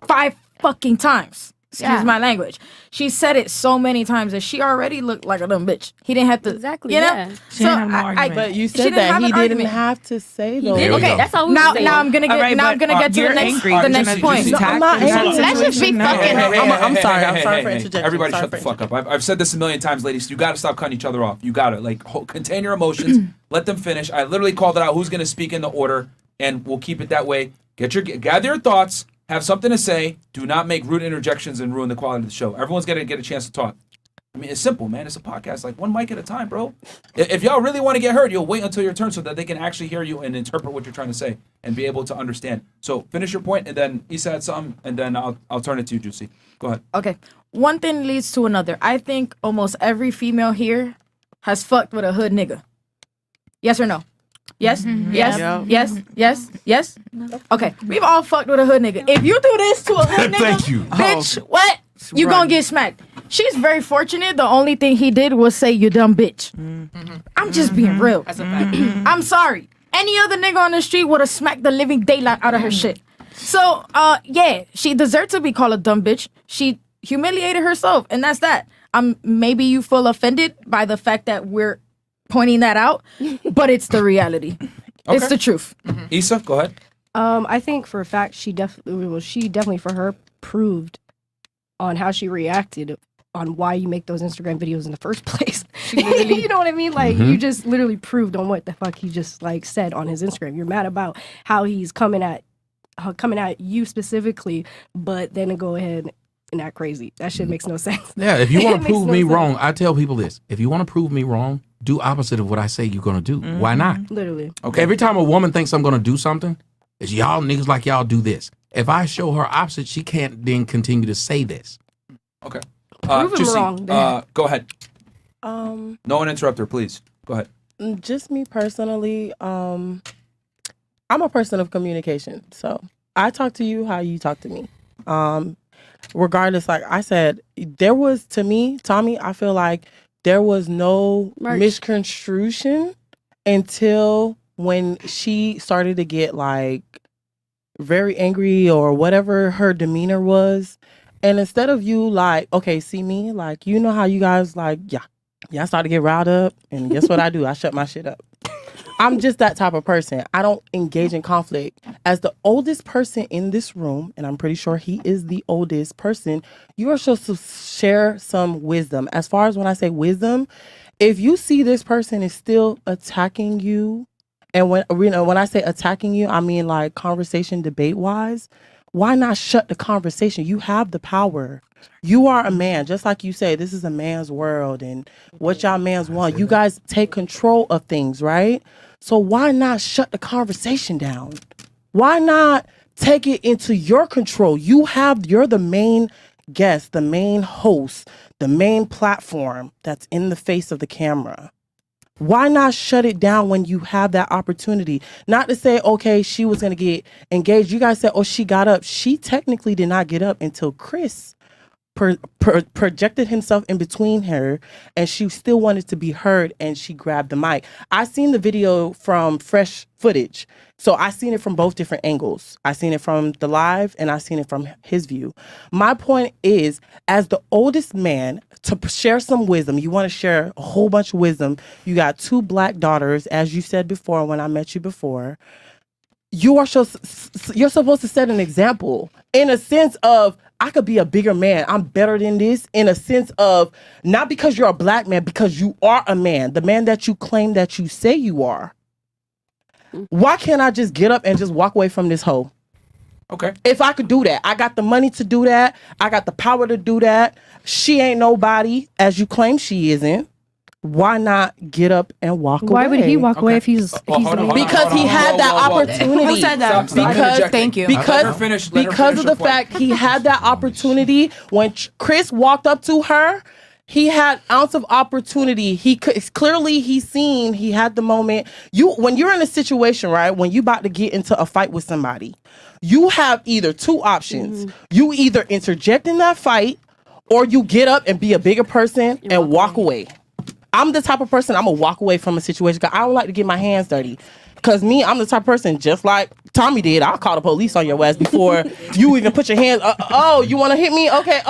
5 fucking times. Excuse Yeah. my language. She said it so many times that she already looked like a dumb bitch. He didn't have to. Exactly, You know? yeah. She didn't have no argument. But you she said didn't that have he an didn't argument. have to say those. There we Okay, go. That's all we now were now I'm gonna All get right, now I'm but, gonna get to you're the next angry. the You're next just point. attacked. I'm not You're angry. not- Let's just be No. fucking. I'm sorry. I'm sorry for interjecting. Everybody Sorry shut the for fuck up. I've said this a million times, ladies. You got to stop cutting each other off. You got to contain your emotions. Let them finish. I literally called it out. Who's going to speak in the order, and we'll keep it that way. Gather your thoughts. Have something to say. Do not make rude interjections and ruin the quality of the show. Everyone's going to get a chance to talk. I mean, it's simple, man. It's a podcast, like one mic at a time, bro. If y'all really want to get heard, you'll wait until your turn so that they can actually hear you and interpret what you're trying to say and be able to understand. So finish your point, and then Issa had something, and then I'll turn it to you, Juicy. Go ahead. Okay. One thing leads to another. I think almost every female here has fucked with a hood nigga. Yes or no? Yes? Yes? Yeah. Yes? Yes? Yes? Okay. We've all fucked with a hood nigga. If you do this to a hood nigga, Thank you. bitch, what? You gonna get smacked. She's very fortunate. The only thing he did was say, you dumb bitch. I'm just being real. That's a fact. I'm sorry. Any other nigga on the street would have smacked the living daylight out of her shit. So, yeah, she deserved to be called a dumb bitch. She humiliated herself, and that's that. Maybe you feel offended by the fact that we're pointing that out, but it's the reality. It's Okay. the truth. Issa, go ahead. I think for a fact she definitely for her proved on how she reacted on why you make those Instagram videos in the first place. You know what I mean? Like you just literally proved on what the fuck he just like said on his Instagram. You're mad about how he's coming at you specifically, but then to go ahead and act crazy. That shit makes no sense. Yeah, if you want It to makes prove no me sense. wrong, I tell people this. If you want to prove me wrong, do opposite of what I say you're going to do. Why not? Literally. Okay. Every time a woman thinks I'm going to do something, it's y'all niggas like y'all do this. If I show her opposite, she can't then continue to say this. Okay. Prove him Juicy, wrong, then. go ahead. Um, No one interrupt her, please. Go ahead. just me personally, I'm a person of communication. So I talk to you how you talk to me. Regardless, like I said, there was, to me, Tommy, I feel like there was no misconstruction until when she started to get like very angry or whatever her demeanor was. And instead of you like, okay, see me, like, you know how you guys like, y'all start to get riled up, and guess what I do? I shut my shit up. I'm just that type of person. I don't engage in conflict. As the oldest person in this room, and I'm pretty sure he is the oldest person, you are supposed to share some wisdom. As far as when I say wisdom, if you see this person is still attacking you, and when I say attacking you, I mean like conversation debate wise, why not shut the conversation? You have the power. You are a man, just like you say, this is a man's world, and what y'all mans want. You guys take control of things, right? So why not shut the conversation down? Why not take it into your control? You're the main guest, the main host, the main platform that's in the face of the camera. Why not shut it down when you have that opportunity? Not to say, okay, she was going to get engaged. You guys said, oh, she got up. She technically did not get up until Chris projected himself in between her, and she still wanted to be heard, and she grabbed the mic. I seen the video from fresh footage. So I seen it from both different angles. I seen it from the live, and I seen it from his view. My point is, as the oldest man, to share some wisdom, you want to share a whole bunch of wisdom. You got 2 black daughters, as you said before when I met you before. You're supposed to set an example in a sense of, I could be a bigger man. I'm better than this, in a sense of, not because you're a black man, because you are a man, the man that you claim that you say you are. Why can't I just get up and just walk away from this hoe? Okay. If I could do that, I got the money to do that. I got the power to do that. She ain't nobody, as you claim she isn't. Why not get up and walk away? Why would he walk away if he's because he had that opportunity. Who said that? Because thank you. Because of the fact he had that opportunity when Chris walked up to her. He had ounce of opportunity. He could clearly he had the moment. When you're in a situation, right, when you about to get into a fight with somebody, you have either 2 options. You either interject in that fight, or you get up and be a bigger person and walk away. I'm the type of person, I'm gonna walk away from a situation because I don't like to get my hands dirty. Because I'm the type of person, just like Tommy did, I'll call the police on your ass before you even put your hands. Oh, you want to hit me? Okay,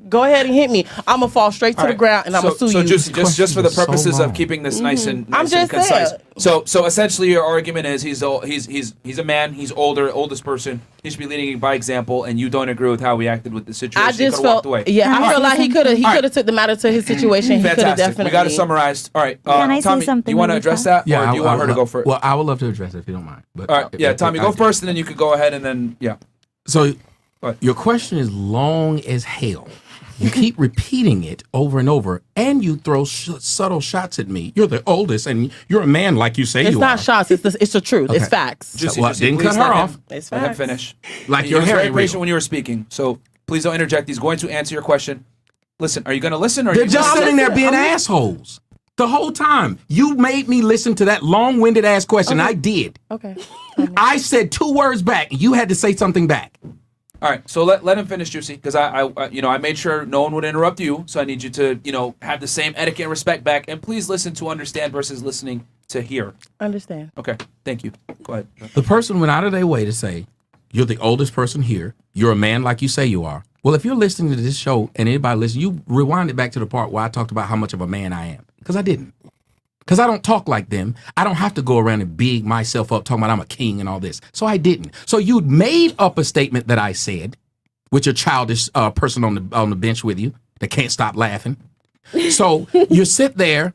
go ahead and hit me. I'm gonna fall straight to the ground and I'm gonna sue you. So just for the purposes of keeping this nice and concise. So essentially, your argument is he's a man, he's oldest person. He should be leading by example, and you don't agree with how he acted with the situation. I just he felt, walked away. Yeah, I feel like he could have took the matter to his situation. He could have definitely. We got it summarized. All right, Can I say Tommy, something you want to really address fast? that, or do you want her to go first? Well, I would love to address it if you don't mind. But all right, yeah, Tommy, go first, and then you could go ahead, and then So your question is long as hell. You keep repeating it over and over, and you throw subtle shots at me. You're the oldest, and you're a man like you say you are. It's not shots. It's the truth. Okay. It's facts. Didn't cut her off. It's Let him facts. finish. Like He you're was very Harry patient when you were speaking, so please don't interject. He's going to answer your question. Listen, are you going to listen? Or They're are you just gonna sitting there being assholes the whole time. You made me listen to that long-winded ass question. I did. Okay. I said 2 words back, and you had to say something back. All right, so let him finish, Juicy, because I made sure no one would interrupt you, so I need you to have the same etiquette and respect back, and please listen to understand versus listening to hear. Understand. Okay, thank you. Go ahead. The person went out of their way to say, you're the oldest person here. You're a man like you say you are. Well, if you're listening to this show and anybody listen, you rewind it back to the part where I talked about how much of a man I am, because I didn't. Because I don't talk like them. I don't have to go around and big myself up talking about I'm a king and all this. So I didn't. So you made up a statement that I said with your childish person on the bench with you that can't stop laughing. So you sit there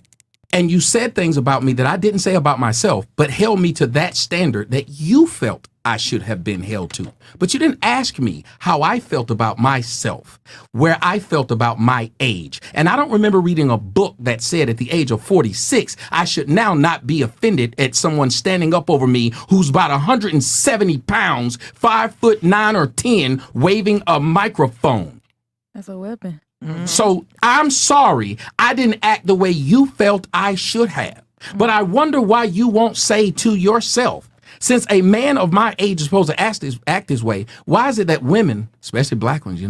and you said things about me that I didn't say about myself, but held me to that standard that you felt I should have been held to. But you didn't ask me how I felt about myself, where I felt about my age. And I don't remember reading a book that said at the age of 46, I should now not be offended at someone standing up over me who's about 170 pounds, 5'9" or 10, waving a microphone. That's a weapon. So I'm sorry I didn't act the way you felt I should have. But I wonder why you won't say to yourself, since a man of my age is supposed to act this way, why is it that women, especially black ones,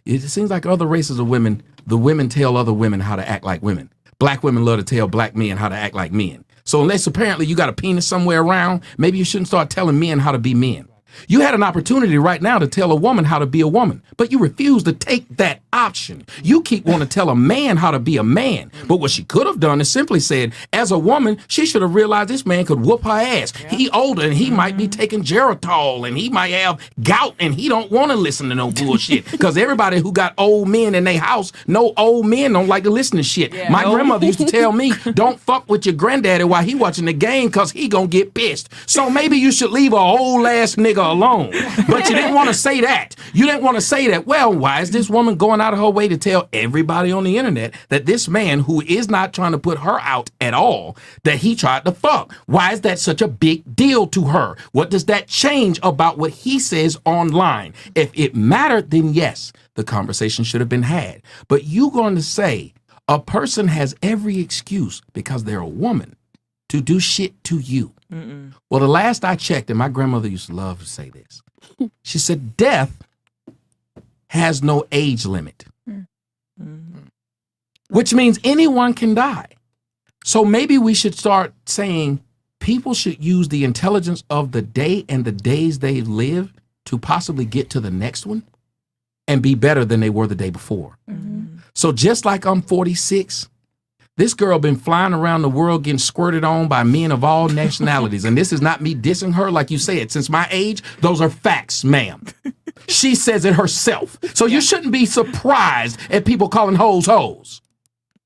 it seems like other races of women, the women tell other women how to act like women. Black women love to tell black men how to act like men. So unless apparently you got a penis somewhere around, maybe you shouldn't start telling men how to be men. You had an opportunity right now to tell a woman how to be a woman, but you refuse to take that option. You keep wanting to tell a man how to be a man, but what she could have done is simply said, as a woman, she should have realized this man could whoop her ass. Yeah. He older and he might be taking Geritol and he might have gout and he don't want to listen to no bullshit because everybody who got old men in their house know old men don't like to listen to shit. Yeah. My grandmother used to tell me, don't fuck with your granddaddy while he watching the game because he gonna get pissed. So maybe you should leave a old ass nigga alone. But you didn't want to say that. You didn't want to say that. Well, why is this woman going out of her way to tell everybody on the internet that this man who is not trying to put her out at all, that he tried to fuck? Why is that such a big deal to her? What does that change about what he says online? If it mattered, then yes. the conversation should have been had. But you going to say a person has every excuse because they're a woman to do shit to you. Well, the last I checked, and my grandmother used to love to say this, she said, death has no age limit, which means anyone can die. So maybe we should start saying people should use the intelligence of the day and the days they've lived to possibly get to the next one and be better than they were the day before. So just like I'm 46, this girl been flying around the world getting squirted on by men of all nationalities. And this is not me dissing her like you said. Since my age, those are facts, ma'am. She says it herself. So you shouldn't be surprised at people calling hoes hoes.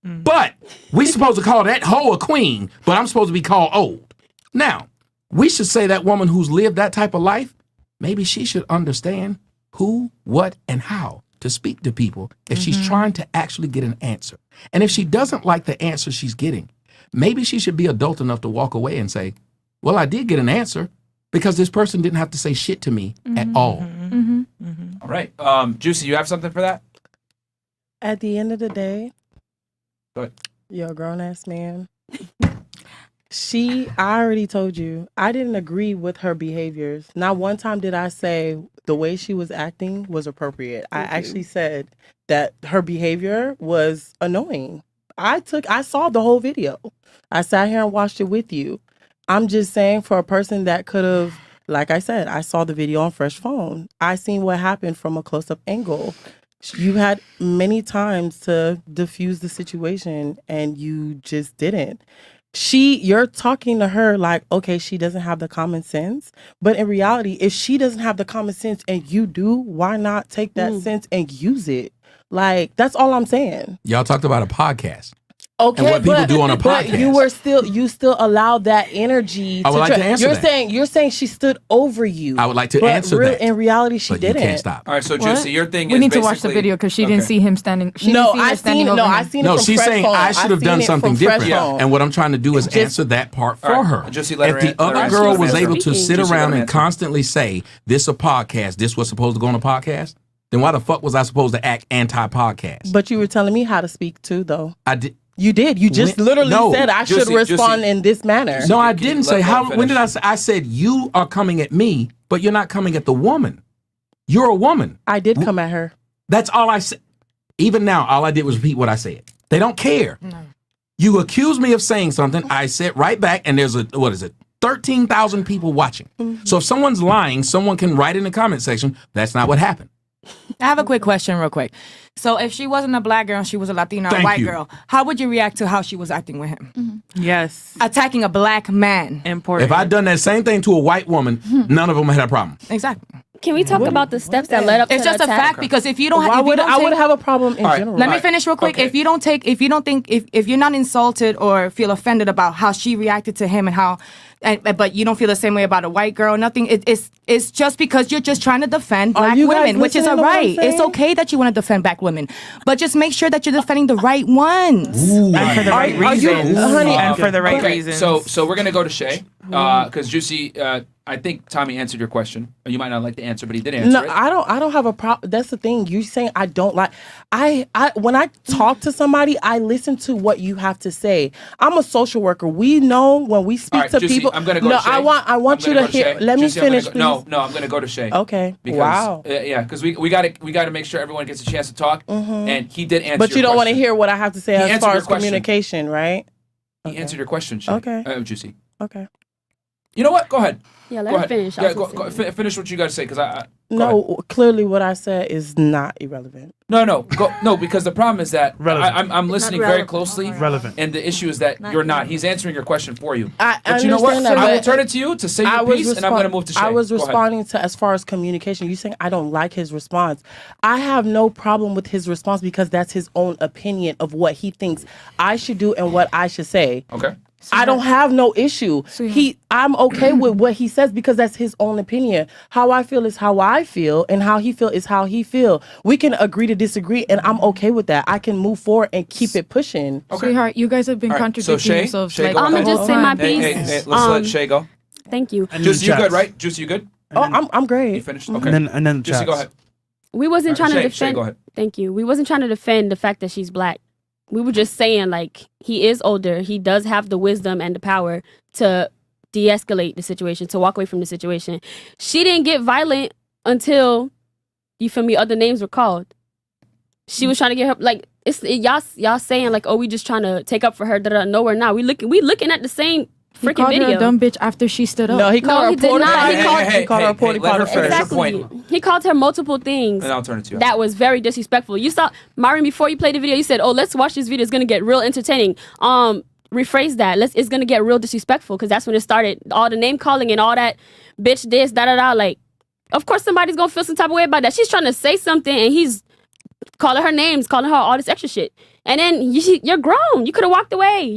But we supposed to call that hoe a queen, but I'm supposed to be called old. Now, we should say that woman who's lived that type of life, maybe she should understand who, what, and how to speak to people if she's trying to actually get an answer. And if she doesn't like the answer she's getting, maybe she should be adult enough to walk away and say, well, I did get an answer because this person didn't have to say shit to me at all. All right. Juicy, you have something for that? At the end of the day, go ahead. You're a grown-ass man. I already told you, I didn't agree with her behaviors. Not one time did I say the way she was acting was appropriate. I actually said that her behavior was annoying. I saw the whole video. I sat here and watched it with you. I'm just saying for a person that could have, like I said, I saw the video on Fresh Phone. I seen what happened from a close-up angle. You had many times to diffuse the situation and you just didn't. You're talking to her like, okay, she doesn't have the common sense. But in reality, if she doesn't have the common sense and you do, why not take that sense and use it? Like, that's all I'm saying. Y'all talked about a podcast. Okay, and what people do on a but podcast. you still allowed that energy. I would like to answer that. You're saying she stood over you. I would like to answer that. In reality, she but didn't. You can't stop. All right, so Juicy, your thing we is need to watch the basically- video because she didn't see him standing. She No, didn't see her standing over him. I seen it No, from she's Fresh saying Phone. I should have seen done it something from Fresh different. Phone. And what I'm trying to do is answer that part for her. Juicy, let if her the an- let her other answer. girl Let was her able answer. to sit Juicy, let around her and answer. constantly say, this a podcast, this was supposed to go on a podcast, then why the fuck was I supposed to act anti-podcast? But you were telling me how to speak too, though. I did. You did. You just literally said I should respond in this manner. No, I didn't say how. When did I say? I said you are coming at me, but you're not coming at the woman. You're a woman. I did come at her. That's all I said. Even now, all I did was repeat what I said. They don't care. You accuse me of saying something. I said right back, and there's 13,000 people watching. So if someone's lying, someone can write in the comment section, that's not what happened. I have a quick question real quick. So if she wasn't a black girl, she was a Latina or Thank white you. girl, how would you react to how she was acting with him? Yes. Attacking a black man. Important. If I'd done that same thing to a white woman, none of them had a problem. Exactly. Can we talk about the steps that led up to It's just the a attack? fact because if you don't, Why if you would don't I take- would have a problem in general? Let me finish real quick. If you're not insulted or feel offended about how she reacted to him and how, but you don't feel the same way about a white girl, nothing. It's just because you're just trying to defend black you guys women, which is listening to what I'm alright. It's saying? okay that you want to defend black women, but just make sure that you're defending the right ones. And for the right reasons. And for the right Okay, reasons. So we're gonna go to Shay because Juicy. I think Tommy answered your question. You might not like the answer, but he did answer No, it. I don't have a problem. That's the thing. You saying I don't like. I when I talk to somebody, I listen to what you have to say. I'm a social worker. We know when we speak All right, to Juicy, people. I'm gonna go no, to Shay. I want I'm you gonna to go hear. Shay. Let me Juicy, I'm finish, gonna please. No, I'm gonna go to Shay. Okay. Because, Wow. Yeah, because we got to make sure everyone gets a chance to talk, and he did answer. But you your don't want to question. hear what I have to say He as answered far your as question. communication, right? He answered your question, Shay. Okay. Juicy. Okay. You know what? Go ahead. Yeah, let Go her ahead. finish. Yeah, finish what you got to say because I go ahead. No, clearly what I said is not irrelevant. No, because the problem is that Relevant. I'm listening Not very relevant. closely. Relevant. And the issue is that you're not. He's answering your question for you. I But you know what? understand that, I will but turn it to you to say your piece, and I'm going to move to Shay. I was Go ahead. responding to as far as communication. You saying I don't like his response. I have no problem with his response because that's his own opinion of what he thinks I should do and what I should say. Okay. I don't have no issue. I'm okay with what he says because that's his own opinion. How I feel is how I feel, and how he feel is how he feel. We can agree to disagree, and I'm okay with that. I can move forward and keep it pushing. Sweetheart, you guys have been All right, contradicting so Shay, yourselves. Shay, like, go the ahead. whole just say my time. piece. Hey, let's let Shay go. Thank you. Juicy, you good, right? Juicy, you good? Oh, I'm great. You finished? Okay. And then Juicy, chats. go ahead. We wasn't trying to Shay, defend. go ahead. Thank you. We wasn't trying to defend the fact that she's black. We were just saying, like, he is older. He does have the wisdom and the power to de-escalate the situation, to walk away from the situation. She didn't get violent until, you feel me, other names were called. She was trying to get her, like, y'all saying, like, oh, we just trying to take up for her. No, we're not. We looking at the same He freaking called video. her a dumb bitch after she stood up. No, he called her a did porta not. potty. He called her a porta let her potty finish her first. point. He called her multiple things. And I'll turn it to you. That was very disrespectful. You saw, Myron, before you played the video, you said, oh, let's watch this video. It's going to get real entertaining. Rephrase that. It's going to get real disrespectful, because that's when it started. All the name calling and all that, bitch this, da-da-da. Like, of course somebody's going to feel some type of way about that. She's trying to say something, and he's calling her names, calling her all this extra shit. And then you're grown. You could have walked away.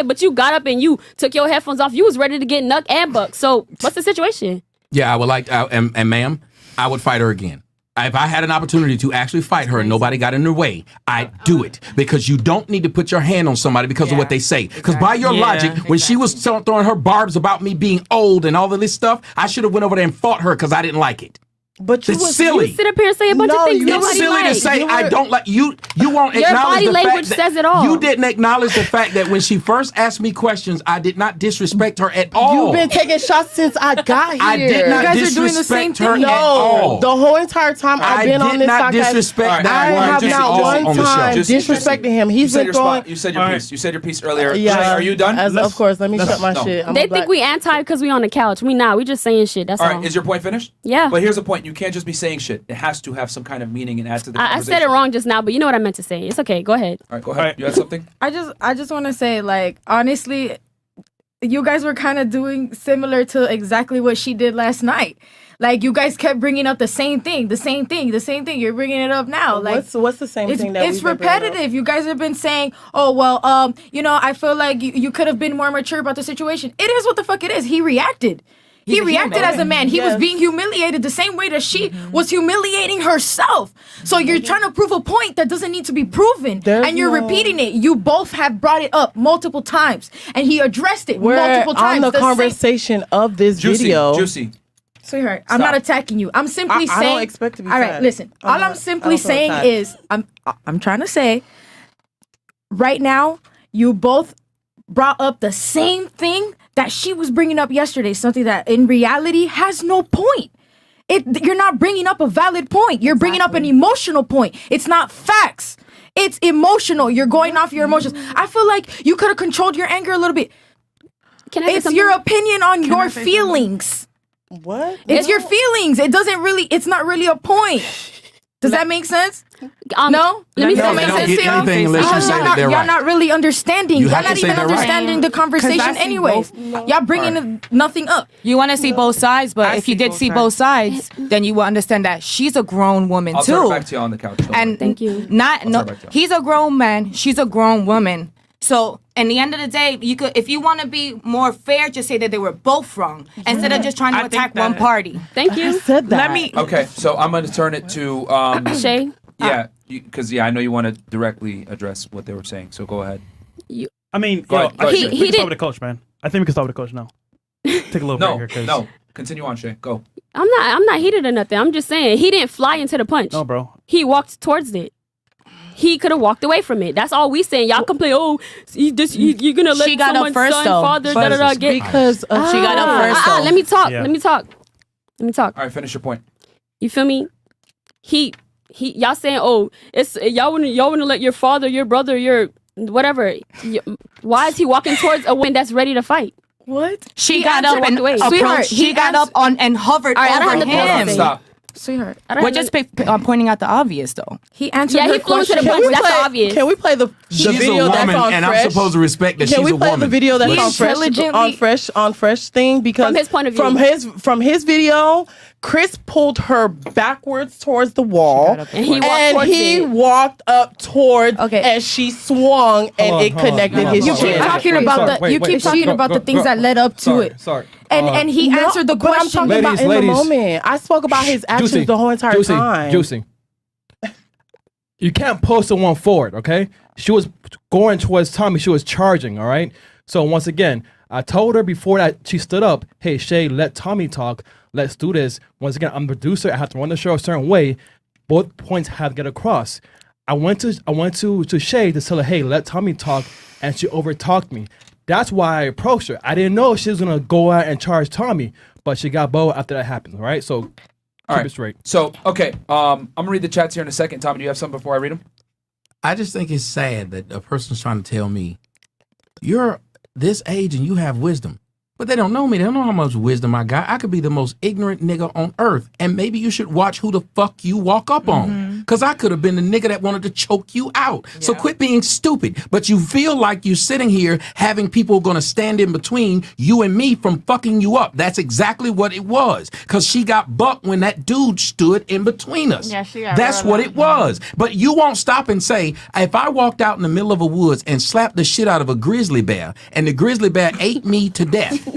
But you got up and you took your headphones off. You was ready to get nuck and buck. So what's the situation? Yeah, I would like, and ma'am, I would fight her again. If I had an opportunity to actually fight her and nobody got in her way, I'd do it. Because you don't need to put your hand on somebody because of what they say. Because by your logic, when she was throwing her barbs about me being old and all of this stuff, I should have went over there and fought her because I didn't like it. But it's silly. You sit up here and say a bunch of things. It's silly to say I don't like you. You won't Your acknowledge body the language fact that says it all. You didn't acknowledge the fact that when she first asked me questions, I did not disrespect her at all. You've been taking shots since I got here. I did not You guys disrespect are doing the same her thing. at all. The whole entire time I've been on this not podcast, disrespect I have not one time Juicy, disrespecting him. You He's said been your throwing. spot. You said your piece. You said your piece earlier. Yeah. Shay, are you done? Of course. Let me shut my shit. They think we anti because we on the couch. We not. We just saying shit. That's all. All right, is your point finished? Yeah. But here's the point. You can't just be saying shit. It has to have some kind of meaning and add to the I conversation. said it wrong just now, but you know what I meant to say. It's okay. Go ahead. All right, go ahead. You had something? I just want to say, like, honestly, you guys were kind of doing similar to exactly what she did last night. Like, you guys kept bringing up the same thing. You're bringing it up now. Like, what's the same thing that it's we've been bringing up? repetitive. You guys have been saying, oh, well, I feel like you could have been more mature about the situation. It is what the fuck it is. He reacted. He reacted as a man. He was being humiliated the same way that she was humiliating herself. So you're trying to prove a point that doesn't need to be proven. And you're repeating it. You both have brought it up multiple times. And he addressed it multiple times. on the conversation of this video. Juicy. Sweetheart, I'm not attacking you. I'm simply saying. I don't expect to be all right, attacked. listen. I'm All I'm not- simply I don't feel saying attacked. is, I'm trying to say, right now, you both brought up the same thing that she was bringing up yesterday. Something that in reality has no point. You're not bringing up a valid point. You're bringing up an emotional point. It's not facts. It's emotional. You're going off your emotions. I feel like you could have controlled your anger a little bit. Can I say It's something? your opinion on your feelings. What? It's your feelings. It's not really a point. Does that make sense? No? Let me No, say they don't something. get anything unless you say that they're Y'all right. not really understanding. You Y'all have to not say even they're right. understanding the conversation anyways. Y'all bringing nothing up. You want to see both sides, but if you did see both sides, then you will understand that she's a grown woman I'll too. turn it back to you on the couch. Don't And worry. he's a grown man, she's a grown woman. So in the end of the day, you could, if you want to be more fair, just say that they were both wrong instead of just trying to attack one party. Thank you. said that. Let me. Okay, so I'm going to turn it to Shay. Yeah, because I know you want to directly address what they were saying. So go ahead. I mean, Go ahead, go ahead, Shay. we can start with the coach, man. I think we can start with the coach now. Take a little break here, cause No, continue on, Shay. Go. I'm not heated or nothing. I'm just saying he didn't fly into the punch. No, bro. He walked towards it. He could have walked away from it. That's all we saying. Y'all complain, oh, you're gonna let She got up someone's first, son, though. father, But get because she got up first, though. Let me talk. Yeah. Let me talk. All right, finish your point. You feel me? He y'all saying, oh, it's y'all wanna let your father, your brother, your whatever. Why is he walking towards a woman that's ready to fight? What? She got up and Sweetheart, She got up on and hovered All right, I don't over have to him. Stop. Sweetheart. We're just pointing out the obvious, though. He answered Yeah, her he flew into question. the punch. That's obvious. Can we play the She's a video woman, that's on and Fresh? I'm supposed to respect that Can she's we a play woman. the video that's He on Fresh thing? Because From his point of view. from his video, Chris pulled her backwards towards the wall, And he walked walked up towards it. towards, and she swung, and on, it hold on, connected hold on, his You hold on. keep chin. talking Wait, about sorry, the wait, you wait, keep go, talking go, about go, the things go. that led up to Sorry, it. sorry. And he answered the But I'm question. talking about in Ladies. the moment. I spoke about his actions Juicy, the whole entire Juicy, time. Juicy. You can't pull someone forward, okay? She was going towards Tommy. She was charging, all right? So once again, I told her before that she stood up, hey, Shay, let Tommy talk. Let's do this. Once again, I'm the producer. I have to run the show a certain way. both points have to get across. I went to Shay to tell her, hey, let Tommy talk, and she overtalked me. That's why I approached her. I didn't know she was gonna go out and charge Tommy, but she got bold after that happened, right? So keep it straight. So, okay, I'm gonna read the chats here in a second. Tommy, do you have something before I read them? I just think it's sad that a person's trying to tell me, you're this age and you have wisdom. But they don't know me. They don't know how much wisdom I got. I could be the most ignorant nigga on earth. And maybe you should watch who the fuck you walk up on. Because I could have been the nigga that wanted to choke you out. Yeah. So quit being stupid. But you feel like you're sitting here having people going to stand in between you and me from fucking you up. That's exactly what it was. Because she got bucked when that dude stood in between us. Yeah, she got That's what it was. But you won't stop and say, if I walked out in the middle of a woods and slapped the shit out of a grizzly bear and the grizzly bear ate me to death,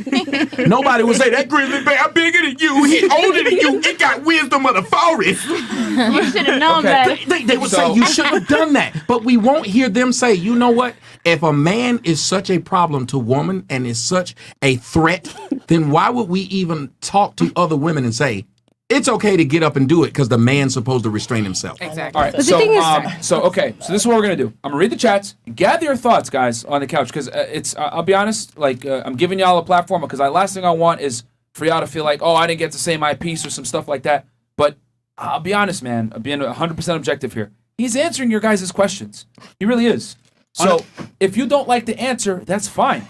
nobody would say, that grizzly bear bigger than you, he older than you, it got wisdom of the forest. You should have known that. They would say, you should have done that. But we won't hear them say, you know what? If a man is such a problem to woman and is such a threat, then why would we even talk to other women and say, it's okay to get up and do it because the man's supposed to restrain himself. Exactly. All right. So this is what we're gonna do. I'm gonna read the chats. Gather your thoughts, guys, on the couch, because it's. I'll be honest. Like I'm giving y'all a platform because the last thing I want is for y'all to feel like, oh, I didn't get to say my piece or some stuff like that. But I'll be honest, man. I'm being 100% objective here. He's answering your guys' questions. He really is. So if you don't like the answer, that's fine.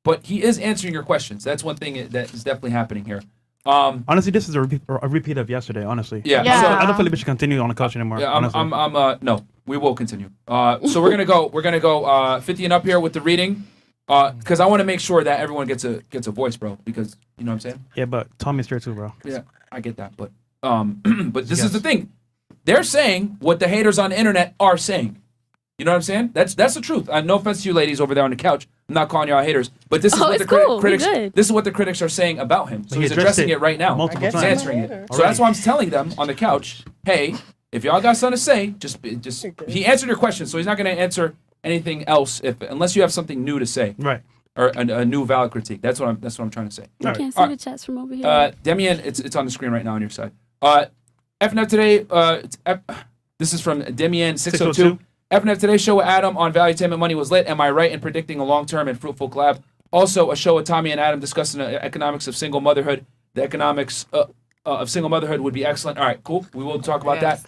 But he is answering your questions. That's one thing that is definitely happening here. Honestly, this is a repeat of yesterday. Honestly, Yeah. So I don't feel like we should continue on the culture anymore. Yeah, honestly. no, we will continue. So we're gonna go 50 and up here with the reading, because I want to make sure that everyone gets a voice, bro. Because you know what I'm saying. Yeah, but Tommy's here too, bro. Yeah, I get that, but but this is the thing. They're saying what the haters on the internet are saying. You know what I'm saying? That's the truth. No offense to you ladies over there on the couch. I'm not calling y'all haters, but this is what the critics. This is what the critics are saying about him. So he's addressing it right now. He's answering it. So that's why I'm telling them on the couch, hey, if y'all got something to say, just he answered your question, so he's not going to answer anything else unless you have something new to say, right? Or a new valid critique. That's what I'm trying to say. I can't see the chats from over here. Demian, it's on the screen right now on your side. FNF today. This is from Demian 602. FNF Today's show with Adam on Valuetainment Money was lit. Am I right in predicting a long-term and fruitful collab? Also, a show with Tommy and Adam discussing the economics of single motherhood. The economics of single motherhood would be excellent. All right, cool. We will talk about that.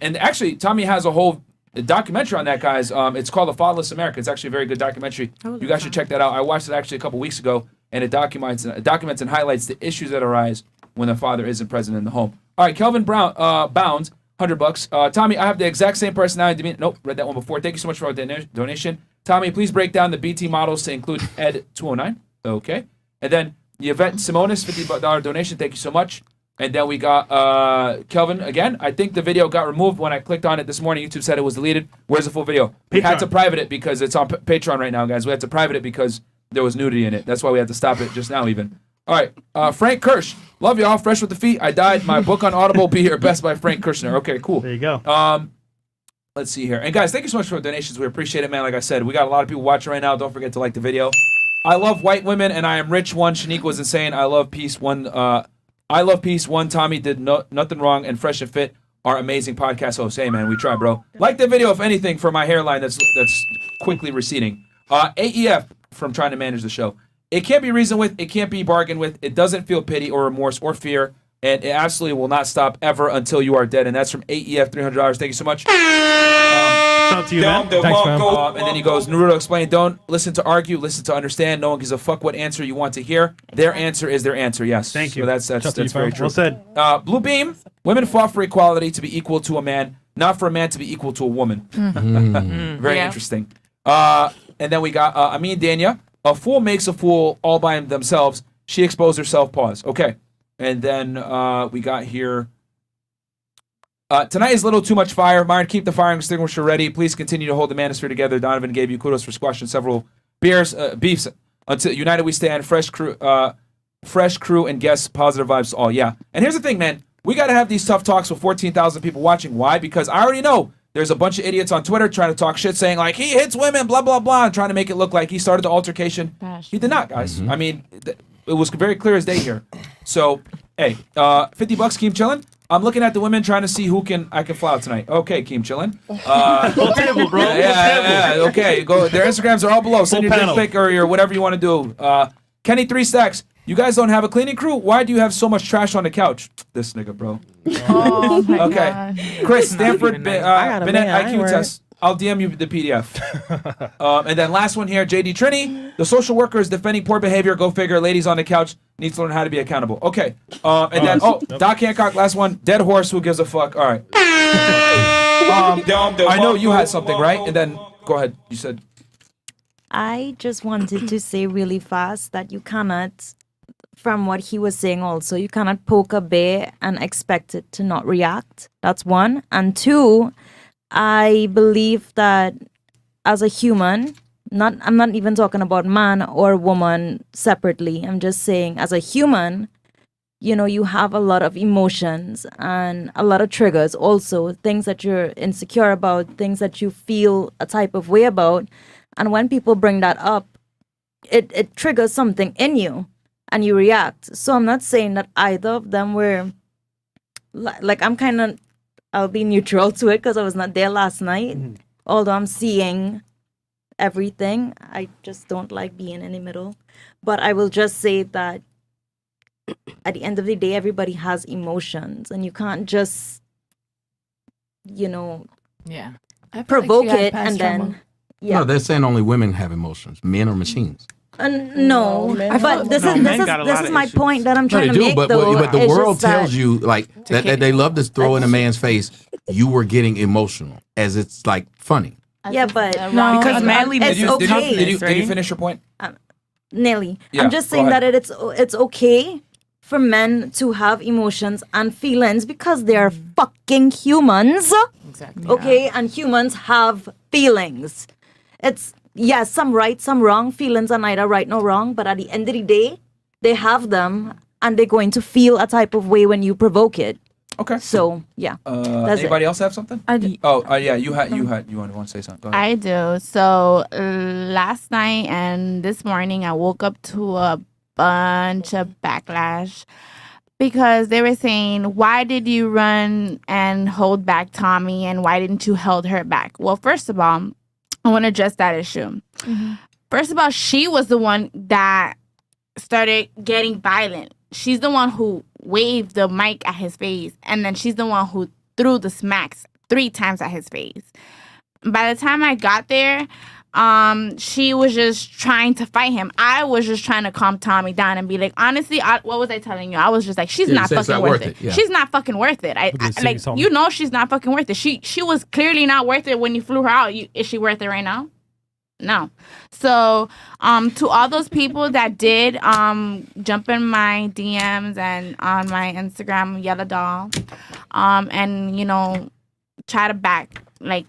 And actually, Tommy has a whole documentary on that, guys. It's called The Fatherless America. It's actually a very good documentary. You guys should check that out. I watched it actually a couple weeks ago, and it documents and highlights the issues that arise when the father isn't present in the home. All right, Kelvin Bounds. $100. Tommy, I have the exact same personality. Nope, read that one before. Thank you so much for our donation. Tommy, please break down the BT models to include Ed 209. Okay. And then the Yvette Simonis, $50 donation. Thank you so much. And then we got Kelvin again. I think the video got removed when I clicked on it this morning. YouTube said it was deleted. Where's the full video? We had to private it because it's on Patreon right now, guys. We had to private it because there was nudity in it. That's why we had to stop it just now even. All right, Frank Kirsch. Love y'all. Fresh with the feet. I died. My book on Audible, Be Your Best by Frank Kirschner. Okay, cool. There you go. Let's see here. And guys, thank you so much for the donations. We appreciate it, man. Like I said, we got a lot of people watching right now. Don't forget to like the video. I love white women, and I am rich. One, Shanique was insane. I love peace. One, Tommy did nothing wrong, and Fresh and Fit are amazing podcast hosts. Hey, man, we try, bro. Like the video, if anything, for my hairline that's quickly receding. AEF from Trying to Manage the Show. It can't be reasoned with. It can't be bargained with. It doesn't feel pity or remorse or fear. And it absolutely will not stop ever until you are dead. And that's from AEF, $300. Thank you so much. Shout out to you, man. Thanks, man. And then he goes, Naruto explained, don't listen to argue, listen to understand. No one gives a fuck what answer you want to hear. Their answer is their answer, yes. Thank you. So that's very true. Well said. Blue Beam, women fought for equality to be equal to a man, not for a man to be equal to a woman. Very interesting. And then we got Amin Dania. A fool makes a fool all by themselves. She exposed herself. Pause. Okay. And then we got here. Tonight is a little too much fire. Myron, keep the fire extinguisher ready. Please continue to hold the manosphere together. Donovan gave you kudos for squashing several beefs. Until united we stand. Fresh crew, and guests. Positive vibes to all. Yeah. And here's the thing, man. We got to have these tough talks with 14,000 people watching. Why? Because I already know there's a bunch of idiots on Twitter trying to talk shit, saying like he hits women, blah blah blah, and trying to make it look like he started the altercation. He did not, guys. I mean, it was very clear as day here. So, hey, $50, keep chilling. I'm looking at the women trying to see who I can fly out tonight. Okay, Keem chillin'. Full table, bro. Yeah. Okay, go. Their Instagrams are all below. Send your dick pic or your whatever you want to do. Kenny 3 Stacks. You guys don't have a cleaning crew? Why do you have so much trash on the couch? This nigga, bro. Oh my Okay. God. Chris, Stanford got a Bennett man, I ain't IQ worried. test. I'll DM you the PDF. And then last one here, JD Trini. The social worker is defending poor behavior. Go figure. Ladies on the couch needs to learn how to be accountable. Okay. And then, Doc Hancock, last one. Dead horse, who gives a fuck? All right. I know you had something, right? And then, go ahead. You said. I just wanted to say really fast that you cannot, from what he was saying also, you cannot poke a bear and expect it to not react. That's one. And two, I believe that as a human, I'm not even talking about man or woman separately. I'm just saying as a human, you know, you have a lot of emotions and a lot of triggers also, things that you're insecure about, things that you feel a type of way about. And when people bring that up, it triggers something in you and you react. So I'm not saying that either of them were, like, I'll be neutral to it because I was not there last night. Mm-hmm. Although I'm seeing everything, I just don't like being in the middle. But I will just say that at the end of the day, everybody has emotions and you can't just, you know, provoke it and then... Yeah. No, they're saying only women have emotions. Men are machines. No, but this is my point that I'm trying to make. But the world tells you like that they love to throw in a man's face. You were getting emotional, as it's like funny. Yeah, but no, because Did manliness you finish your point? Nelly, Yeah, I'm just saying that it's okay for men to have emotions and feelings because they're fucking humans. Exactly. Okay, and humans have feelings. It's some right, some wrong. Feelings are neither right nor wrong, but at the end of the day, they have them, and they're going to feel a type of way when you provoke it. Okay. So yeah. Anybody else have something? Yeah. You want to say something? Go ahead. I do. So last night and this morning, I woke up to a bunch of backlash because they were saying, "Why did you run and hold back Tommy, and why didn't you hold her back?" Well, first of all, I want to address that issue. Mm-hmm. First of all, she was the one that started getting violent. She's the one who waved the mic at his face, and then she's the one who threw the smacks 3 times at his face. By the time I got there, she was just trying to fight him. I was just trying to calm Tommy down and be like, honestly, what was I telling you? I was just like, she's not fucking worth it. Yeah. She's not fucking worth it. You know she's not fucking worth it. She was clearly not worth it when you flew her out. Is she worth it right now? No. So, to all those people that did jump in my DMs and on my Instagram, Yellow Doll, and, you know, try to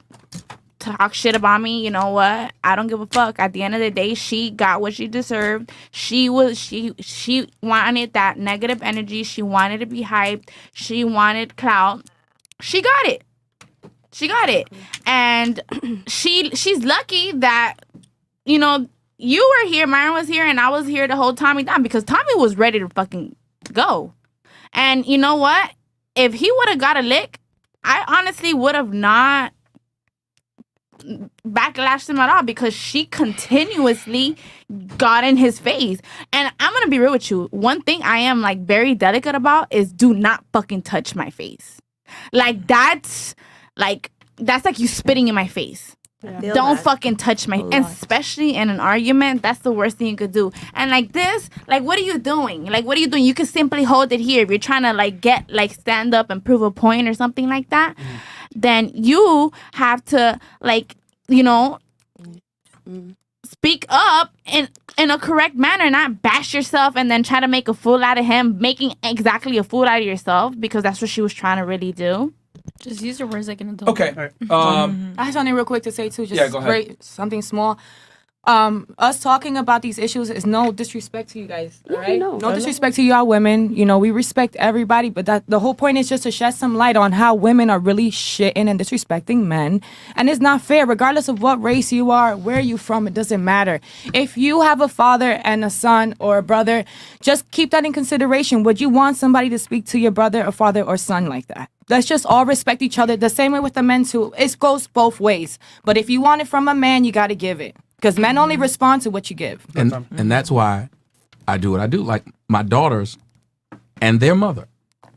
talk shit about me, you know what? I don't give a fuck. At the end of the day, she got what she deserved. She wanted that negative energy. She wanted to be hyped. She wanted clout. She got it. And she's lucky that, you know, you were here, Myron was here, and I was here to hold Tommy down because Tommy was ready to fucking go. And you know what? If he would have got a lick, I honestly would have not backlashed him at all because she continuously got in his face. And I'm gonna be real with you. One thing I am like very delicate about is do not fucking touch my face. Like that's like you spitting in my face. Don't fucking touch my, and especially in an argument, that's the worst thing you could do. And like this, like what are you doing? You can simply hold it here. If you're trying to stand up and prove a point or something like that, then you have to speak up in a correct manner, not bash yourself and then try to make a fool out of him, making exactly a fool out of yourself, because that's what she was trying to really do. Just use your words like an adult. Okay. I have something real quick to say too. Just go ahead. something small. us talking about these issues is no disrespect to you guys, all right? no. No disrespect to y'all women. You know, we respect everybody, but that the whole point is just to shed some light on how women are really shitting and disrespecting men. And it's not fair, regardless of what race you are, where you from, it doesn't matter. If you have a father and a son or a brother, just keep that in consideration. Would you want somebody to speak to your brother or father or son like that? Let's just all respect each other. The same way with the men too. It goes both ways. But if you want it from a man, you got to give it. Because men only respond to what you give. And that's why I do what I do. Like my daughters and their mother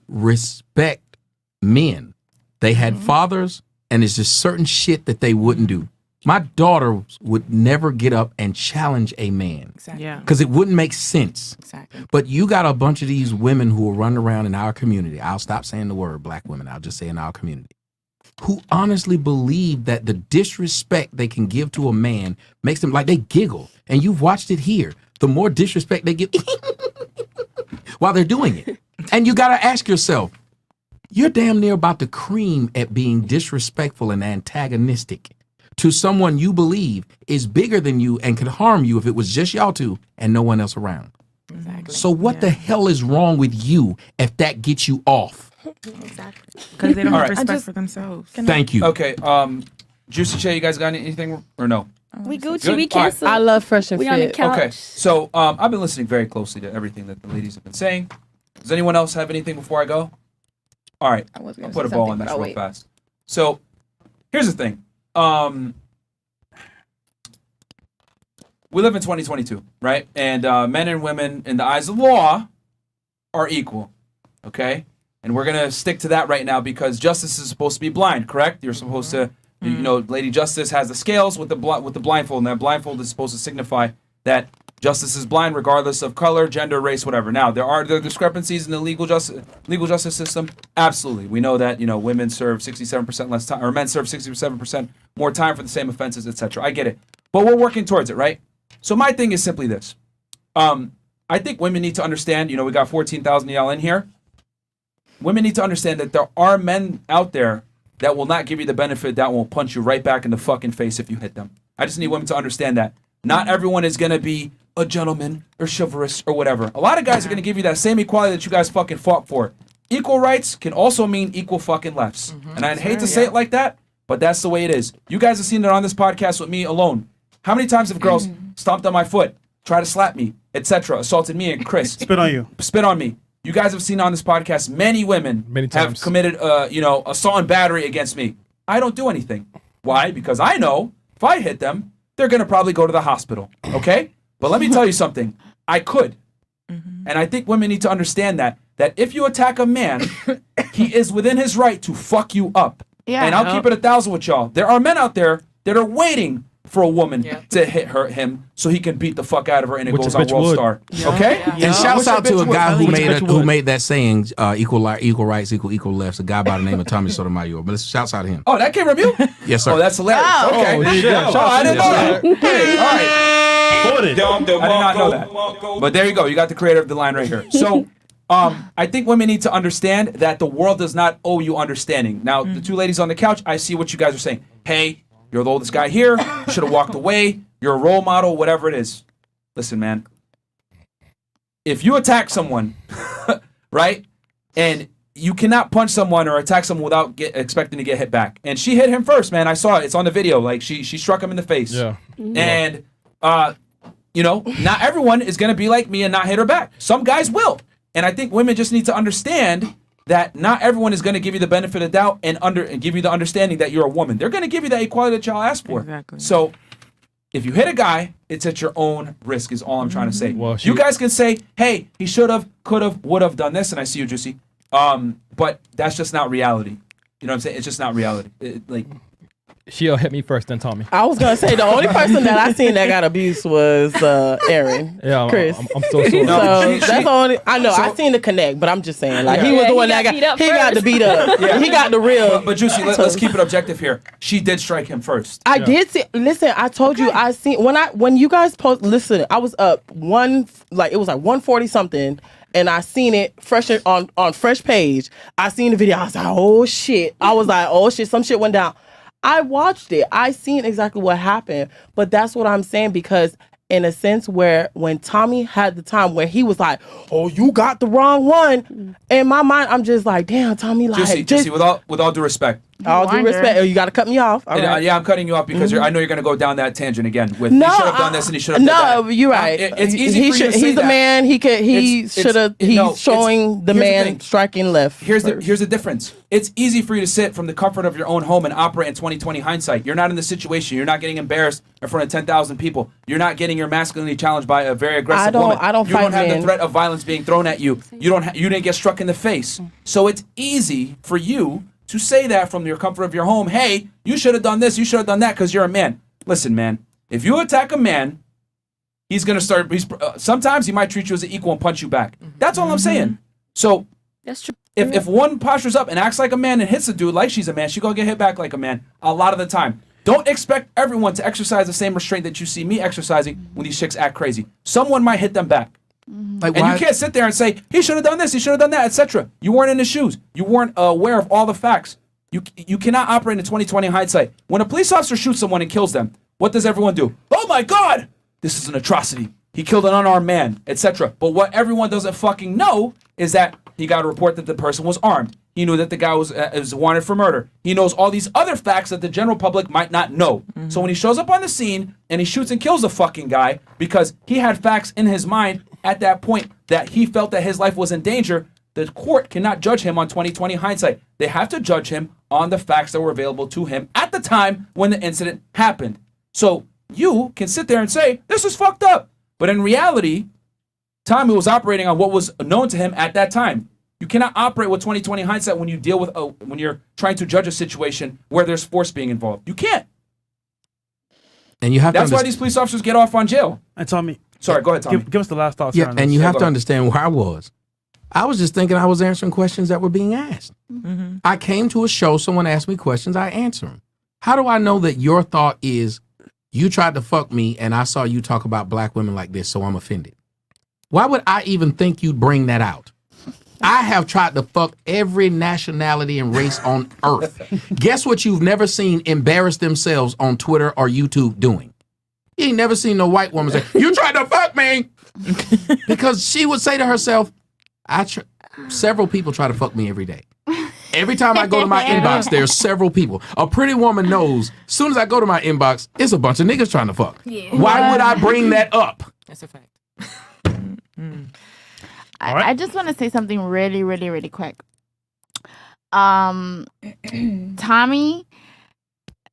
respect men. They had fathers, and it's just certain shit that they wouldn't do. My daughter would never get up and challenge a man. Exactly. Yeah. Because it wouldn't make sense. Exactly. But you got a bunch of these women who are running around in our community. I'll stop saying the word black women. I'll just say in our community. Who honestly believe that the disrespect they can give to a man makes them like they giggle. And you've watched it here. The more disrespect they give while they're doing it. And you got to ask yourself, you're damn near about to cream at being disrespectful and antagonistic to someone you believe is bigger than you and could harm you if it was just y'all two and no one else around. Exactly. So what the hell is wrong with you if that gets you off? Exactly. Because they don't All have right. respect for themselves. Thank you. Okay. Juicy Shay, you guys got anything or no? We Gucci, Good? we All right. cancel. I love Fresh and We on the Fit. couch. Okay. So I've been listening very closely to everything that the ladies have been saying. Does anyone else have anything before I go? All right. I was gonna I'll put a say ball something, on but this I'll real wait. fast. So here's the thing. We live in 2022, right? And men and women, in the eyes of the law, are equal. Okay? And we're going to stick to that right now because justice is supposed to be blind, correct? You're supposed to, you know, Lady Justice has the scales with the blindfold, and that blindfold is supposed to signify that justice is blind regardless of color, gender, race, whatever. Now, there are discrepancies in the legal justice system. Absolutely. We know that, you know, women serve 67% less time, or men serve 67% more time for the same offenses, etc. I get it. But we're working towards it, right? So my thing is simply this. I think women need to understand, you know, we got 14,000 of y'all in here. Women need to understand that there are men out there that will not give you the benefit, that will punch you right back in the fucking face if you hit them. I just need women to understand that. Not everyone is going to be a gentleman or chivalrous or whatever. A lot of guys are going to give you that same equality that you guys fucking fought for. Equal rights can also mean equal fucking lefts. And I hate to say it like that, but that's the way it is. You guys have seen it on this podcast with me alone. How many times have girls stomped on my foot, tried to slap me, etc., assaulted me and Chris? Spit on you. Spit on me. You guys have seen on this podcast many women have times. committed, assault and battery against me. I don't do anything. Why? Because I know if I hit them, they're going to probably go to the hospital. Okay? But let me tell you something. I could. And I think women need to understand that if you attack a man, he is within his right to fuck you up. Yeah. And I'll keep it 1,000 with y'all. There are men out there that are waiting for a woman to hit him so he can beat the fuck out of her and it Which goes a on bitch World would. Star. Okay? And shouts out to a guy who would. made that saying, equal rights, equal lefts. A guy by the name of Tommy Sotomayor. But shouts out to him. Oh, that came from you? Yes, sir. Oh, that's hilarious. Okay. Oh, shit. I didn't know that. Hey, all right. Quoted. I did not know that. But there you go. You got the creator of the line right here. So, I think women need to understand that the world does not owe you understanding. Now, the two ladies on the couch, I see what you guys are saying. Hey, you're the oldest guy here. You should have walked away. You're a role model, whatever it is. Listen, man. If you attack someone, right, and you cannot punch someone or attack someone without expecting to get hit back. And she hit him first, man. I saw it. It's on the video. Like, she struck him in the face. Yeah. And, you know, not everyone is going to be like me and not hit her back. Some guys will. And I think women just need to understand that not everyone is going to give you the benefit of doubt and give you the understanding that you're a woman. They're going to give you that equality that y'all asked for. Exactly. So if you hit a guy, it's at your own risk is all I'm trying to say. Well, you guys can say, hey, he should have, could have, would have done this, and I see you, Juicy. But that's just not reality. You know what I'm saying? It's just not reality. She'll hit me first, then Tommy. I was gonna say the only person that I seen that got abused was Aaron. Yeah, Chris. I'm so sorry. So that's the only I know. I seen the connect, but I'm just saying, like he was the one that got the beat up. Yeah. He got the real. But Juicy, let's keep it objective here. She did strike him first. I did see. Listen, I told you. I seen when you guys post. Listen, I was up it was like 140 something. And I seen it fresh on Fresh page. I seen the video. I was like, oh shit. Some shit went down. I watched it. I seen exactly what happened. But that's what I'm saying, because in a sense where when Tommy had the time where he was like, oh, you got the wrong one. In my mind, I'm just like, damn, Tommy, like. Juicy, with all due respect. All due respect. Oh, you got to cut me off. All right. Yeah, I'm cutting you off because I know you're going to go down that tangent again. With No, he should have done this and he should have done that. No, you're right. It's easy for you to say he's that. a man. He should have. He's showing the man striking left. Here's the difference. It's easy for you to sit from the comfort of your own home and operate in 2020 hindsight. You're not in the situation. You're not getting embarrassed in front of 10,000 people. You're not getting your masculinity challenged by a very aggressive woman. I don't You fight don't have men. the threat of violence being thrown at you. You didn't get struck in the face. So it's easy for you to say that from your comfort of your home. Hey, you should have done this. You should have done that because you're a man. Listen, man. If you attack a man, he's gonna start. Sometimes he might treat you as an equal and punch you back. That's all I'm saying. So that's true. If one postures up and acts like a man and hits a dude like she's a man, she gonna get hit back like a man a lot of the time. Don't expect everyone to exercise the same restraint that you see me exercising when these chicks act crazy. Someone might hit them back. Like, and you can't sit there and say, he should have done this, he should have done that, etc. You weren't in his shoes. You weren't aware of all the facts. You cannot operate in 2020 hindsight. When a police officer shoots someone and kills them, what does everyone do? Oh my God, this is an atrocity. He killed an unarmed man, etc. But what everyone doesn't fucking know is that he got a report that the person was armed. He knew that the guy was wanted for murder. He knows all these other facts that the general public might not know. So when he shows up on the scene and he shoots and kills the fucking guy because he had facts in his mind at that point that he felt that his life was in danger, the court cannot judge him on 2020 hindsight. They have to judge him on the facts that were available to him at the time when the incident happened. So you can sit there and say, this is fucked up. But in reality, Tommy was operating on what was known to him at that time. You cannot operate with 2020 hindsight when you deal with when you're trying to judge a situation where there's force being involved. You can't. And you have That's why these police officers get off on jail. And Tommy, sorry, go ahead, Tommy. Give us the last thoughts. Yeah, and you have to understand where I was. I was just thinking I was answering questions that were being asked. I came to a show, someone asked me questions, I answer them. How do I know that your thought is, you tried to fuck me and I saw you talk about black women like this, so I'm offended? Why would I even think you'd bring that out? I have tried to fuck every nationality and race on earth. Guess what you've never seen embarrass themselves on Twitter or YouTube doing? You ain't never seen no white woman say, you tried to fuck me. Because she would say to herself, several people try to fuck me every day. Every time I go to my inbox, there's several people. A pretty woman knows, as soon as I go to my inbox, it's a bunch of niggas trying to fuck. Yeah. Why would I bring that up? That's a fact. I just want to say something really, really, really quick. Tommy,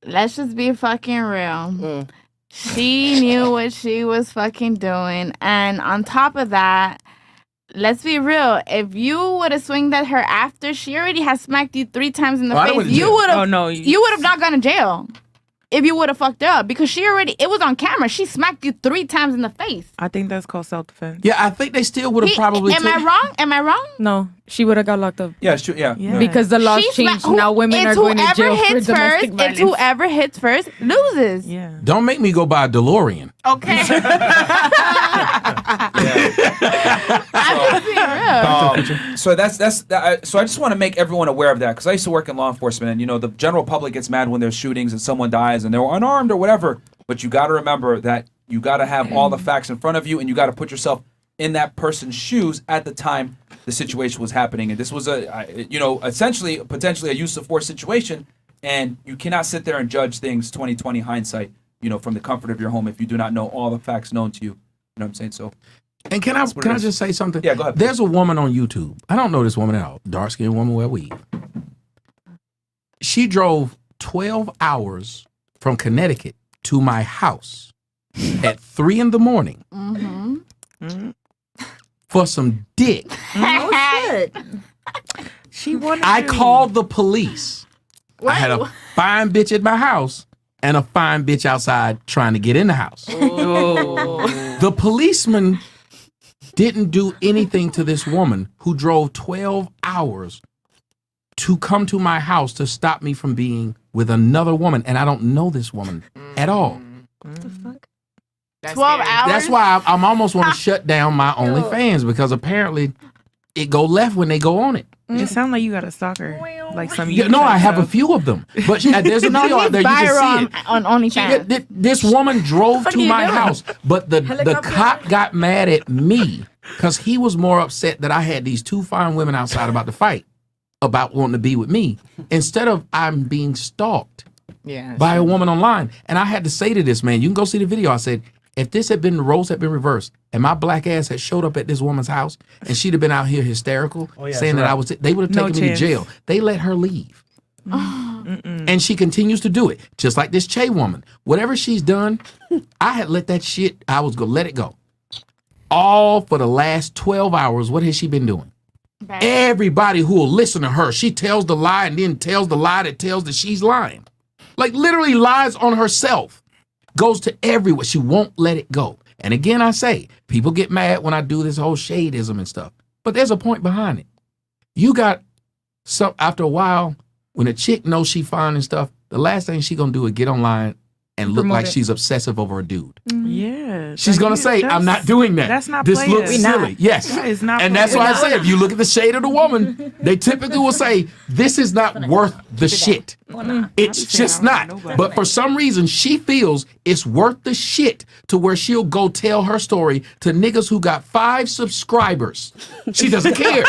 let's just be fucking real. She knew what she was fucking doing. And on top of that, let's be real. If you would have swinged at her after she already has smacked you 3 times in the face, you would have you would have not gone to jail. If you would have fucked her up, because it was on camera. She smacked you 3 times in the face. I think that's called self-defense. Yeah, I think they still would have probably. Am I wrong? Am I wrong? No, she would have got locked up. Yeah, it's true. Yeah. Because the laws changed. Now women are going to jail for domestic violence. It's whoever hits first loses. Yeah. Don't make me go buy a DeLorean. Okay. So so I just want to make everyone aware of that, because I used to work in law enforcement, and the general public gets mad when there's shootings and someone dies and they're unarmed or whatever. But you got to remember that you got to have all the facts in front of you, and you got to put yourself in that person's shoes at the time the situation was happening. And this was essentially potentially a use of force situation, and you cannot sit there and judge things 2020 hindsight, from the comfort of your home if you do not know all the facts known to you. You know what I'm saying? So. And can I just say something? Yeah, go ahead. There's a woman on YouTube. I don't know this woman at all. Dark-skinned woman, wear weave. She drove 12 hours from Connecticut to my house at 3 a.m. For some dick. Oh shit! She wanted. I called the police. I had a fine bitch at my house and a fine bitch outside trying to get in the house. The policeman didn't do anything to this woman who drove 12 hours to come to my house to stop me from being with another woman, and I don't know this woman at all. What the fuck? 12 hours? That's why I'm almost want to shut down my OnlyFans, because apparently it go left when they go on it. It sounds like you got a stalker, like some. Yeah, no, I have a few of them, but there's a video out there. You can see it. On OnlyFans. This woman drove What to are you my doing? house, but the cop got mad at me because he was more upset that I had these two fine women outside about to fight, about wanting to be with me, instead of I'm being stalked by a woman online. And I had to say to this man, you can go see the video. I said, if this had been, the roles had been reversed, and my black ass had showed up at this woman's house, and she'd have been out here hysterical, saying that I was, they would have taken me to jail. They let her leave. And she continues to do it, just like this Che woman. Whatever she's done, I had let that shit, I was going to let it go. All for the last 12 hours, what has she been doing? Everybody who will listen to her, she tells the lie and then tells the lie that tells that she's lying. Like literally lies on herself. Goes to everywhere. She won't let it go. And again, I say, people get mad when I do this whole shadeism and stuff. But there's a point behind it. You got some, after a while, when a chick knows she fine and stuff, the last thing she gonna do is get online and look Promote like it. she's obsessive over a dude. Yeah. She's gonna say, I'm not doing that. That's not This playing. looks silly. Yes. That is not And playing. that's why I say, if you look at the shade of the woman, they typically will say, this is not worth the shit. It's just not. But for some reason, she feels it's worth the shit to where she'll go tell her story to niggas who got 5 subscribers. She doesn't care.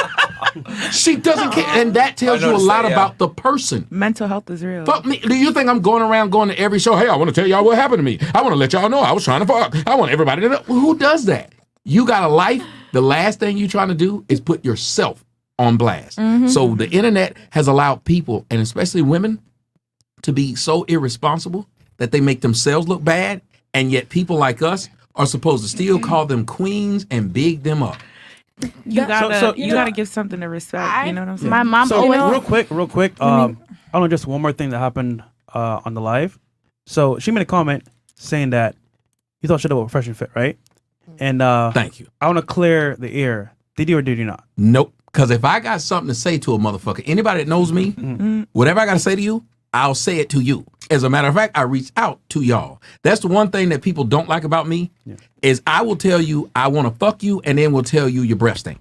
She doesn't care. And that tells you a lot about the person. Mental health is real. Fuck me. Do you think I'm going around going to every show? Hey, I want to tell y'all what happened to me. I want to let y'all know I was trying to fuck. I want everybody to know. Who does that? You got a life. The last thing you're trying to do is put yourself on blast. So the internet has allowed people, and especially women, to be so irresponsible that they make themselves look bad, and yet people like us are supposed to still call them queens and big them up. You gotta, you you gotta give something to respect. You know what I'm saying? My mom So always. real quick. I don't know, just one more thing that happened on the live. So she made a comment saying that you thought shit about Fresh and Fit, right? And thank you. I want to clear the air. Did you or did you not? Nope. Because if I got something to say to a motherfucker, anybody that knows me, whatever I got to say to you, I'll say it to you. As a matter of fact, I reach out to y'all. That's the one thing that people don't like about me is I will tell you I want to fuck you and then will tell you your breath stink.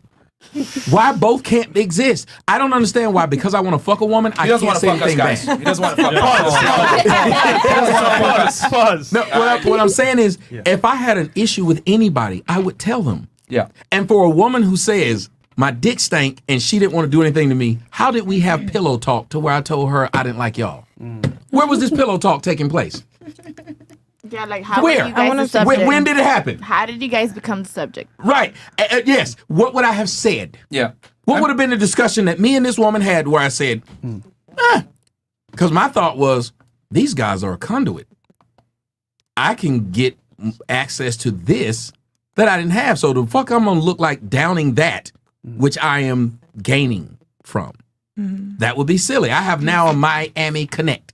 Why both can't exist? I don't understand why. Because I want to fuck a woman, I can't say anything bad. He doesn't want to fuck us. Pause. No, what I'm saying is, if I had an issue with anybody, I would tell them. Yeah. And for a woman who says my dick stank and she didn't want to do anything to me, how did we have pillow talk to where I told her I didn't like y'all? Where was this pillow talk taking place? Yeah, like how Where? were you guys the subject? When did it happen? How did you guys become the subject? Right. Yes. What would I have said? Yeah. What would have been the discussion that me and this woman had where I said, because my thought was, these guys are a conduit. I can get access to this that I didn't have. So the fuck I'm going to look like downing that, which I am gaining from. That would be silly. I have now a Miami Connect.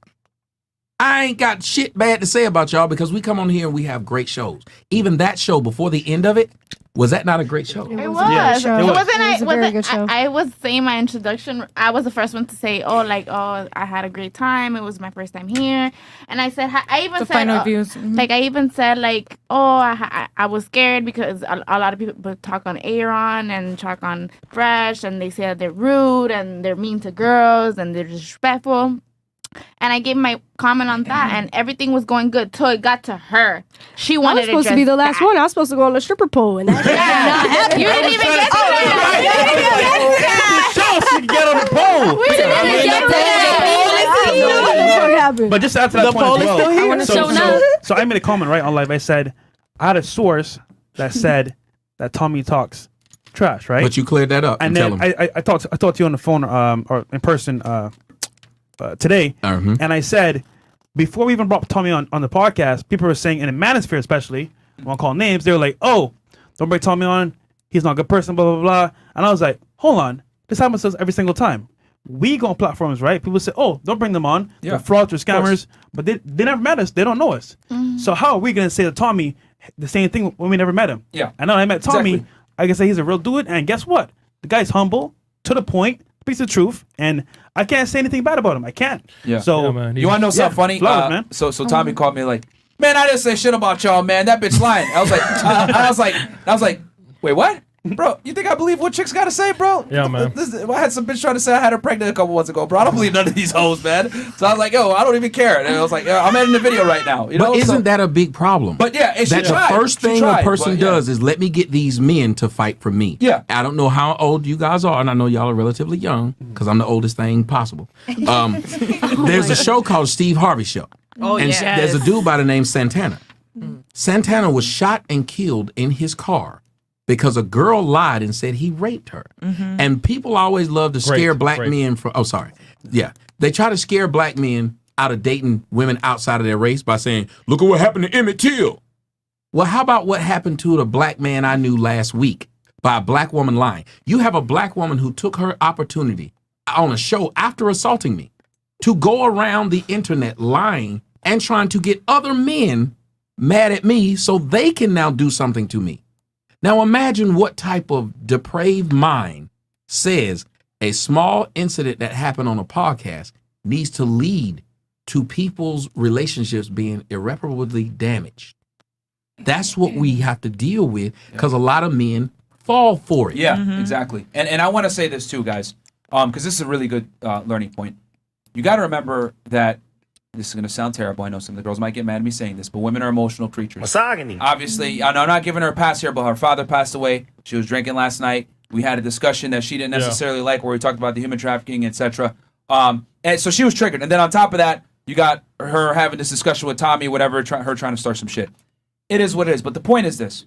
I ain't got shit bad to say about y'all because we come on here and we have great shows. Even that show before the end of it, was that not a great show? It was. Yeah, It it wasn't. was a very good show. I was saying my introduction. I was the first one to say, I had a great time. It was my first time here, and I said, I even The said, final views. like I even said, like, I was scared because a lot of people talk on Aaron and talk on Fresh, and they say that they're rude and they're mean to girls and they're disrespectful. And I gave my comment on that, and everything was going good till it got to her. She I wanted was supposed to be the last one. I was supposed to go on the stripper pole, and that shit did not happen. You didn't even get to Get on the pole. We didn't get to that. What the fuck happened? But just to answer that The point poll as is well. still here. I wanna show now. So I made a comment right on live. I said I had a source that said that Tommy talks trash, right? But you cleared that up. And tell then him. I talked to you on the phone or in person today, and I said before we even brought Tommy on the podcast, people were saying in the manosphere especially, I won't call names, they were like, "Oh, don't bring Tommy on. He's not a good person." Blah blah blah. And I was like, "Hold on, this happens to us every single time. We go on platforms, right? People say, "Oh, don't bring them on. Yeah, They're frauds or scammers," but they never met us. They don't know us. So how are we gonna say to Tommy the same thing when we never met him? Yeah. I know I met Tommy. Exactly. I can say he's a real dude, and guess what? The guy's humble, to the point, speaks the truth, and I can't say anything bad about him. I can't. Yeah. So You want to know something funny? flowers, man. So Tommy called me like, "Man, I didn't say shit about y'all, man. That bitch lying." I was like, wait, what? Bro, you think I believe what chicks gotta say, bro? Yeah, man. I had some bitch trying to say I had her pregnant a couple months ago, bro. I don't believe none of these hoes, man. So I was like, yo, I don't even care. And I was like, yo, I'm editing the video right now. You know? But isn't that a big problem? But yeah, and she that tried. the first She thing tried, a person but yeah. does is let me get these men to fight for me. Yeah. I don't know how old you guys are, and I know y'all are relatively young because I'm the oldest thing possible. There's a show called Steve Harvey Show. Oh, and yes. there's a dude by the name Santana. Santana was shot and killed in his car because a girl lied and said he raped her. And people always love to scare black men from, they try to scare black men out of dating women outside of their race by saying, look at what happened to Emmett Till. Well, how about what happened to the black man I knew last week by a black woman lying? You have a black woman who took her opportunity on a show after assaulting me to go around the internet lying and trying to get other men mad at me so they can now do something to me. Now imagine what type of depraved mind says a small incident that happened on a podcast needs to lead to people's relationships being irreparably damaged. That's what we have to deal with because a lot of men fall for it. Yeah, exactly. And I want to say this too, guys, because this is a really good learning point. You got to remember that this is going to sound terrible. I know some of the girls might get mad at me saying this, but women are emotional creatures. Misogyny. Obviously, I'm not giving her a pass here, but her father passed away. She was drinking last night. We had a discussion that she didn't necessarily like where we talked about the human trafficking, etc. And so she was triggered. And then on top of that, you got her having this discussion with Tommy, whatever, her trying to start some shit. It is what it is. But the point is this.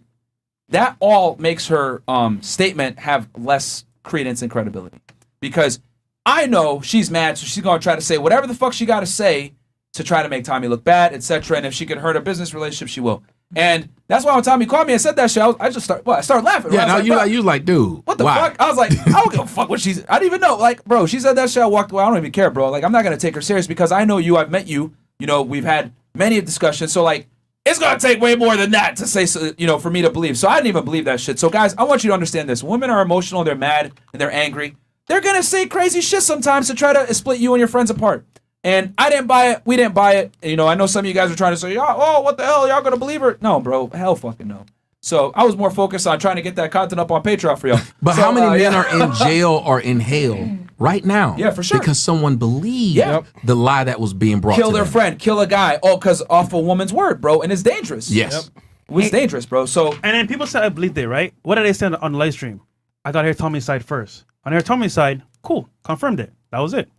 That all makes her statement have less credence and credibility. Because I know she's mad, so she's going to try to say whatever the fuck she got to say to try to make Tommy look bad, etc. And if she can hurt a business relationship, she will. And that's why when Tommy called me and said that shit, I started laughing. Yeah, right? you was like, dude, what the why? fuck? I was like, I don't give a fuck what she's. I didn't even know. Like, bro, she said that shit. I walked away. I don't even care, bro. Like, I'm not gonna take her serious because I know you. I've met you. You know, we've had many discussions. So like, it's gonna take way more than that to say, for me to believe. So I didn't even believe that shit. So guys, I want you to understand this: women are emotional. They're mad and they're angry. They're gonna say crazy shit sometimes to try to split you and your friends apart. And I didn't buy it. We didn't buy it. You know, I know some of you guys are trying to say, oh, what the hell? Y'all gonna believe her? No, bro. Hell fucking no. So I was more focused on trying to get that content up on Patreon for y'all. But how many men are in jail or in hell right now? Yeah, for sure. Because someone believed the lie that was being brought Kill to their them. friend, kill a guy, because off a woman's word, bro. And it's dangerous. Yes. It's dangerous, bro. So and then people said I believed it, right? What did they say on the live stream? I got to hear Tommy's side first. On hear Tommy's side, cool, confirmed it. That was it.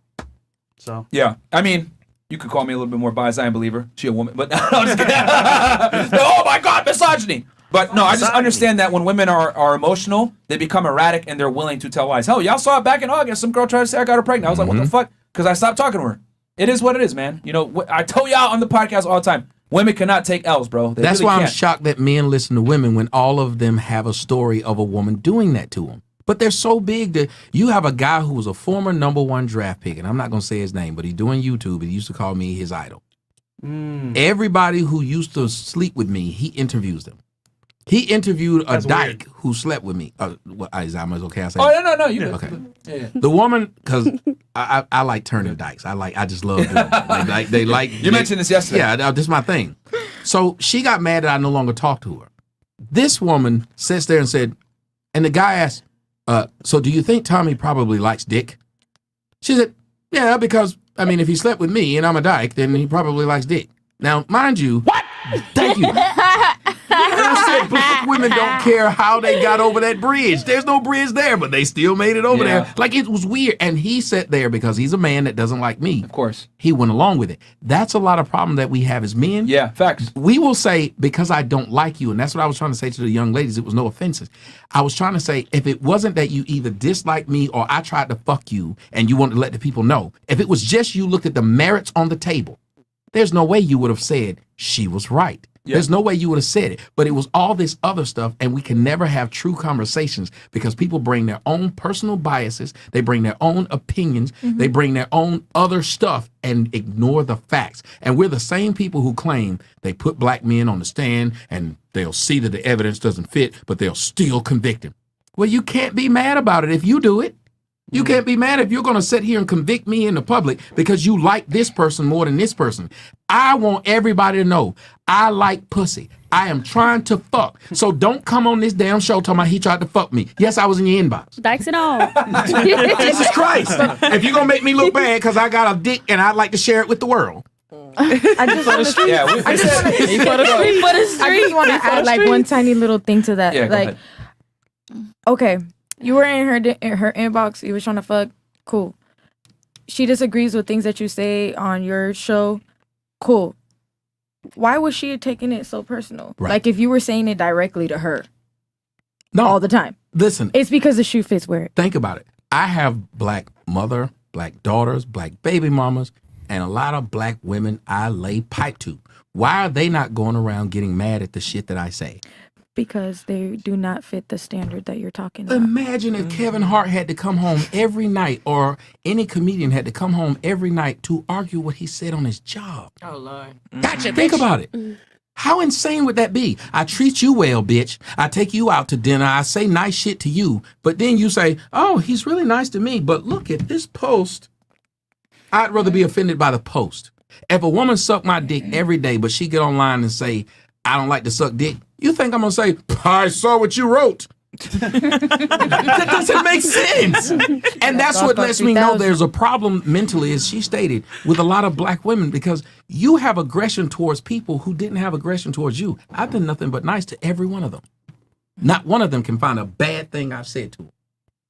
So yeah, I mean, you could call me a little bit more biased. I ain't believe her. She a woman, but no, I'm just kidding. Oh my God, misogyny. But no, I just understand that when women are emotional, they become erratic and they're willing to tell lies. Hell, y'all saw it back in August. Some girl tried to say I got her pregnant. I was like, what the fuck? Because I stopped talking to her. It is what it is, man. You know, I tell y'all on the podcast all the time, women cannot take L's, bro. That's really why I'm can't. shocked that men listen to women when all of them have a story of a woman doing that to them. But they're so big that you have a guy who was a former #1 draft pick, and I'm not going to say his name, but he's doing YouTube, and he used to call me his idol. Everybody who used to sleep with me, he interviews them. He interviewed a dyke who slept with me. Is that okay? I say no. You okay. Yeah. The woman, because I like turning dykes. I just love doing it. They like. You mentioned this yesterday. Yeah, this is my thing. So she got mad that I no longer talk to her. This woman sits there and said, and the guy asked, so do you think Tommy probably likes dick? She said, yeah, because, I mean, if he slept with me and I'm a dyke, then he probably likes dick. Now, mind you. What? Thank you. And I said, black women don't care how they got over that bridge. There's no bridge there, but they still made it over there. Like, it was weird. And he sat there because he's a man that doesn't like me. Of course. He went along with it. That's a lot of problem that we have as men. Yeah, facts. We will say, because I don't like you, and that's what I was trying to say to the young ladies. It was no offenses. I was trying to say, if it wasn't that you either dislike me or I tried to fuck you and you wanted to let the people know, if it was just you looked at the merits on the table, there's no way you would have said she was right. There's no way you would have said it. But it was all this other stuff, and we can never have true conversations because people bring their own personal biases, they bring their own opinions, they bring their own other stuff and ignore the facts. And we're the same people who claim they put black men on the stand and they'll see that the evidence doesn't fit, but they'll still convict him. Well, you can't be mad about it if you do it. You can't be mad if you're going to sit here and convict me in the public because you like this person more than this person. I want everybody to know I like pussy. I am trying to fuck. So don't come on this damn show talking about he tried to fuck me. Yes, I was in your inbox. Dykes and all. Jesus Christ. If you're going to make me look bad because I got a dick and I'd like to share it with the world. I just want to add like one tiny little thing to that. Yeah, like, okay, you were in her inbox. You were trying to fuck. Cool. She disagrees with things that you say on your show. Cool. Why was she taking it so personal? Right. Like if you were saying it directly to her. No. All the time. Listen. It's because the shoe fits where it. Think about it. I have black mother, black daughters, black baby mamas, and a lot of black women I lay pipe to. Why are they not going around getting mad at the shit that I say? Because they do not fit the standard that you're talking about. Imagine if Kevin Hart had to come home every night, or any comedian had to come home every night to argue what he said on his job. Oh, Lord. Gotcha, Think about it. How insane would that be? I treat you well, bitch. I take you out to dinner. I say nice shit to you. But then you say, oh, he's really nice to me. But look at this post. I'd rather be offended by the post. If a woman suck my dick every day, but she get online and say, I don't like to suck dick, you think I'm going to say, I saw what you wrote. That doesn't make sense. And that's what lets me know there's a problem mentally, as she stated, with a lot of black women, because you have aggression towards people who didn't have aggression towards you. I've been nothing but nice to every one of them. Not one of them can find a bad thing I've said to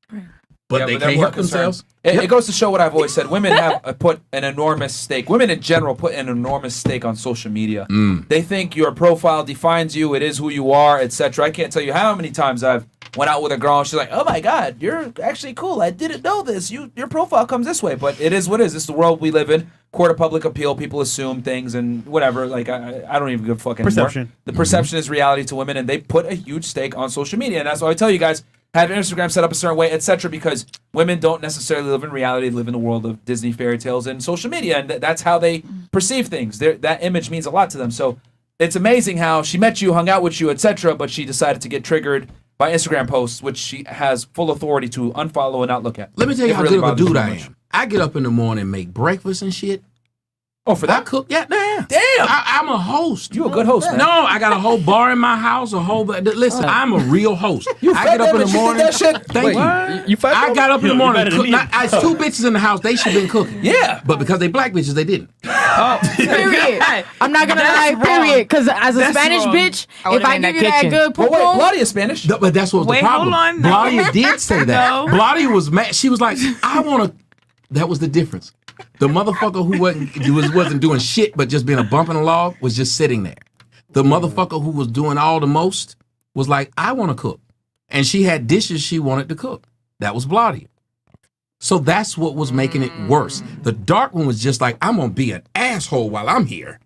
them. But they can't help themselves. It goes to show what I've always said. Women have put an enormous stake. Women in general put an enormous stake on social media. They think your profile defines you. It is who you are, etc. I can't tell you how many times I've went out with a girl and she's like, "Oh my God, you're actually cool. I didn't know this. Your profile comes this way." But it is what it is. This is the world we live in. Court of public appeal. People assume things and whatever. Like I don't even give a fuck anymore. Perception. The perception is reality to women, and they put a huge stake on social media. And that's why I tell you guys, have Instagram set up a certain way, etc. Because women don't necessarily live in reality; they live in the world of Disney fairy tales and social media, and that's how they perceive things. That image means a lot to them. So it's amazing how she met you, hung out with you, etc. But she decided to get triggered by Instagram posts, which she has full authority to unfollow and not look at. Let me tell you It how really good of a bothers dude me I much. am. I get up in the morning, make breakfast and shit. Oh, for that? I cook. Yeah, damn. I'm a host. You a good host, man. No, I got a whole bar in my house. Listen, I'm a real host. You I get fed up them in and the she did morning. that shit? Thank Wait, you. I got up in the morning. better than me. It's two bitches in the house. They should have been cooking. Yeah. But because they black bitches, they didn't. Period. I'm not gonna lie. Period. Because as a That's Spanish wrong. bitch, I if would've I been give in you that that kitchen. good But wait, poo-poo, Bladia's Spanish. But that's what was Wait, the problem. hold on, no. Bladia did say that. No. Bladia was mad. She was like, I want to. That was the difference. The motherfucker who wasn't doing shit but just being a bump in the log was just sitting there. The motherfucker who was doing all the most was like, I want to cook. And she had dishes she wanted to cook. That was Bladia. So that's what was making it worse. The dark one was just like, I'm going to be an asshole while I'm here.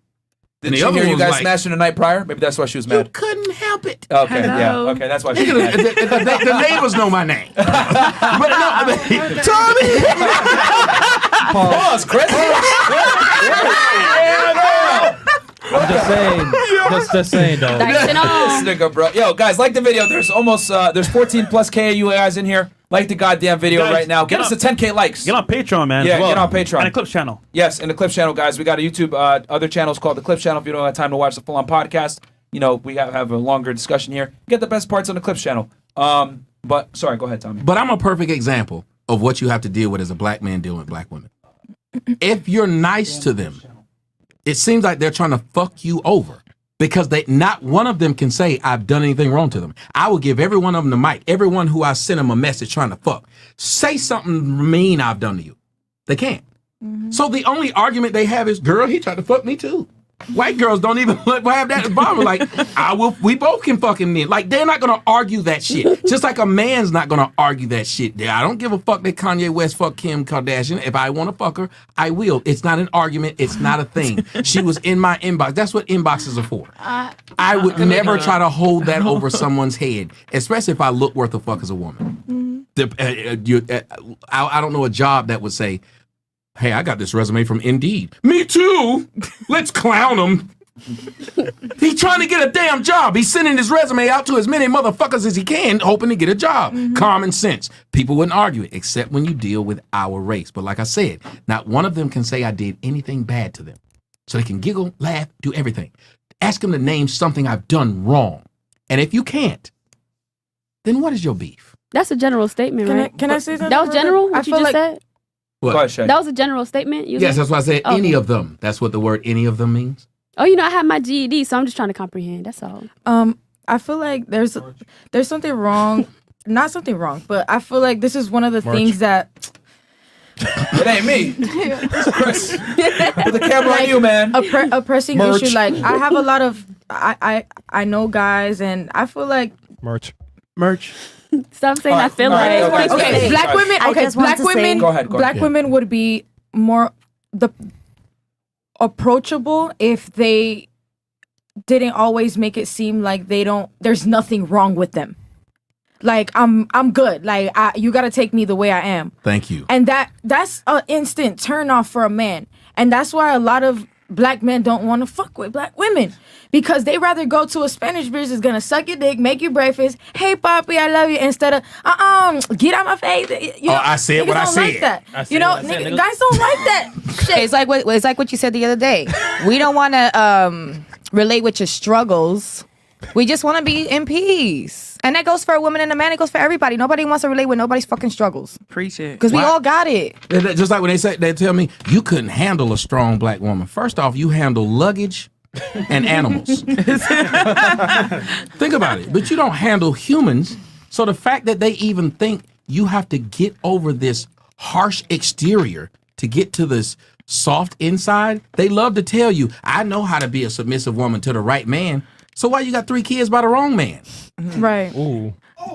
Did she hear you guys smashing the night prior? Maybe that's why she was mad. You couldn't help it. Okay, Hello? yeah. Okay, that's why she was mad. The neighbors know my name. But no, Tommy! Pause, Chris. I'm just saying though. Dykes and all. This nigga, bro. Yo, guys, like the video. There's almost there's 14 plus K of you guys in here. Like the goddamn video Guys, right now. Get us to 10K likes. Get on Patreon, man. Yeah, as well. get on Patreon. And a Clips channel. Yes, in the Clips channel, guys. We got a YouTube, other channels called the Clips channel. If you don't have time to watch the full-on podcast, you know, we have a longer discussion here. Get the best parts on the Clips channel. But, sorry, go ahead, Tommy. But I'm a perfect example of what you have to deal with as a black man dealing with black women. If you're nice to them, it seems like they're trying to fuck you over. Because not one of them can say I've done anything wrong to them. I will give every one of them the mic. Everyone who I send them a message trying to fuck. Say something mean I've done to you. They can't. So the only argument they have is, girl, he tried to fuck me too. White girls don't even have that bother. Like, we both can fucking men. Like, they're not gonna argue that shit. Just like a man's not gonna argue that shit. I don't give a fuck that Kanye West fuck Kim Kardashian. If I want to fuck her, I will. It's not an argument. It's not a thing. She was in my inbox. That's what inboxes are for. I would never try to hold that over someone's head, especially if I look worth a fuck as a woman. I don't know a job that would say, hey, I got this resume from Indeed. Me too. Let's clown them. He's trying to get a damn job. He's sending his resume out to as many motherfuckers as he can, hoping to get a job. Common sense. People wouldn't argue it, except when you deal with our race. But like I said, not one of them can say I did anything bad to them. So they can giggle, laugh, do everything. Ask them to name something I've done wrong. And if you can't, then what is your beef? That's a general statement, right? Can I say something? That was general, what you just said? What? Go ahead, Shay. That was a general statement? Yes, that's why I said any of them. That's what the word any of them means. Oh, I have my GED, so I'm just trying to comprehend. That's all. I feel like there's something wrong. Not something wrong, but I feel like this is one of the things that... It ain't me. It's Chris. Put the camera on you, man. A pressing issue. Like, I have a lot of... I know guys, and I feel like... Merch. Stop saying I feel like. Okay, black women. Okay, black women. Go ahead. Black women would be more approachable if they didn't always make it seem like there's nothing wrong with them. Like I'm good. Like you got to take me the way I am. Thank you. And that's an instant turn off for a man. And that's why a lot of black men don't want to fuck with black women, because they rather go to a Spanish bitch that's gonna suck your dick, make you breakfast, hey papi, I love you, instead of get out my face. I said what I said. Like that. Guys don't like that shit. It's like what you said the other day. We don't want to relate with your struggles. We just want to be in peace. And that goes for a woman and a man. It goes for everybody. Nobody wants to relate with nobody's fucking struggles. Preach it. Because we all got it. Just like when they tell me you couldn't handle a strong black woman. First off, you handle luggage and animals. Think about it. But you don't handle humans. So the fact that they even think you have to get over this harsh exterior to get to this soft inside, they love to tell you, I know how to be a submissive woman to the right man. So why you got 3 kids by the wrong man? Right. Ooh.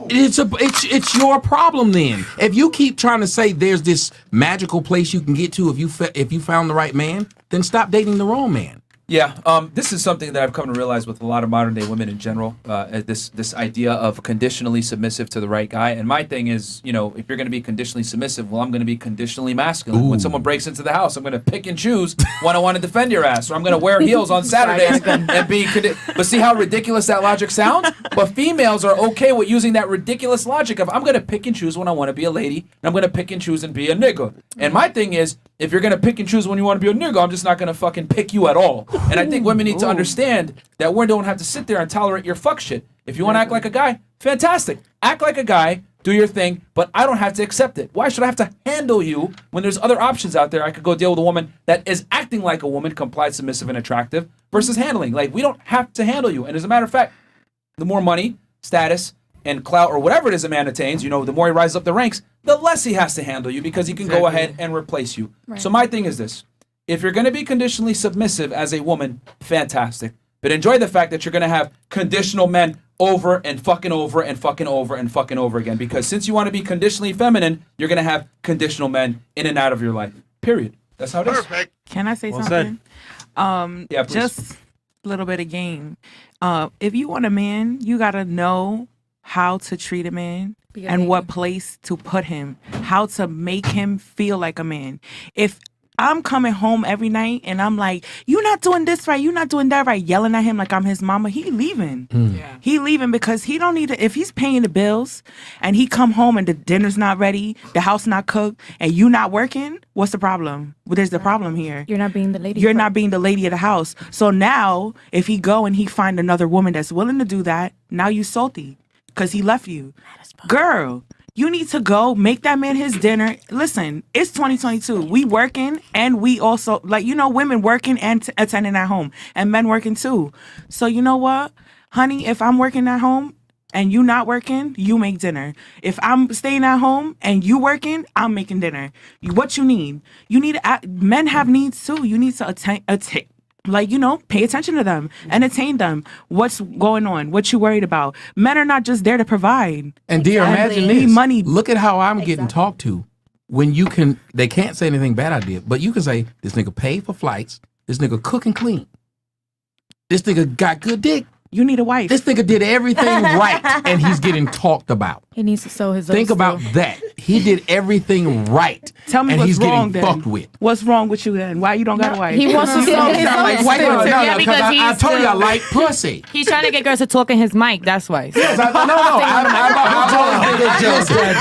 It's your problem then. If you keep trying to say there's this magical place you can get to if you found the right man, then stop dating the wrong man. Yeah, this is something that I've come to realize with a lot of modern day women in general. This idea of conditionally submissive to the right guy. And my thing is, if you're going to be conditionally submissive, well, I'm going to be conditionally masculine. When someone breaks into the house, I'm going to pick and choose when I want to defend your ass, or I'm going to wear heels on Saturdays and be. But see how ridiculous that logic sounds? But females are okay with using that ridiculous logic of I'm going to pick and choose when I want to be a lady, and I'm going to pick and choose and be a nigga. And my thing is, if you're going to pick and choose when you want to be a nigga, I'm just not going to fucking pick you at all. And I think women need to understand that we don't have to sit there and tolerate your fuck shit. If you want to act like a guy, fantastic. Act like a guy, do your thing, but I don't have to accept it. Why should I have to handle you when there's other options out there? I could go deal with a woman that is acting like a woman, compliant, submissive, and attractive, versus handling. Like, we don't have to handle you. And as a matter of fact, the more money, status, and clout, or whatever it is a man attains, the more he rises up the ranks, the less he has to handle you, because he can go ahead and replace you. Right. So my thing is this. If you're going to be conditionally submissive as a woman, fantastic. But enjoy the fact that you're going to have conditional men over and fucking over and fucking over and fucking over again. Because since you want to be conditionally feminine, you're going to have conditional men in and out of your life. Period. That's how it is. Perfect. Can I say Well something? Yeah, please. Just a little bit of game. If you want a man, you got to know how to treat a man and what place to put him, how to make him feel like a man. If I'm coming home every night and I'm like, you're not doing this right, you're not doing that right, yelling at him like I'm his mama, he leaving. Yeah. He leaving because he don't need to. If he's paying the bills and he come home and the dinner's not ready, the house not cooked, and you not working, what's the problem? Well, there's the problem here. You're not being the lady. You're not being the lady of the house. So now, if he go and he find another woman that's willing to do that, now you salty because he left you. Girl, you need to go make that man his dinner. Listen, it's 2022. We working and we also, women working and attending at home and men working too. So you know what, honey, if I'm working at home and you not working, you make dinner. If I'm staying at home and you working, I'm making dinner. What you need? You need men have needs too. You need to pay attention to them, entertain them. What's going on? What you worried about? Men are not just there to provide. And dear, imagine this. Money. Look at how I'm getting talked to. When they can't say anything bad I did, but you can say, this nigga paid for flights. This nigga cook and clean. This nigga got good dick. You need a wife. This nigga did everything right, and he's getting talked about. He needs to sow his. Think about that. He did everything right. Tell me and what's he's wrong getting then. fucked with. What's wrong with you then? Why you don't got a wife? He wants to sell his white No, girls. no, because I told you I like pussy. He's trying to get girls to talk in his mic. That's why. Yes,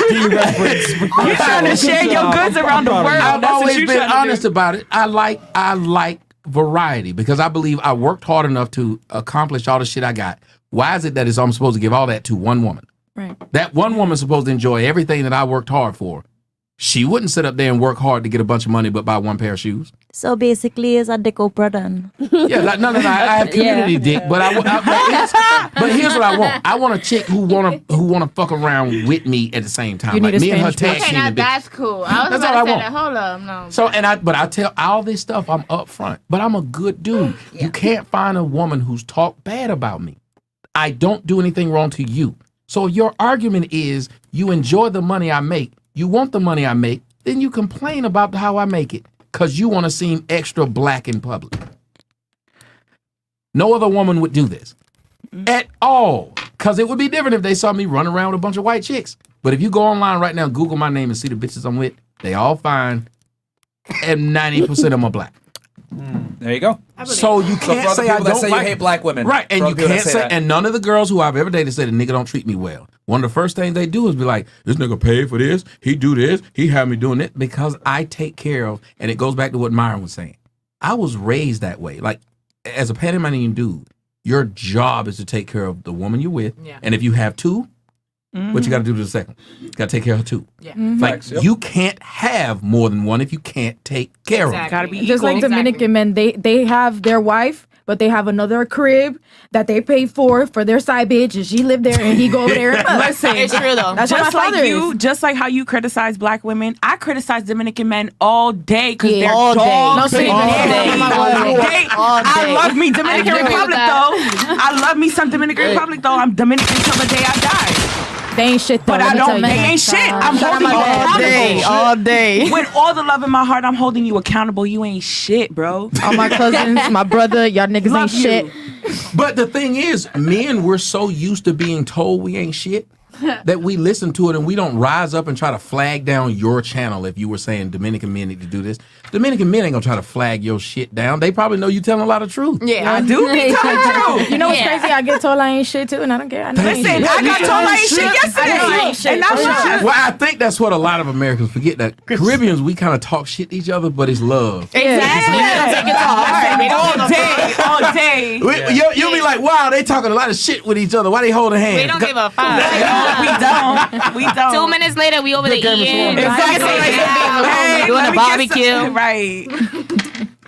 You trying to share your goods around the world. I've That's what always you been trying to do. honest about it. I like variety because I believe I worked hard enough to accomplish all the shit I got. Why is it that I'm supposed to give all that to one woman? Right. That one woman's supposed to enjoy everything that I worked hard for. She wouldn't sit up there and work hard to get a bunch of money but buy one pair of shoes. So basically, it's a dick Oprah then. Yeah, no. I have community dick, but but here's what I want. I want a chick who wanna fuck around with me at the same time. You Like need a me and her Spanish tag person. team. Okay, now and bitch. that's cool. I was That's about all to I say want. that. Hold up, no. So but I tell all this stuff, I'm upfront. But I'm a good dude. You can't find a woman who's talked bad about me. I don't do anything wrong to you. So if your argument is you enjoy the money I make, you want the money I make, then you complain about how I make it because you want to seem extra black in public. No other woman would do this at all because it would be different if they saw me run around with a bunch of white chicks. But if you go online right now, Google my name and see the bitches I'm with, they all fine and 90% of them are black. There you go. So you for can't other say I people that don't say like you hate black women. Right, and For you other people that can't say say, that. and none of the girls who I've ever dated say the nigga don't treat me well. One of the first things they do is be like, this nigga paid for this, he do this, he had me doing it because I take care of, and it goes back to what Myron was saying. I was raised that way. Like, as a Panamanian dude, your job is to take care of the woman you're with, and if you have two, what you got to do to the second? You got to take care of her too. Yeah. Like, you can't have more than one if you can't take care of her. Gotta be Just like Dominican men, they have their wife, but they have another crib that they pay for their side bitch, and she live there, and he go over there. Listen, It's true though. That's just what my like father you, is. just like how you criticize black women, I criticize Dominican men all day because Yeah. they're All day. dogs. No, say all that. day. All day. I love me Dominican I agree with Republic that. though. I love me some Dominican Republic though. I'm Dominican till the day I die. They ain't shit though. But I don't. They ain't shit. I'm holding you accountable. all day. With all the love in my heart, I'm holding you accountable. You ain't shit, bro. All my cousins, my brother, y'all niggas Love ain't you. shit. But the thing is, men, we're so used to being told we ain't shit that we listen to it and we don't rise up and try to flag down your channel if you were saying Dominican men need to do this. Dominican men ain't gonna try to flag your shit down. They probably know you telling a lot of truth. Yeah, I do be telling truth. You know what's crazy? I get told I ain't shit too, and I don't care. I know I ain't Listen, shit. I got told I ain't shit I know I yesterday, ain't shit. and I should. Well, I think that's what a lot of Americans forget, that Caribbeans, we kind of talk shit to each other, but it's love. All day. You'll be like, wow, they talking a lot of shit with each other. Why they holding hands? We don't give a fuck. We don't. 2 minutes later, we over there eating. Exactly. Hey, Doing let a me get barbecue. some- Right.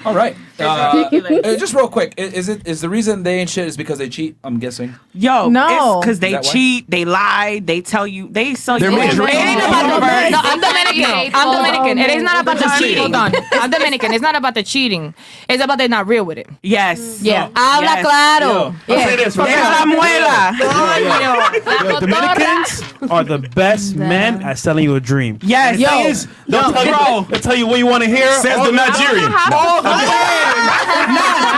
All right. Just real quick, is the reason they ain't shit is because they cheat? I'm guessing. Yo, No. because Is they that why? cheat, they lie, they tell you, they sell you. They're men. It ain't about the No, I'm Dominican. I'm Dominican. It is not about the cheating. Hold on. I'm Dominican. It's not about the cheating. It's about they're not real with it. Yes. Yeah. Habla claro. I'll say this right Deja la muela. Yo, Dominicans are the best men at selling you a dream. Yes. Yo, they'll tell you what you want to hear. Says the Nigerian.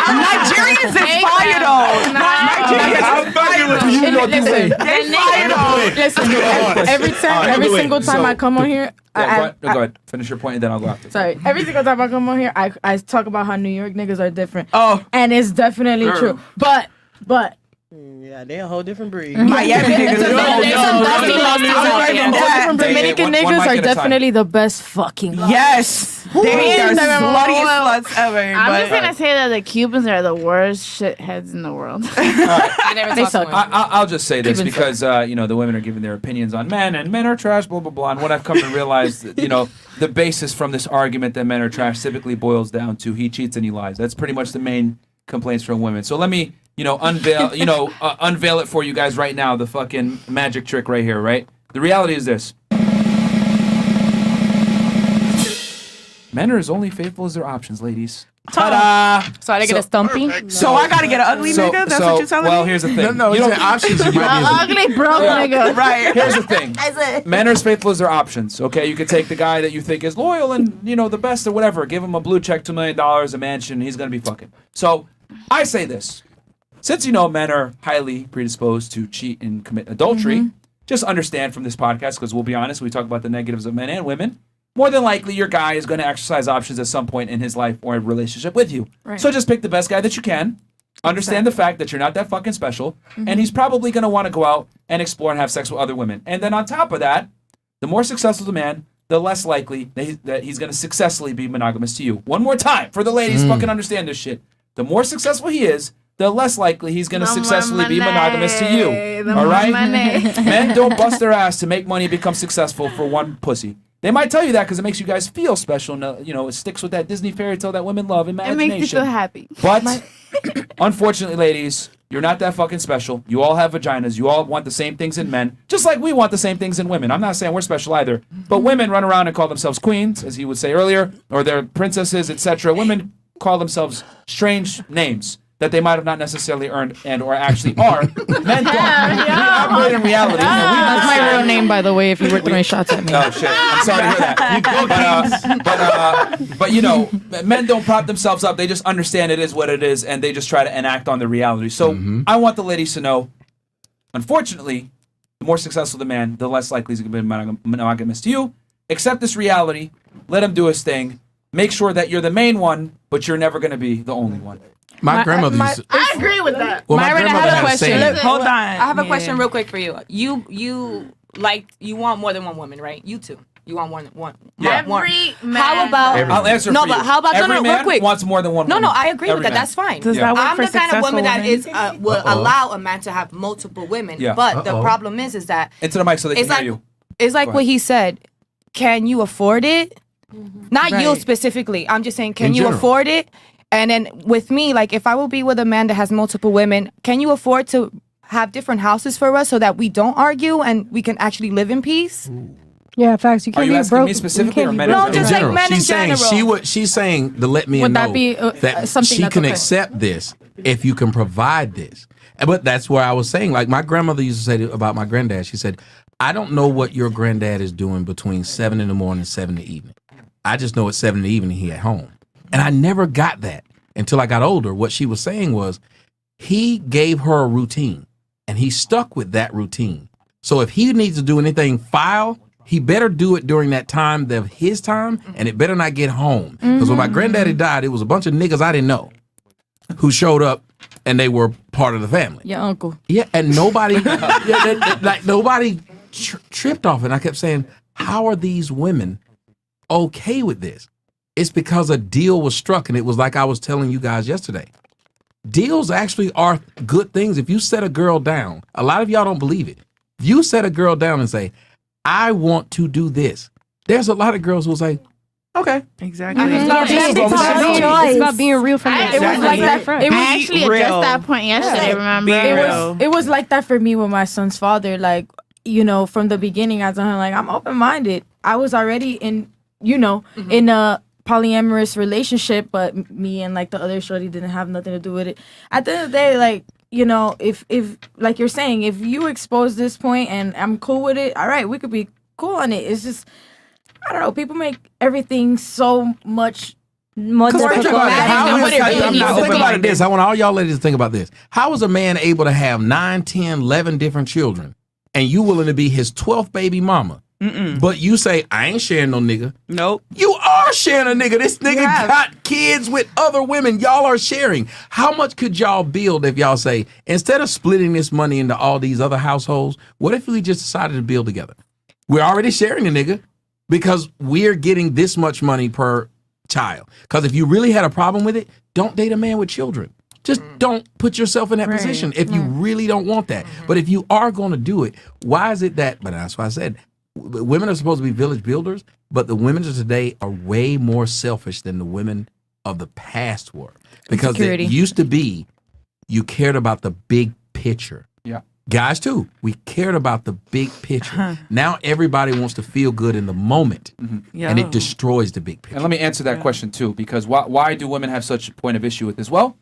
Nigerians is fire though. Nigerians is fire. You know what you say. They fire though. Listen, every single time I come on here, Go ahead. Finish your point, and then I'll go after. Sorry. Every single time I come on here, I talk about how New York niggas are different. Oh. And it's definitely Girl. true. But Yeah, they a whole different breed. Miami niggas is Dominican one niggas mic are at a time. definitely the best fucking. Yes. They are sluttiest sluts ever. I'm just gonna say that the Cubans are the worst shitheads in the world. I never They talked to suck. women. I'll just say this because the women are giving their opinions on men, and men are trash, blah blah blah. And what I've come to realize, that, the basis from this argument that men are trash typically boils down to he cheats and he lies. That's pretty much the main complaints from women. So let me, unveil, unveil it for you guys right now. The fucking magic trick right here, right? The reality is this. Men are as only faithful as their options, ladies. Ta-da! So I get a stumpy. So I gotta get an ugly nigga? That's what you're telling me? Well, here's the thing. No, You it's don't- an options. You might be Ugly broke nigga. Right. Here's the thing. Men are as faithful as their options. Okay, you could take the guy that you think is loyal and the best or whatever. Give him a blue check, $2 million, a mansion. He's gonna be fucking. So I say this: since men are highly predisposed to cheat and commit adultery, just understand from this podcast, because we'll be honest, we talk about the negatives of men and women. More than likely, your guy is going to exercise options at some point in his life or a relationship with you. Right. So just pick the best guy that you can. Understand the fact that you're not that fucking special. Mhm. And he's probably going to want to go out and explore and have sex with other women. And then on top of that, the more successful the man, the less likely that he's going to successfully be monogamous to you. One more time for the ladies, fucking understand this shit. The more successful he is, the less likely he's going to successfully be monogamous to you. All right? Men don't bust their ass to make money and become successful for one pussy. They might tell you that because it makes you guys feel special. And, you know, it sticks with that Disney fairy tale that women love, It imagination. makes you feel happy. But unfortunately, ladies, you're not that fucking special. You all have vaginas. You all want the same things in men, just like we want the same things in women. I'm not saying we're special either. But women run around and call themselves queens, as he would say earlier, or they're princesses, etc. Women call themselves strange names that they might have not necessarily earned and or actually are. Men don't. We operate in reality. That's my real name, by the way, if you were throwing shots at me. Oh, shit. I'm sorry to hear that. But you know, men don't prop themselves up. They just understand it is what it is, and they just try to enact on the reality. So I want the ladies to know, unfortunately, the more successful the man, the less likely he's going to be monogamous to you. Accept this reality. Let him do his thing. Make sure that you're the main one, but you're never going to be the only one. My grandmother used to, I agree with that. Well, my Myron, I grandmother have a had a question. saying. Look, hold on. Yeah. I have a question real quick for you. You want more than one woman, right? You two. You want one. Yeah. Every man. How about I'll answer no, for but you. how about Every real man quick? wants more than one No, woman. I agree Every with that. man. That's fine. Does that work I'm for the kind of woman that successful is will Uh-oh. allow a man to have multiple women. Yeah. But the Uh-oh. problem is that Into the mic so they It's can like- hear you. It's like Go what ahead. he said. Can you afford it? Not you Right. specifically. I'm just saying, can In you general. afford it? And then with me, like if I will be with a man that has multiple women, can you afford to have different houses for us so that we don't argue and we can actually live in peace? Yeah, facts. You Are can't you be asking broke. me specifically you can't or be men broke. No, in just general? like men in she's saying general. she's saying to let me Would know that be, that something she that's can okay? accept this if you can provide this. But that's where I was saying, like my grandmother used to say about my granddad. She said, "I don't know what your granddad is doing between 7 in the morning and 7 in the evening. I just know at 7 in the evening he at home." And I never got that until I got older. What she was saying was, he gave her a routine, and he stuck with that routine. So if he needs to do anything foul, he better do it during that time of his time, and it better not get home. Because when my granddaddy died, it was a bunch of niggas I didn't know who showed up, and they were part of the family. Your uncle. Yeah, and nobody, nobody tripped off it. And I kept saying, how are these women okay with this? It's because a deal was struck, and it was like I was telling you guys yesterday. Deals actually are good things. If you set a girl down, a lot of y'all don't believe it. If you set a girl down and say, I want to do this, there's a lot of girls who will say, okay. Exactly. It's about being real from the It was like that. It was Be actually real. addressed that point yesterday. Remember? Be It real. was, it was like that for me with my son's father. Like, you know, from the beginning, I told him, like, I'm open-minded. I was already in, you know, in a polyamorous relationship, but me and like the other shorty didn't have nothing to do with it. At the end of the day, like, you know, if like you're saying, if you expose this point and I'm cool with it, all right, we could be cool on it. It's just, I don't know, people make everything so much more Because think difficult. about it. How than what it is- really is. think about it this. I want all y'all ladies to think about this. How is a man able to have 9, 10, 11 different children, and you willing to be his 12th baby mama? But you say, I ain't sharing no nigga. Nope. You are sharing a nigga. This nigga got kids with other women. Y'all are sharing. How much could y'all build if y'all say, instead of splitting this money into all these other households, what if we just decided to build together? We're already sharing a nigga because we're getting this much money per child. Because if you really had a problem with it, don't date a man with children. Just don't put yourself in that position if you really don't want that. But if you are going to do it, why is it that, but that's why I said, women are supposed to be village builders, but the women of today are way more selfish than the women of the past were. Because it used to be, you cared about the big picture. Yeah. Guys too, we cared about the big picture. Now everybody wants to feel good in the moment, and it destroys the big picture. And let me answer that question too, because why do women have such a point of issue with this? Well,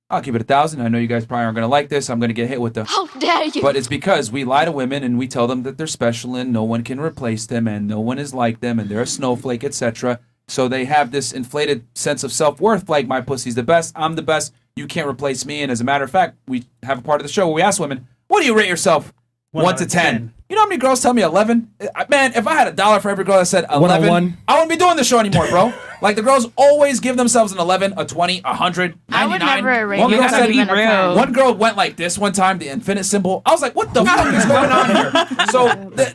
I'll keep it 1,000. I know you guys probably aren't going to like this. I'm going to get hit with the How dare you? But it's because we lie to women and we tell them that they're special and no one can replace them and no one is like them and they're a snowflake, etc. So they have this inflated sense of self-worth, like my pussy's the best, I'm the best, you can't replace me. And as a matter of fact, we have a part of the show where we ask women, what do you rate yourself 1 to 10? You know how many girls tell me 11? Man, if I had $1 for every girl that said 11, One-on-one. I wouldn't be doing the show anymore, bro. Like the girls always give themselves an 11, a 20, 100, 99. I would never rate One you girl as said even a 10. One girl went like this one time, the infinite symbol. I was like, what the fuck is going on here? So the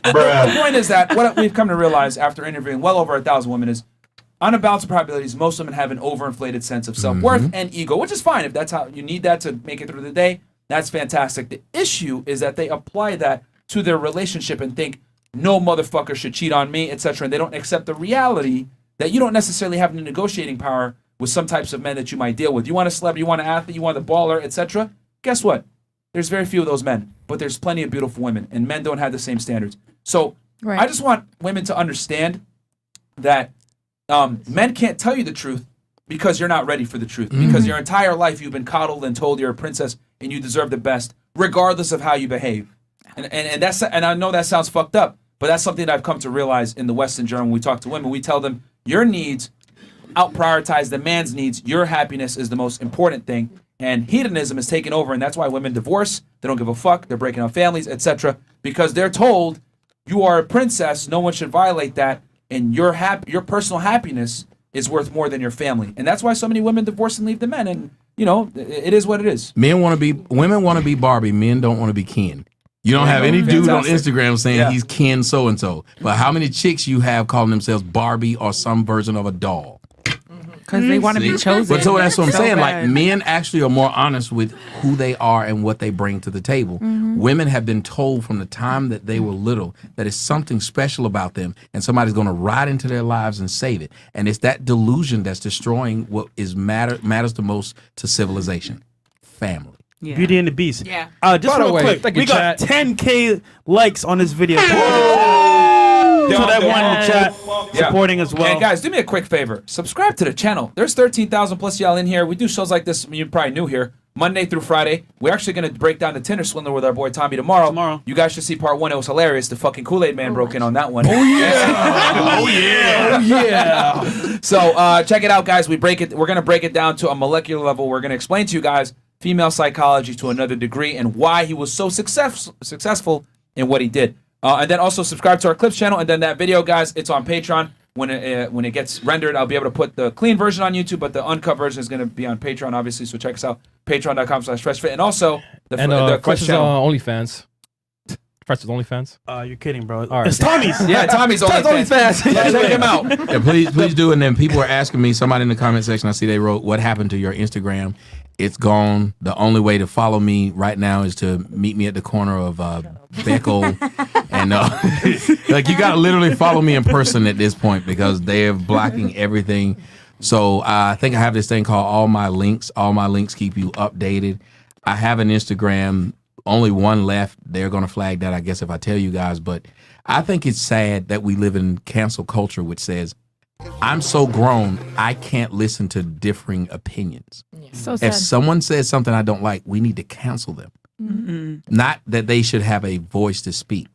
point is that what we've come to realize after interviewing well over 1,000 women is on a balance of probabilities, most women have an overinflated sense of self-worth and ego, which is fine. If that's how you need that to make it through the day, that's fantastic. The issue is that they apply that to their relationship and think, no motherfucker should cheat on me, etc. And they don't accept the reality that you don't necessarily have the negotiating power with some types of men that you might deal with. You want a celebrity, you want an athlete, you want a baller, etc. Guess what? There's very few of those men, but there's plenty of beautiful women, and men don't have the same standards. So I just want women to understand that men can't tell you the truth because you're not ready for the truth. Because your entire life you've been coddled and told you're a princess and you deserve the best, regardless of how you behave. And that's, and I know that sounds fucked up, but that's something that I've come to realize in the Western genre. When we talk to women, we tell them your needs out prioritize the man's needs. Your happiness is the most important thing. And hedonism is taking over, and that's why women divorce. They don't give a fuck. They're breaking up families, etc. Because they're told you are a princess. No one should violate that, and your personal happiness is worth more than your family. And that's why so many women divorce and leave the men. And you know, it is what it is. Women want to be Barbie. Men don't want to be Ken. You don't have any dude on Instagram saying he's Ken so and so. But how many chicks you have calling themselves Barbie or some version of a doll? Because they want to be chosen. But so that's what I'm So saying. bad. Like men actually are more honest with who they are and what they bring to the table. Women have been told from the time that they were little that it's something special about them, and somebody's going to ride into their lives and save it. And it's that delusion that's destroying what is matters the most to civilization: family. Yeah. Beauty and the Beast. Yeah. Just By the real way, quick, thank you, we got chat. 10K likes on this video. So that one in the chat supporting as well. And guys, do me a quick favor. Subscribe to the channel. There's 13,000 plus y'all in here. We do shows like this. You're probably new here. Monday through Friday. We're actually going to break down the Tinder swindler with our boy Tommy tomorrow. You guys should see part 1. It was hilarious. The fucking Kool-Aid man broke in on that one. Oh yeah. Oh yeah. Yeah. So check it out, guys. We're going to break it down to a molecular level. We're going to explain to you guys female psychology to another degree and why he was so successful in what he did. And then also subscribe to our Clips channel. And then that video, guys, it's on Patreon. When it gets rendered, I'll be able to put the clean version on YouTube, but the uncut version is going to be on Patreon, obviously. So check us out, patreon.com/FreshFit. And also the Clips Fresh is channel. OnlyFans. Fresh is OnlyFans. You're kidding, bro. All right. It's Tommy's. Yeah, Tommy's OnlyFans. Yeah, check him out. Yeah, please do. And then people are asking me, somebody in the comment section, I see they wrote, what happened to your Instagram? It's gone. The only way to follow me right now is to meet me at the corner of Beckel. And like, you got to literally follow me in person at this point because they're blocking everything. So I think I have this thing called All My Links. All My Links keep you updated. I have an Instagram, only one left. They're going to flag that, I guess, if I tell you guys. But I think it's sad that we live in cancel culture, which says, I'm so grown, I can't listen to differing opinions. So sad. If someone says something I don't like, we need to cancel them. Not that they should have a voice to speak.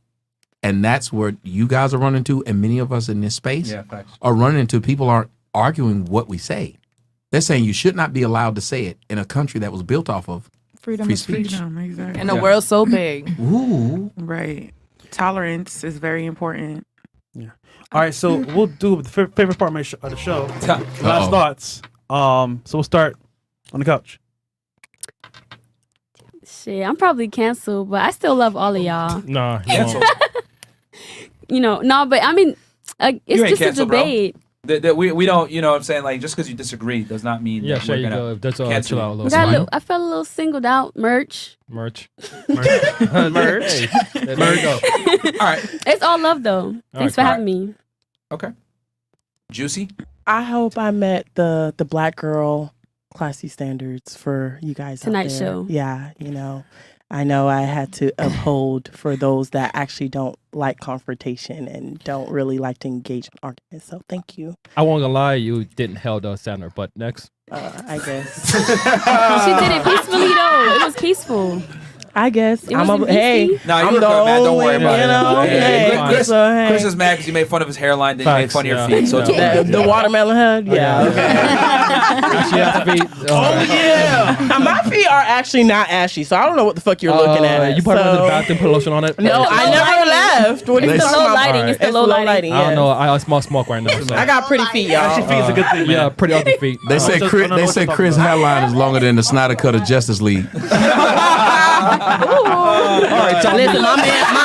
And that's where you guys are running to, and many of us in this space are running into. People aren't arguing what we say. They're saying you should not be allowed to say it in a country that was built off of Freedom free of speech. freedom, exactly. And the world's so big. Ooh. Right. Tolerance is very important. Yeah. All right, so we'll do the favorite part of the show. Last thoughts. So we'll start on the couch. Shit, I'm probably canceled, but I still love all of y'all. Nah, You know, no, but I mean, You it's ain't just a canceled, bro. debate. That we don't, you know what I'm saying? Like, just because you disagree does not mean Yeah, that sure, we're you going go. to That's all. cancel Chill out a you. little. I felt a little singled out. Merch. Merch. Merch. There you go. All right. It's all love, though. Thanks for having me. Okay. Juicy? I hope I met the black girl classy standards for you guys out Tonight there. show. Yeah, you know I had to uphold for those that actually don't like confrontation and don't really like to engage in arguments. So thank you. I won't gonna lie, you didn't held us standard, but next. I guess. She did it peacefully, though. It was peaceful. I guess. It wasn't Hey, beefy? No, I'm you're the good, man. Don't only worry about you know, it. hey, Chris, so, hey. Chris is mad because you made fun of his hairline, then you made Facts, fun of your yeah. feet. So it's okay. The watermelon head? Yeah, okay. Ashy ass feet. Yeah. My feet are actually not ashy, so I don't know what the fuck you're looking at. You probably went to the So- bathroom, put lotion on it. No, I never left. What are you It's the talking low about? lighting. It's the It's low lighting. I don't yes. know. I smell smoke right now. So. I got pretty feet, y'all. Ashy feet is a good thing, man. Yeah, pretty ugly feet. They say just Chris, don't know they what say you're talking Chris' about. hairline is longer than the Snyder Cut of Justice League. All right, listen, my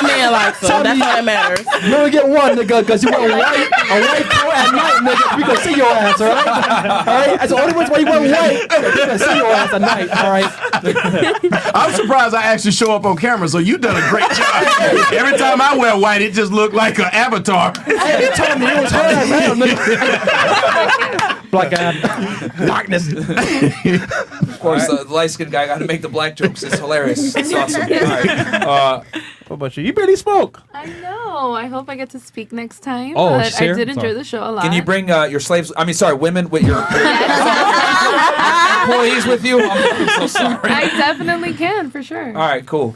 man likes them. That's all that matters. You only get one, nigga, because you wear a white coat at night, nigga. We gonna see your ass, all right? All right? That's the only reason why you wear white. We gonna see your ass at night, all right? I'm surprised I actually show up on camera, so you done a great job. Every time I wear white, it just look like an avatar. Hey, you told me it was her as hell, nigga. Black guy, darkness. Of course, the light-skinned guy got to make the black jokes. It's hilarious. It's awesome. All right. What about you? You barely spoke. I know. I hope I get to speak next time. Oh, but she's I here? did enjoy Sorry. the show a lot. Can you bring your slaves? I mean, sorry, women with your employees with you? I'm so sorry. I definitely can, for sure. All right, cool.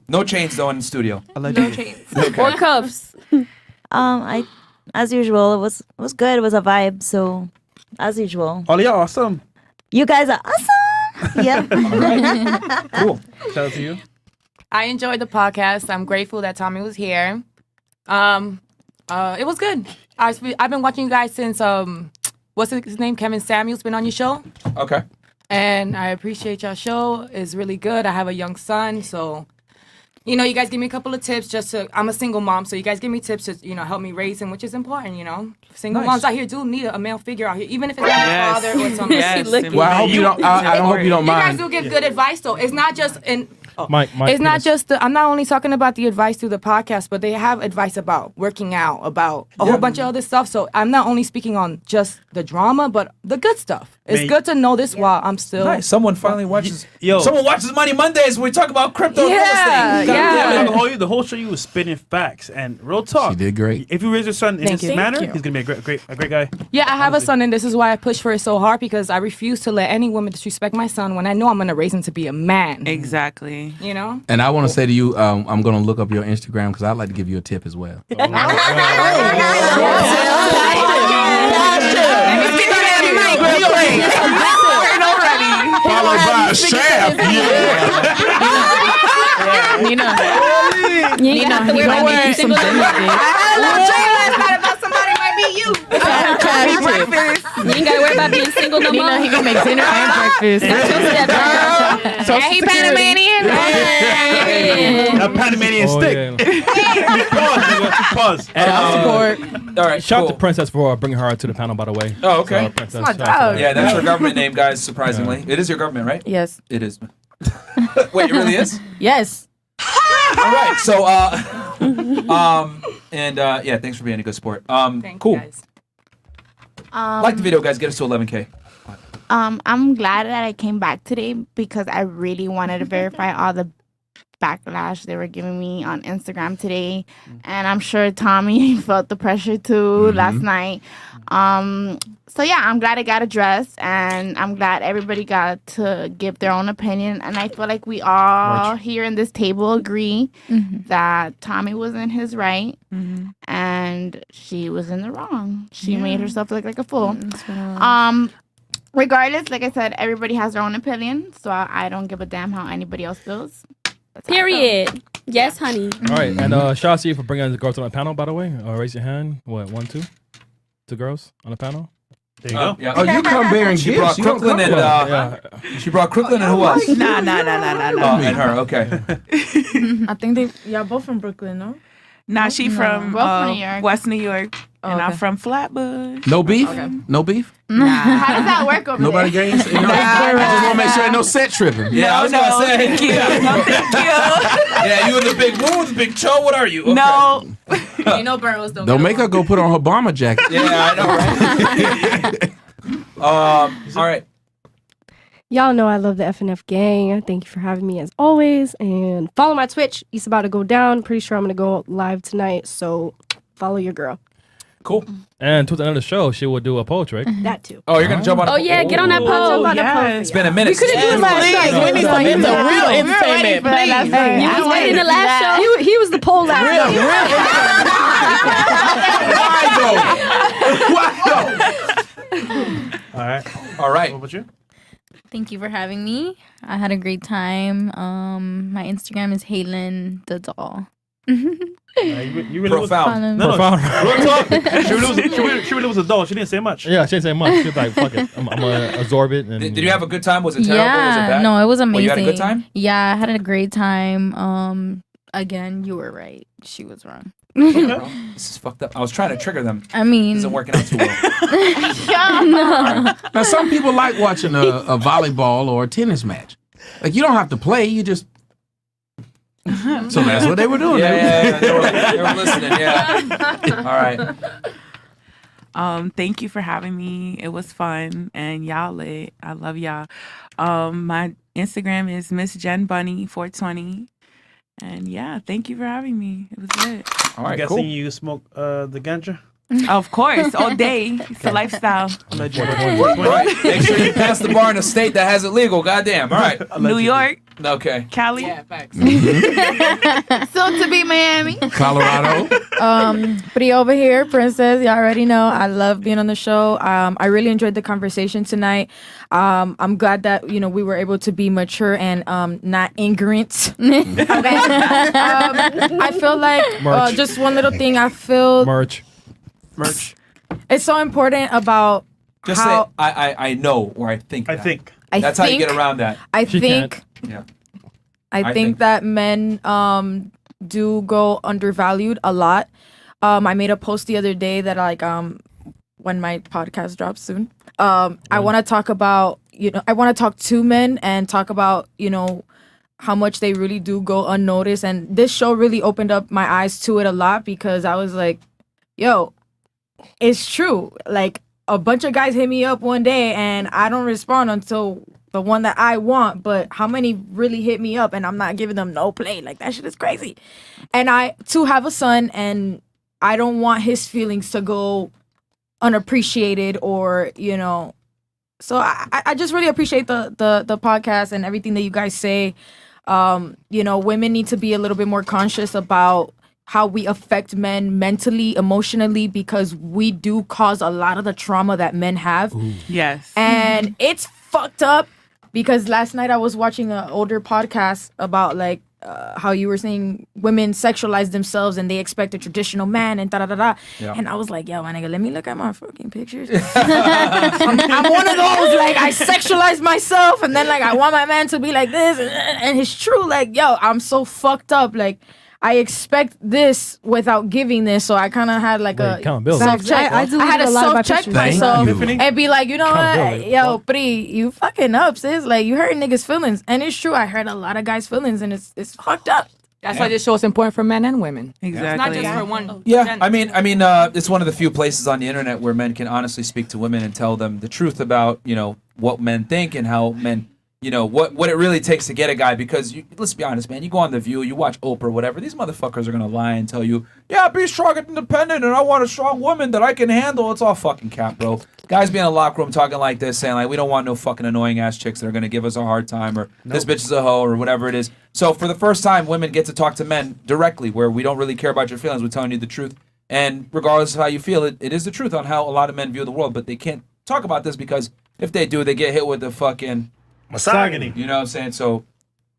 No chains though in the studio. No chains. Or cuffs. As usual, it was good. It was a vibe. So, as usual, Oh, yeah, awesome. you guys are awesome. Yeah. Cool. Shout out to you. I enjoyed the podcast. I'm grateful that Tommy was here. It was good. I've been watching you guys since what's his name? Kevin Samuel's been on your show. Okay. And I appreciate your show. It's really good. I have a young son, so you guys give me a couple of tips I'm a single mom, so you guys give me tips to, help me raise him, which is important, Single Nice. moms out here do need a male figure out here, even if it's not a father or something. Well, I hope you don't. I hope you don't You guys mind. do give good advice, though. It's not just Mike, it's not just I'm not only talking about the advice through the podcast, but they have advice about working out, about a whole bunch of other stuff. So I'm not only speaking on just the drama, but the good stuff. It's Man, good to know this while I'm still. Nice. Someone finally watches. Yo. Someone watches Money Mondays when we talk about crypto and real Yeah, estate. yeah. The whole show you was spitting facts and real talk. She did great. If you raise your son in Thank this you. manner, Thank you. he's gonna be a great guy. Yeah, I have a son, and this is why I push for it so hard, because I refuse to let any woman disrespect my son when I know I'm going to raise him to be a man. Exactly. And I want to say to you, I'm going to look up your Instagram because I'd like to give you a tip as well. Followed by a shaft. Nina. You ain't gonna have to worry about being single no more. I love Jay last night about somebody might be you. Breakfast. You ain't gotta worry about being single no more. He gonna make dinner and breakfast. That's your step, girl. Yeah, he Panamanian. A Panamanian stick. Pause. And I'll support. All right, Shout out cool. to Princess for bringing her to the panel, by the way. Oh, okay. So, Princess, That's my shout out to dog. her. Yeah, that's your government name, guys. Surprisingly, it is your government, right? Yes. It is. Wait, it really is. Yes. All right. So, yeah, thanks for being a good sport. Cool. Like the video, guys. Get us to 11K. I'm glad that I came back today because I really wanted to verify all the backlash they were giving me on Instagram today, and I'm sure Tommy felt the pressure too last night. So yeah, I'm glad it got addressed, and I'm glad everybody got to give their own opinion. And I feel like we all here in this table agree that Tommy was in his right and she was in the wrong. She made herself look like a fool. Regardless, like I said, everybody has their own opinion, so I don't give a damn how anybody else feels. That's how I feel. Period. Yes, honey. All right, and shout out to you for bringing the girls on the panel, by the way. Raise your hand. What, 1, 2? 2 girls on the panel? There you go. Yeah. Oh, you come bearing She gifts. brought You don't Crooklyn come and she brought Crooklyn and who else? Nah. Oh, and her. Okay. I think y'all both from Brooklyn, no? Nah, she from Both from New York. West New York, and I'm okay. from Flatbush. No beef? No beef? How does that work over Nobody there? games? I just want to make sure ain't no set tripping. Yeah, I was gonna say. Thank you. No, thank you. Yeah, you in the big room, the big show. What are you? Okay. No. You know Burroughs Don't make her go put on her bomber jacket. Yeah, I know, right? All right. Y'all know I love the FNF gang. Thank you for having me as always. And follow my Twitch. It's about to go down. Pretty sure I'm going to go live tonight. So follow your girl. Cool. And to the end of the show, she will do a poetry. Right? That too. Oh, you're gonna jump on. Oh yeah, get on that pole. It's been a minute. We couldn't do it last night. We need some real entertainment, please. You was waiting the last show. He was the pole last night. All right. What about you? Thank you for having me. I had a great time. My Instagram is Halen the Doll. You really Profound. No, Profound. real talk. She really was a doll. She didn't say much. Yeah, she didn't say much. She was like, fuck it. I'm gonna absorb it. And, Did you have a good time? Was it terrible? Was it Yeah, bad? no, it was amazing. Well, you had a good time? Yeah, I had a great time. Again, you were right. She was wrong. Bro, this is fucked up. I was trying to trigger them. I mean, This isn't working out too well. no. Now, some people like watching a volleyball or a tennis match. Like, you don't have to play. You just. So that's what they were doing. Yeah, they were listening. Yeah. All right. Thank you for having me. It was fun and y'all lit. I love y'all. My Instagram is Miss Jen Bunny 420. And yeah, thank you for having me. It was lit. All right, I'm cool. guessing you smoke the ganja? Of course, all day. It's a lifestyle. Right. Make sure you pass the bar in a state that has it legal. Goddamn. All right. New York, Okay. Cali. Yeah, facts. Soon to be Miami. Colorado. Pretty over here, Princess. You already know I love being on the show. I really enjoyed the conversation tonight. I'm glad that we were able to be mature and not ignorant. I feel like just one little thing. I feel merch. It's so important about Just how say, I know, or I think. I that. think. That's how you get around that. I think. Yeah. I think that men do go undervalued a lot. I made a post the other day that when my podcast drops soon, I want to talk about I want to talk to men and talk about how much they really do go unnoticed. And this show really opened up my eyes to it a lot because I was like, yo, it's true. Like a bunch of guys hit me up one day and I don't respond until the one that I want, but how many really hit me up and I'm not giving them no play? Like that shit is crazy. And I too have a son and I don't want his feelings to go unappreciated or so I just really appreciate the podcast and everything that you guys say. Women need to be a little bit more conscious about how we affect men mentally, emotionally, because we do cause a lot of the trauma that men have. Ooh. Yes. And it's fucked up because last night I was watching an older podcast about how you were saying women sexualize themselves and they expect a traditional man and da-da-da-da. Yeah. And I was like, yo, my nigga, let me look at my fucking pictures. I'm one of those, I sexualize myself and then I want my man to be like this. And it's true, yo, I'm so fucked up. I expect this without giving this, so I kind of had a self-check. I had to self-check myself and be like, you know what, yo, Pri, you fucking up, sis. You hurt niggas' feelings, and it's true. I hurt a lot of guys' feelings, and it's fucked up. That's why this show is important for men and women. Exactly. It's not just for one. Yeah, I mean, it's one of the few places on the internet where men can honestly speak to women and tell them the truth about what men think and how men. What it really takes to get a guy, because let's be honest, man, you go on The View, you watch Oprah, whatever, these motherfuckers are going to lie and tell you, yeah, be strong and independent and I want a strong woman that I can handle. It's all fucking cap, bro. Guys be in a locker room talking like this, saying we don't want no fucking annoying ass chicks that are going to give us a hard time or this bitch is a hoe or whatever it is. So for the first time, women get to talk to men directly where we don't really care about your feelings. We're telling you the truth. And regardless of how you feel, it is the truth on how a lot of men view the world, but they can't talk about this because if they do, they get hit with the fucking misogyny. You know what I'm saying? So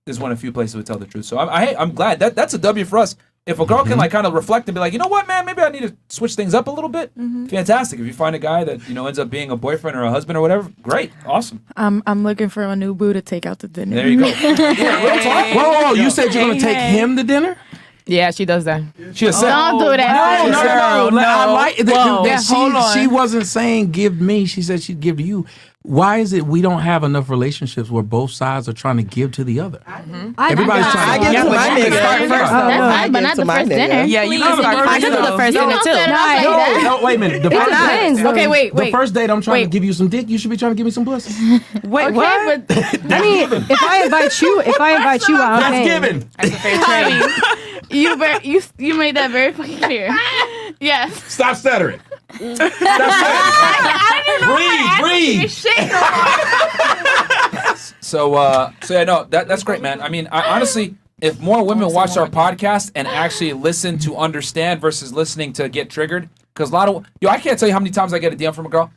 this is one of the few places we tell the truth. So I'm glad that's a W for us. If a girl can kind of reflect and be like, you know what, man, maybe I need to switch things up a little bit. Fantastic. If you find a guy that ends up being a boyfriend or a husband or whatever, great, awesome. I'm looking for a new boo to take out to dinner. There you go. Yeah, Whoa, you said you're gonna take him to dinner? Yeah, she does that. She said, Don't do that. No. I like that. Hold on. She wasn't saying give me. She said she'd give to you. Why is it we don't have enough relationships where both sides are trying to give to the other? Everybody's trying to give to my nigga. Start first. But not the first dinner. Yeah, you can start I can do the first dinner too. No, wait a minute. The first depends. Okay, wait. The first date, I'm trying to give you some dick. You should be trying to give me some pussy. Wait, what? I mean, if I invite you out, That's okay. given. You made that very fucking clear. Yes. Stop stuttering. Breathe. So yeah, no, that's great, man. I mean, honestly, if more women watch our podcast and actually listen to understand versus listening to get triggered, because a lot of I can't tell you how many times I get a DM from a girl.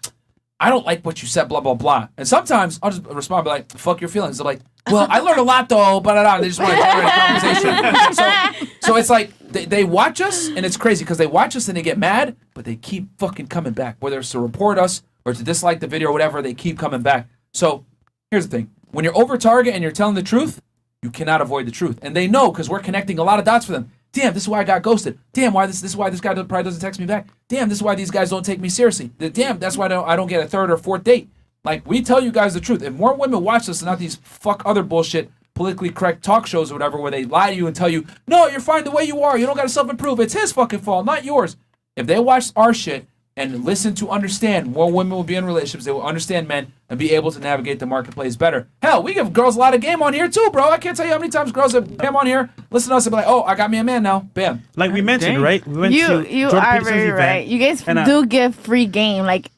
I don't like what you said, blah blah blah. And sometimes I'll just respond, be like, "Fuck your feelings." They're like, "Well, I learned a lot though," but they just want to join a conversation. So it's like they watch us, and it's crazy because they watch us and they get mad, but they keep fucking coming back, whether it's to report us or to dislike the video or whatever. They keep coming back. So here's the thing: when you're over target and you're telling the truth, you cannot avoid the truth, and they know because we're connecting a lot of dots for them. Damn, this is why I got ghosted. Damn, this is why this guy probably doesn't text me back. Damn, this is why these guys don't take me seriously. Damn, that's why I don't get a third or fourth date. Like, we tell you guys the truth. If more women watch this and not these fuck other bullshit politically correct talk shows or whatever where they lie to you and tell you, no, you're fine the way you are. You don't got to self-improve. It's his fucking fault, not yours. If they watch our shit and listen to understand, more women will be in relationships. They will understand men and be able to navigate the marketplace better. Hell, we give girls a lot of game on here too, bro. I can't tell you how many times girls have come on here, listen to us and be like, oh, I got me a man now. Bam. Like we mentioned, right? We went to You Jordan are Peterson's very event, right. You guys and, do give free game, like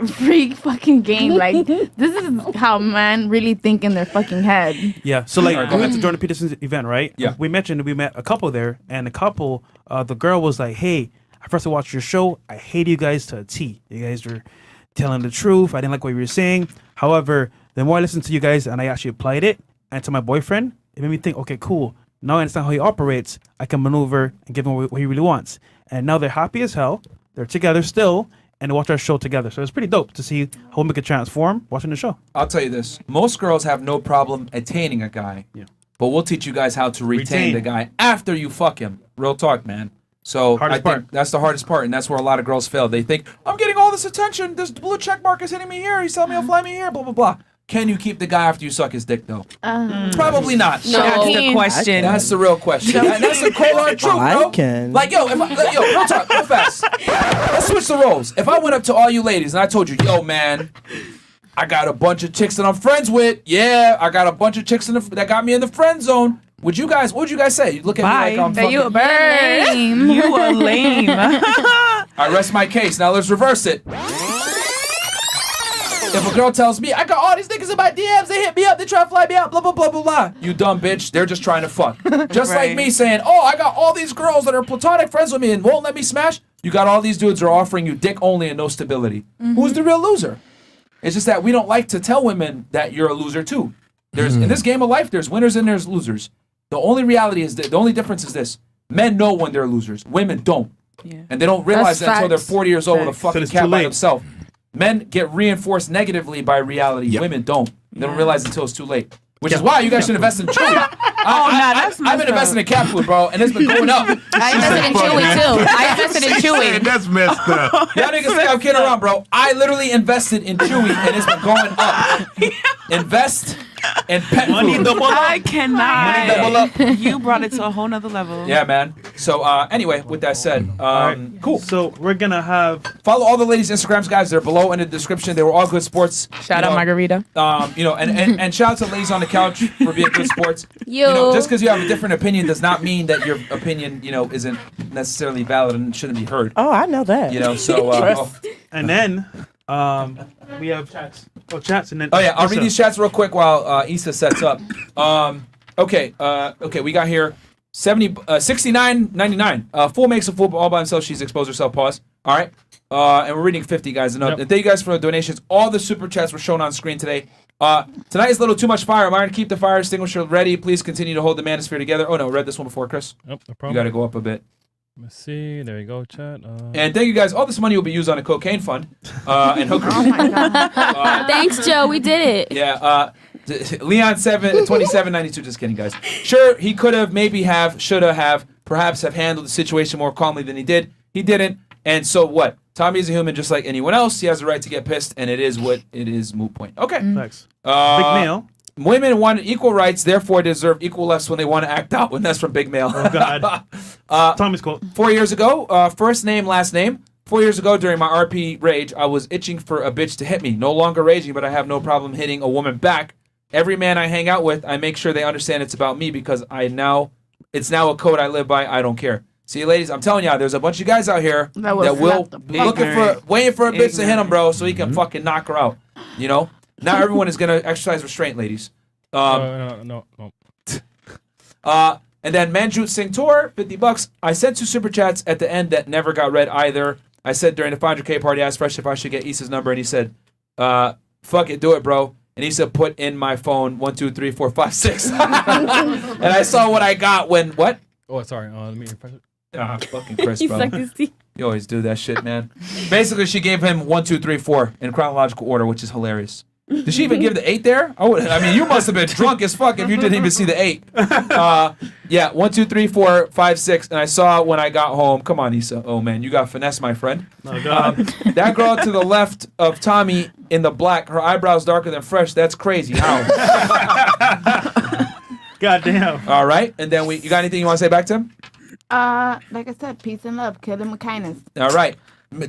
free fucking game. Like this is how men really think in their fucking head. Yeah. So like we went to Jordan Peterson's event, right? Yeah. We mentioned we met a couple there, and the couple, the girl was like, "Hey, I first watched your show. I hated you guys to a T. You guys were telling the truth. I didn't like what you were saying. However, the more I listened to you guys and I actually applied it and to my boyfriend, it made me think, okay, cool. Now I understand how he operates. I can maneuver and give him what he really wants. And now they're happy as hell. They're together still, and they watch our show together. So it's pretty dope to see how women could transform watching the show. I'll tell you this. Most girls have no problem attaining a guy. Yeah. But we'll teach you guys how to retain the guy after you fuck him. Real talk, man. So I think that's the hardest part, and that's where a lot of girls fail. They think, I'm getting all this attention. This blue check mark is hitting me here. He's telling me he'll fly me here, blah, blah, blah. Can you keep the guy after you suck his dick, though? Probably not. No. That's the question. That's the real question. That's the cold hard truth, bro. Like, real talk, real fast. Let's switch the roles. If I went up to all you ladies and I told you, yo, man, I got a bunch of chicks that I'm friends with. Yeah, I got a bunch of chicks that got me in the friend zone. What would you guys say? You look at me like I'm fucking... You a bird. You a lame. I rest my case. Now let's reverse it. If a girl tells me, I got all these niggas in my DMs, they hit me up, they try to fly me out, blah, blah, blah, blah, blah. You dumb bitch. They're just trying to fuck. Just like me saying, oh, I got all these girls that are platonic friends with me and won't let me smash. You got all these dudes that are offering you dick only and no stability. Who's the real loser? It's just that we don't like to tell women that you're a loser too. In this game of life, there's winners and there's losers. The only reality is that the only difference is this: men know when they're losers, women don't, and they don't realize that until they're 40 years old with a fucking cat by themselves. Men get reinforced negatively by reality. Women don't. They don't realize until it's too late. Which is why you guys should invest in Chewy. I've been investing in cat food, bro, and it's been going up. I invested in Chewy too. I invested in Chewy. That's messed up. Y'all niggas think I'm kidding around, bro. I literally invested in Chewy, and it's been going up. Invest in pet food. I cannot. Money double up. You brought it to a whole nother level. Yeah, man. So anyway, with that said, cool. So we're gonna have follow all the ladies' Instagrams, guys. They're below in the description. They were all good sports. Shout out Margarita. And shout out to ladies on the couch for being good sports. Just because you have a different opinion does not mean that your opinion, isn't necessarily valid and shouldn't be heard. Oh, I know that. And then we have chats. Chats and then. Oh yeah, I'll read these chats real quick while Issa sets up. Okay, we got here 69.99. Fool makes a fool all by himself. She's exposed herself. Pause. All right. And we're reading 50, guys. And thank you guys for the donations. All the super chats were shown on screen today. Tonight is a little too much fire. Myron, keep the fire extinguisher ready. Please continue to hold the manosphere together. Oh no, read this one before, Chris. Nope, no problem. You got to go up a bit. Let's see. There you go, chat. And thank you guys. All this money will be used on a cocaine fund and hookers. Oh my God. Thanks, Joe. We did it. Yeah. Leon 2792. Just kidding, guys. Sure, he could have, maybe have, should have, perhaps have handled the situation more calmly than he did. He didn't. And so what? Tommy is a human just like anyone else. He has the right to get pissed, and it is what it is. Moot point. Okay. Thanks. Big Male. Women want equal rights, therefore deserve equal lefts when they want to act out. And that's from Big Male. Oh, God. Tommy's quote. 4 years ago, first name, last name. 4 years ago, during my RP rage, I was itching for a bitch to hit me. No longer raging, but I have no problem hitting a woman back. Every man I hang out with, I make sure they understand it's about me because it's now a code I live by. I don't care. See, ladies, I'm telling y'all, there's a bunch of guys out here That will that will slap the be waiting for a bitch to hit them, bro, so he can fucking knock her out. You know? Not everyone is gonna exercise restraint, ladies. No. And then Manjut Singh Tour, $50. I sent 2 super chats at the end that never got read either. I said during the 500K party, I asked Fresh if I should get Issa's number, and he said, fuck it, do it, bro. And he said, put in my phone 1, 2, 3, 4, 5, 6. And I saw what I got when what? Oh, sorry. Let me refresh it. Fucking Chris, bro. You always do that shit, man. Basically, she gave him 1, 2, 3, 4 in chronological order, which is hilarious. Did she even give the 8 there? I mean, you must have been drunk as fuck if you didn't even see the 8. Yeah, 1, 2, 3, 4, 5, 6. And I saw when I got home. Come on, Issa. Oh, man, you got finesse, my friend. Oh, God. That girl to the left of Tommy in the black, her eyebrows darker than Fresh. That's crazy. How? Goddamn. All right. And then you got anything you want to say back to him? Like I said, peace and love. Kill them with kindness. All right.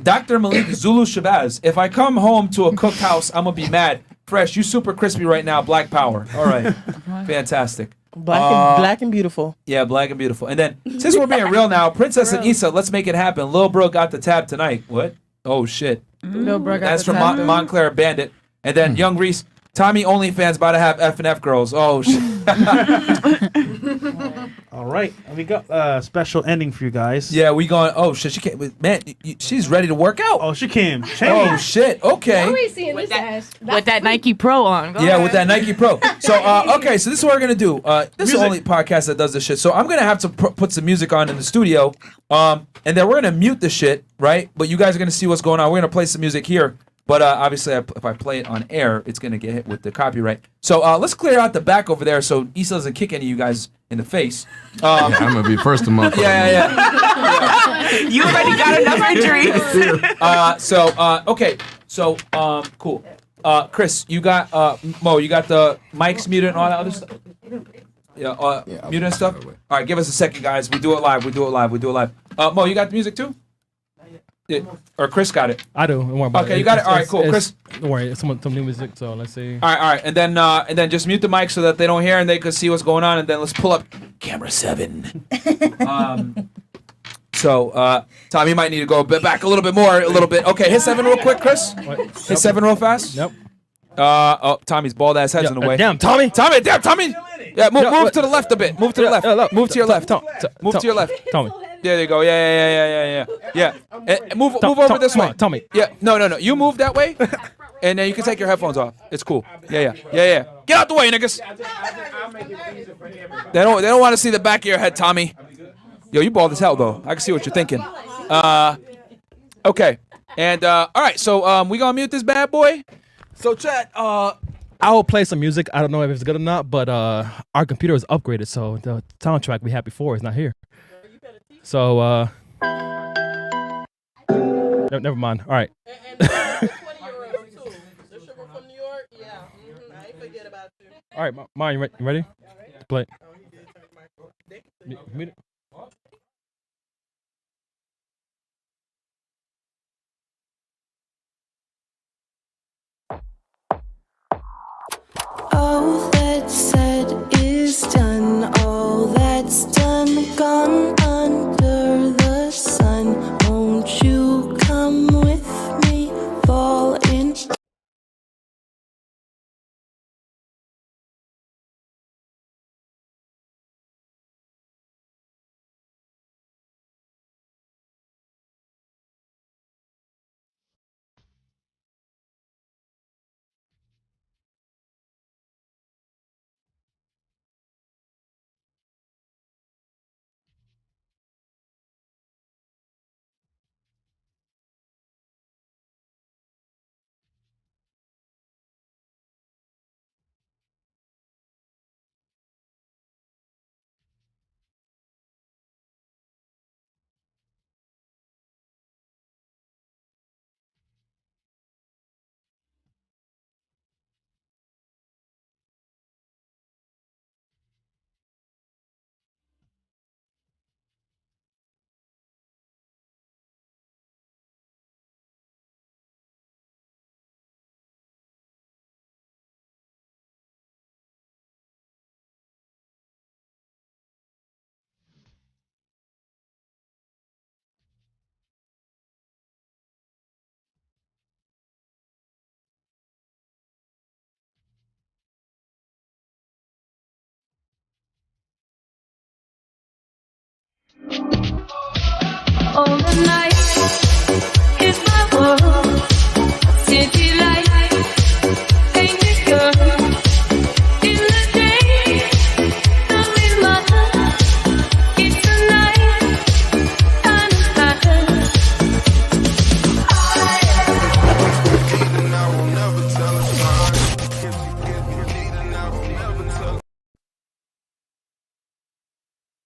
Dr. Malik Zulu Shabazz. If I come home to a cooked house, I'm going to be mad. Fresh, you super crispy right now. Black power. All right. Fantastic. Black and beautiful. Yeah, black and beautiful. And then, since we're being real now, Princess and Issa, let's make it happen. Lil Bro got the tab tonight. What? Oh, shit. Lil Bro got That's the from tab. Montclair Bandit. And then Young Reese, Tommy OnlyFans about to have F&F girls. Oh, shit. All right. We got a special ending for you guys. Yeah, we going. Oh, shit. She came. Man, she's ready to work out. Oh, she came. Oh, shit. Okay. Why are we seeing this ass? With that Nike Pro on. Go Yeah, ahead. with that Nike Pro. So, okay, so this is what we're going to do. This is the only podcast that does this shit. So I'm going to have to put some music on in the studio. And then we're going to mute the shit, right? But you guys are going to see what's going on. We're going to play some music here. But obviously, if I play it on air, it's going to get hit with the copyright. So let's clear out the back over there so Issa doesn't kick any of you guys in the face. I'm going to be first to month. Yeah. You already got enough injuries. Okay. So, cool. Chris, you got, Mo, you got the mics muted and all that other stuff? Yeah, muted and stuff? All right, give us a second, guys. We do it live. Mo, you got the music too? Yeah. Or Chris got it. I do. Don't worry about it. Okay, you got it. All right, cool. Chris. Don't worry. It's some new music, so let's see. All right. And then just mute the mic so that they don't hear and they can see what's going on. And then let's pull up camera 7. So Tom, you might need to go back a little bit. Okay, hit 7 real quick, Chris. Hit 7 real fast. Yep. Tommy's bald ass head's in the way. Damn, Tommy. Damn, Tommy. Yeah, move to the left a bit. Move to the left. Move to your left. Move to your left. Tommy. There you go. Yeah. Move over this way. Tommy. Yeah. No. You move that way, and then you can take your headphones off. It's cool. Yeah. Get out the way, niggas. They don't want to see the back of your head, Tommy. Yo, you bald as hell though. I can see what you're thinking. Okay. And all right. So we gonna mute this bad boy. So chat. I will play some music. I don't know if it's good or not, but our computer is upgraded, so the soundtrack we had before is not here. So never mind. All right. All right, Myron, you ready? Play. Mute it. All that's said is done. All that's done, gone under the sun. Won't you come with me, fall in? Oh, the night